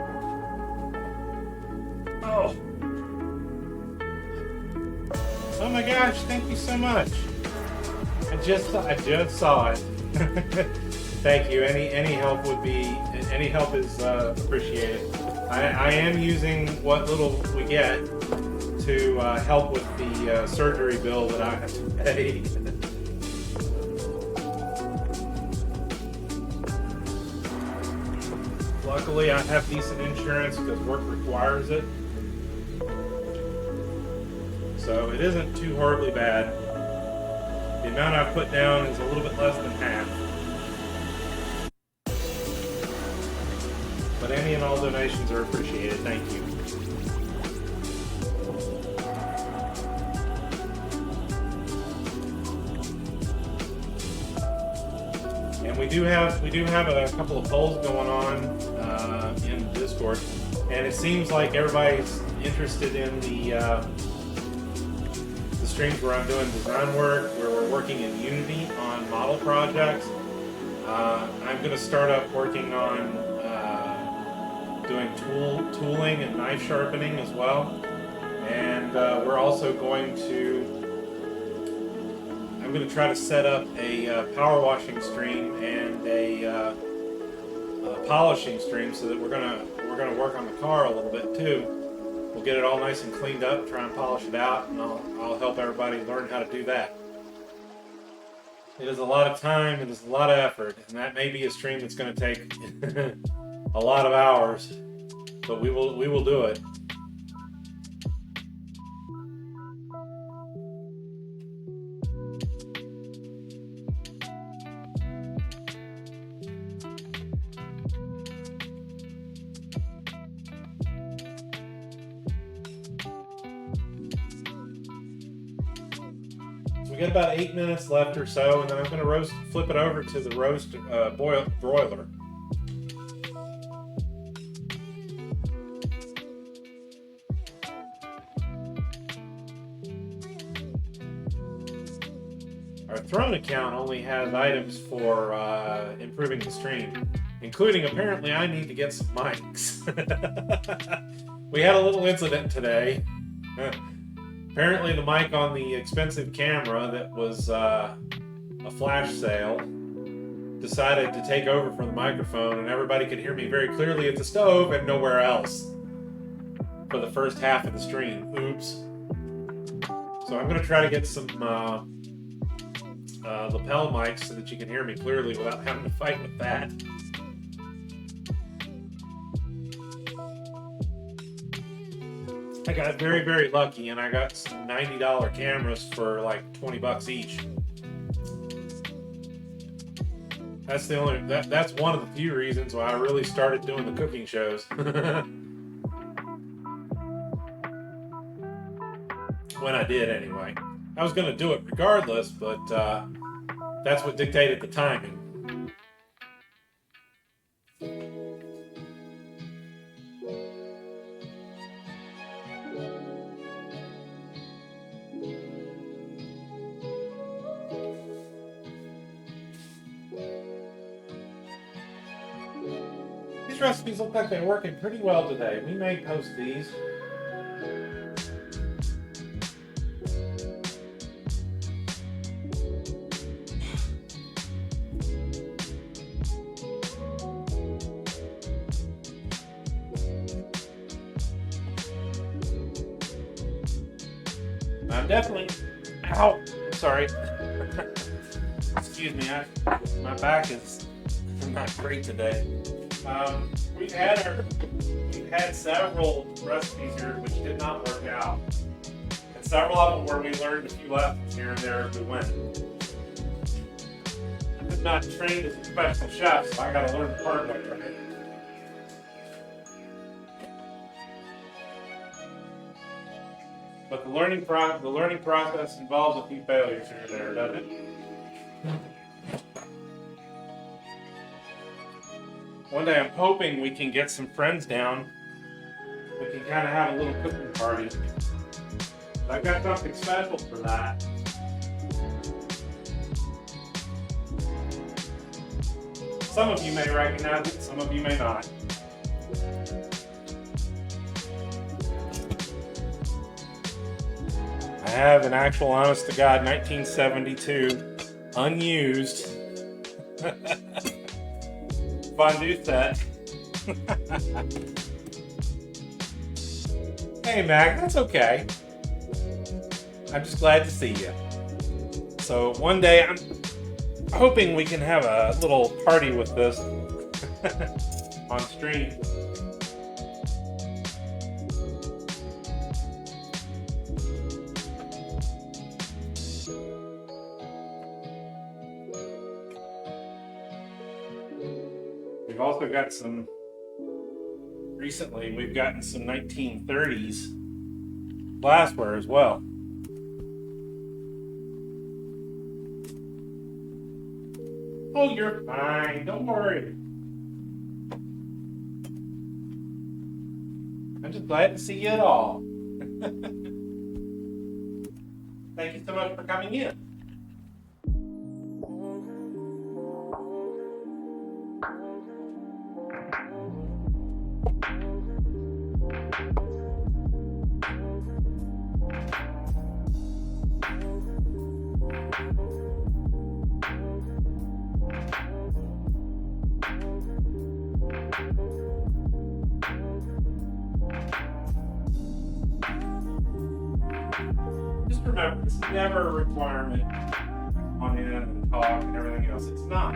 Oh my gosh! Thank you so much. I just saw it. Thank you. Any help is appreciated. I am using what little we get to help with the surgery bill that I have to pay. Luckily, I have decent insurance because work requires it. So it isn't too horribly bad. The amount I've put down is a little bit less than half. But any and all donations are appreciated. Thank you. And we do have a couple of polls going on in Discord, and it seems like everybody's interested in the streams where I'm doing design work, where we're working in Unity on model projects. I'm going to start up working on doing tooling and knife sharpening as well, and we're also going to. I'm going to try to set up a power washing stream and a polishing stream, so that we're gonna work on the car a little bit too. We'll get it all nice and cleaned up, try and polish it out, and I'll help everybody learn how to do that. It is a lot of time, it is a lot of effort, and that may be a stream that's going to take a lot of hours, but we will do it. We got about 8 minutes left or so, and then I'm going to flip it over to the roast broiler. Our Throne account only has items for improving the stream, including apparently I need to get some mics. We had a little incident today. Apparently the mic on the expensive camera that was a flash sale decided to take over from the microphone, and everybody could hear me very clearly at the stove and nowhere else for the first half of the stream. Oops. So I'm going to try to get some lapel mics so that you can hear me clearly without having to fight with that. I got very, very lucky, and I got some $90 cameras for like 20 bucks each. That's that's one of the few reasons why I really started doing the cooking shows. When I did, anyway. I was going to do it regardless, but that's what dictated the timing. These recipes look like they're working pretty well today. We may post these. I'm definitely out. Sorry. Excuse me. My back is not great today. We've had several recipes here which did not work out, and several of them where we learned a few lessons here and there as we went. I'm not trained as a professional chef, so I got to learn the hard way, right? But the learning process involves a few failures here and there, doesn't it? One day I'm hoping we can get some friends down. We can kind of have a little cooking party. But I've got something special for that. Some of you may recognize it, some of you may not. I have an actual honest-to-God 1972 unused fondue set. Hey Mac, that's okay. I'm just glad to see you. So one day I'm hoping we can have a little party with this. on stream. We've also got some, recently we've gotten some 1930s glassware as well. Oh, you're fine. Don't worry. I'm just glad to see you at all. Thank you so much for coming in. Just remember, this is never a requirement on in and talk and everything else. It's not.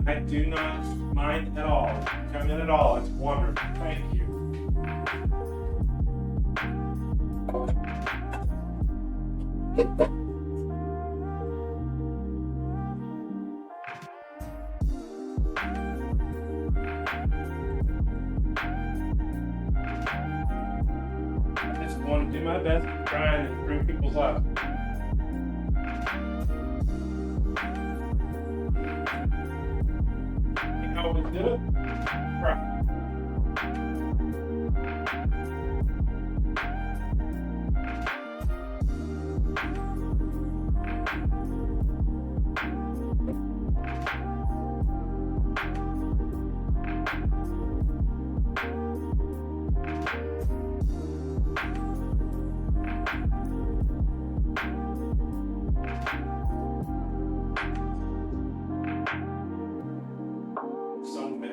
I do not mind at all. If you come in at all, it's wonderful. Thank you. I just want to do my best to try and improve people's lives. You know what we do it? Right.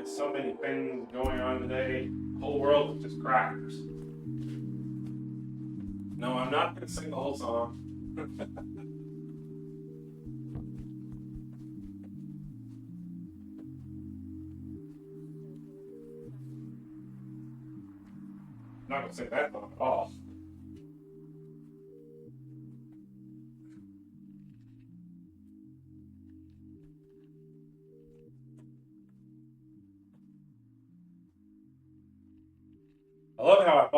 So many things going on today. The whole world is just crackers. No, I'm not going to sing the whole song. I'm not going to sing that song at all. I love how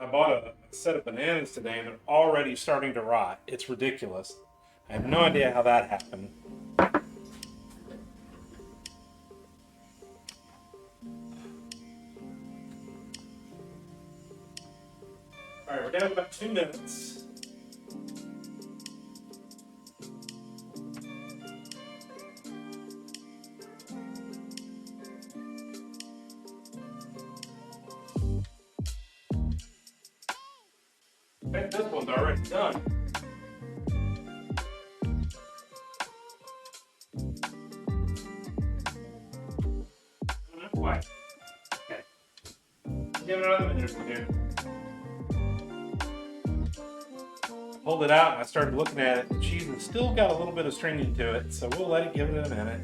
I bought a set of bananas today and they're already starting to rot. It's ridiculous. I have no idea how that happened. All right, we're down to about 2 minutes. I bet this one's already done. Not quite. Okay. Give it another minute or two. Pulled it out and I started looking at it. The cheese has still got a little bit of stringing to it, so we'll let it give it a minute.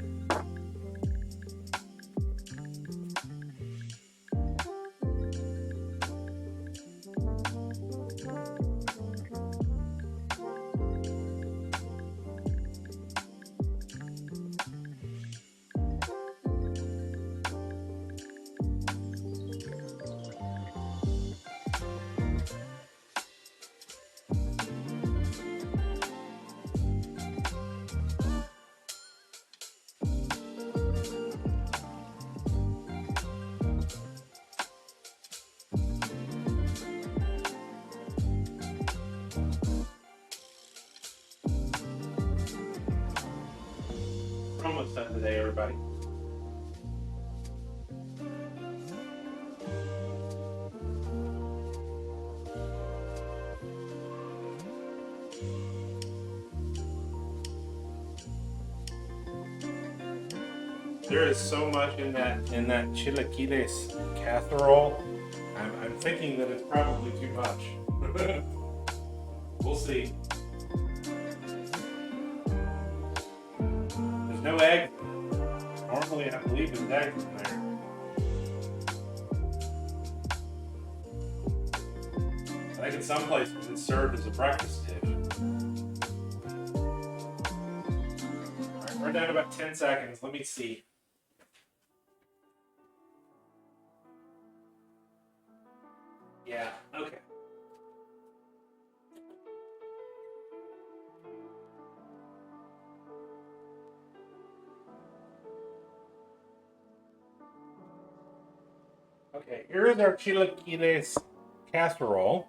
We're almost done today, everybody. There is so much in that chilaquiles casserole. I'm thinking that it's probably too much. We'll see. There's no egg. Normally I believe there's eggs in there. some places it's served as a breakfast dish. Alright, we're down to about 10 seconds. Let me see. Yeah, okay. Okay, here is our chilaquiles casserole.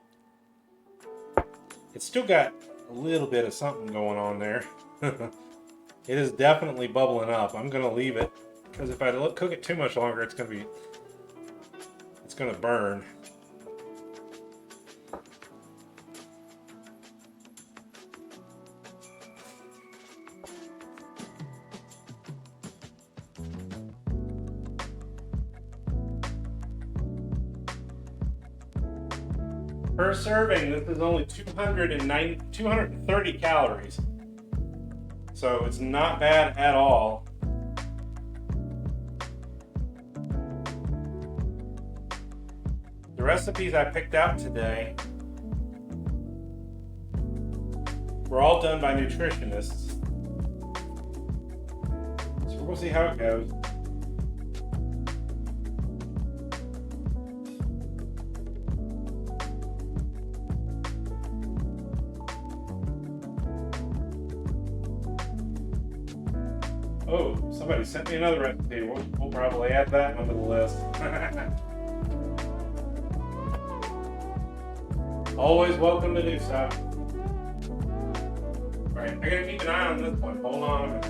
It's still got a little bit of something going on there. It is definitely bubbling up. I'm gonna leave it because if I cook it too much longer, it's gonna burn. Per serving, this is only 230 calories. So it's not bad at all. The recipes I picked out today were all done by nutritionists. So we'll see how it goes. Oh, somebody sent me another recipe. We'll probably add that onto the list. Always welcome to do so. Alright, I gotta keep an eye on this one. Hold on a minute.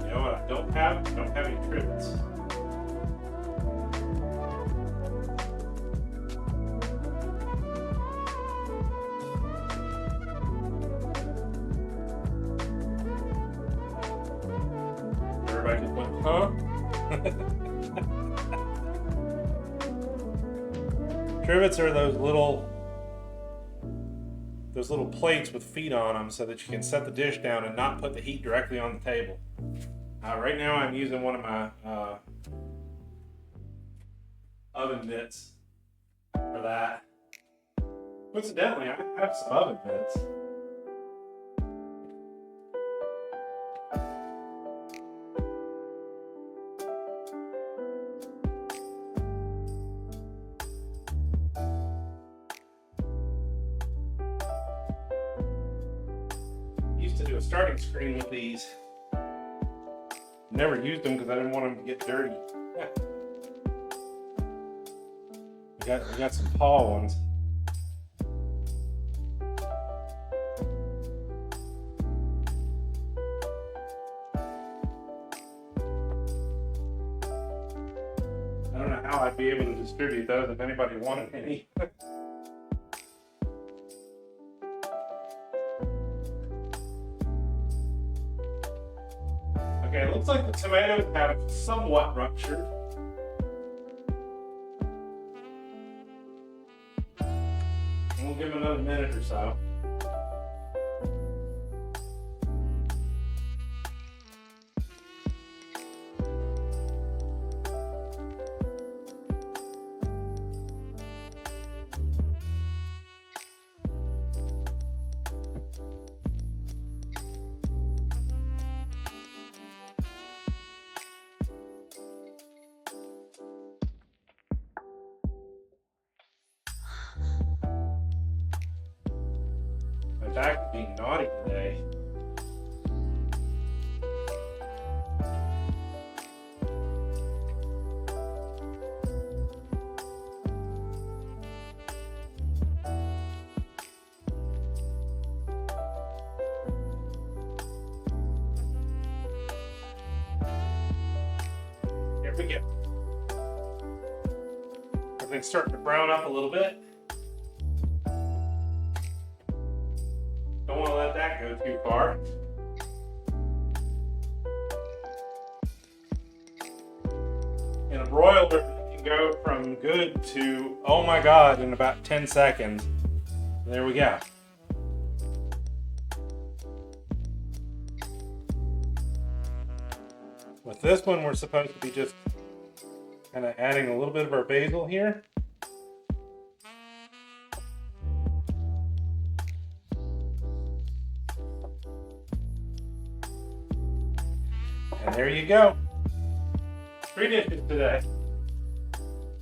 You know what I don't have? I don't have any trivets. Everybody just went, huh? Trivets are those little plates with feet on them so that you can set the dish down and not put the heat directly on the table. Right now I'm using one of my oven mitts for that. Coincidentally, I have some oven mitts. Used to do a starting screen with these. Never used them because I didn't want them to get dirty. We got some paw ones. I don't know how I'd be able to distribute those if anybody wanted any. Okay, it looks like the tomatoes have somewhat ruptured. And we'll give them another minute or so. My back is being naughty today. Here we go. Everything's starting to brown up a little bit. Don't want to let that go too far. In a broiler, it can go from good to, oh my God, in about 10 seconds. There we go. this one we're supposed to be just kind of adding a little bit of our basil here. And there you go. 3 dishes today.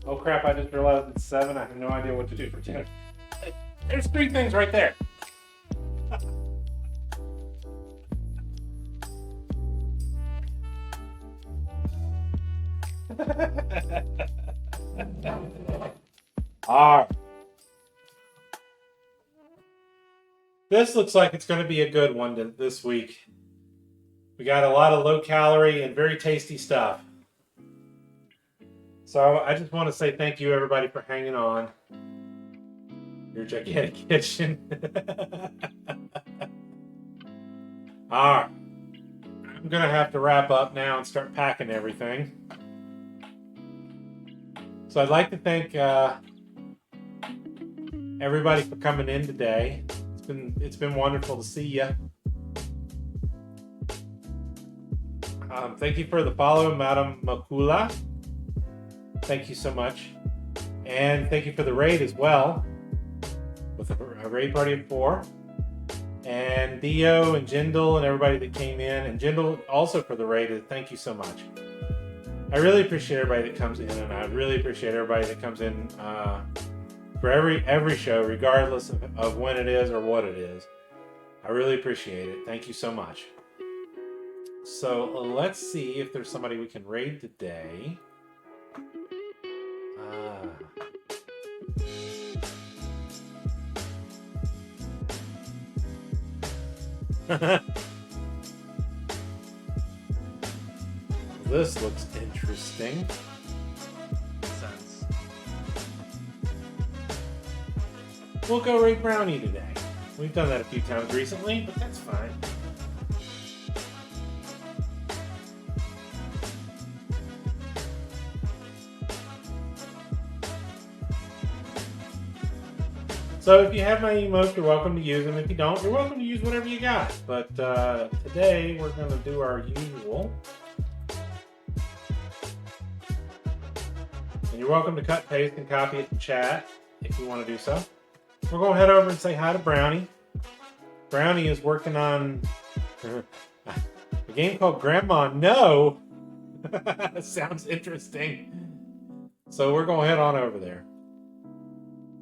Oh crap, I just realized it's 7. I have no idea what to do for dinner. There's 3 things right there. Alright. This looks like it's going to be a good one this week. We got a lot of low calorie and very tasty stuff. So I just want to say thank you everybody for hanging on. Your gigantic kitchen. Alright. I'm going to have to wrap up now and start packing everything. So I'd like to thank everybody for coming in today. It's been wonderful to see you. Thank you for the follow, Madam Makula. Thank you so much. And thank you for the raid as well. With a raid party of 4. And Dio and Jindal and everybody that came in. And Jindal also for the raid. Thank you so much. I really appreciate everybody that comes in. And I really appreciate everybody that comes in for every show, regardless of when it is or what it is. I really appreciate it. Thank you so much. So let's see if there's somebody we can raid today. This looks interesting. Sense. We'll go raid Brownie today. We've done that a few times recently, but that's fine. So if you have my emotes, you're welcome to use them. If you don't, you're welcome to use whatever you got. But today, we're going to do our usual. And you're welcome to cut, paste, and copy it in chat if you want to do so. We're going to head over and say hi to Brownie. Brownie is working on a game called Grandma No. Sounds interesting. So we're going to head on over there.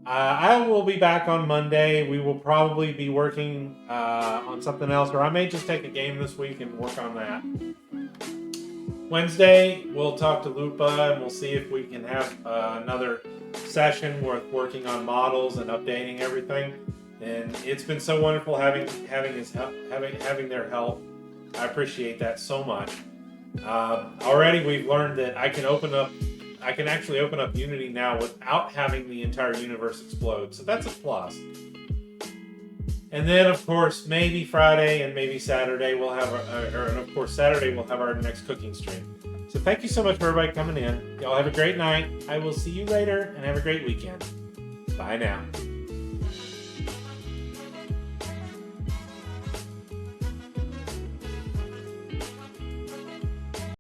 I will be back on Monday. We will probably be working on something else, or I may just take a game this week and work on that. Wednesday, we'll talk to Lupa and we'll see if we can have another session worth working on models and updating everything. And it's been so wonderful having their help. I appreciate that so much. Already, we've learned that I can actually open up Unity now without having the entire universe explode. So that's a plus. And then, of course, maybe Friday and maybe Saturday we'll have Saturday we'll have our next cooking stream. So thank you so much for everybody coming in. Y'all have a great night. I will see you later and have a great weekend. Bye now.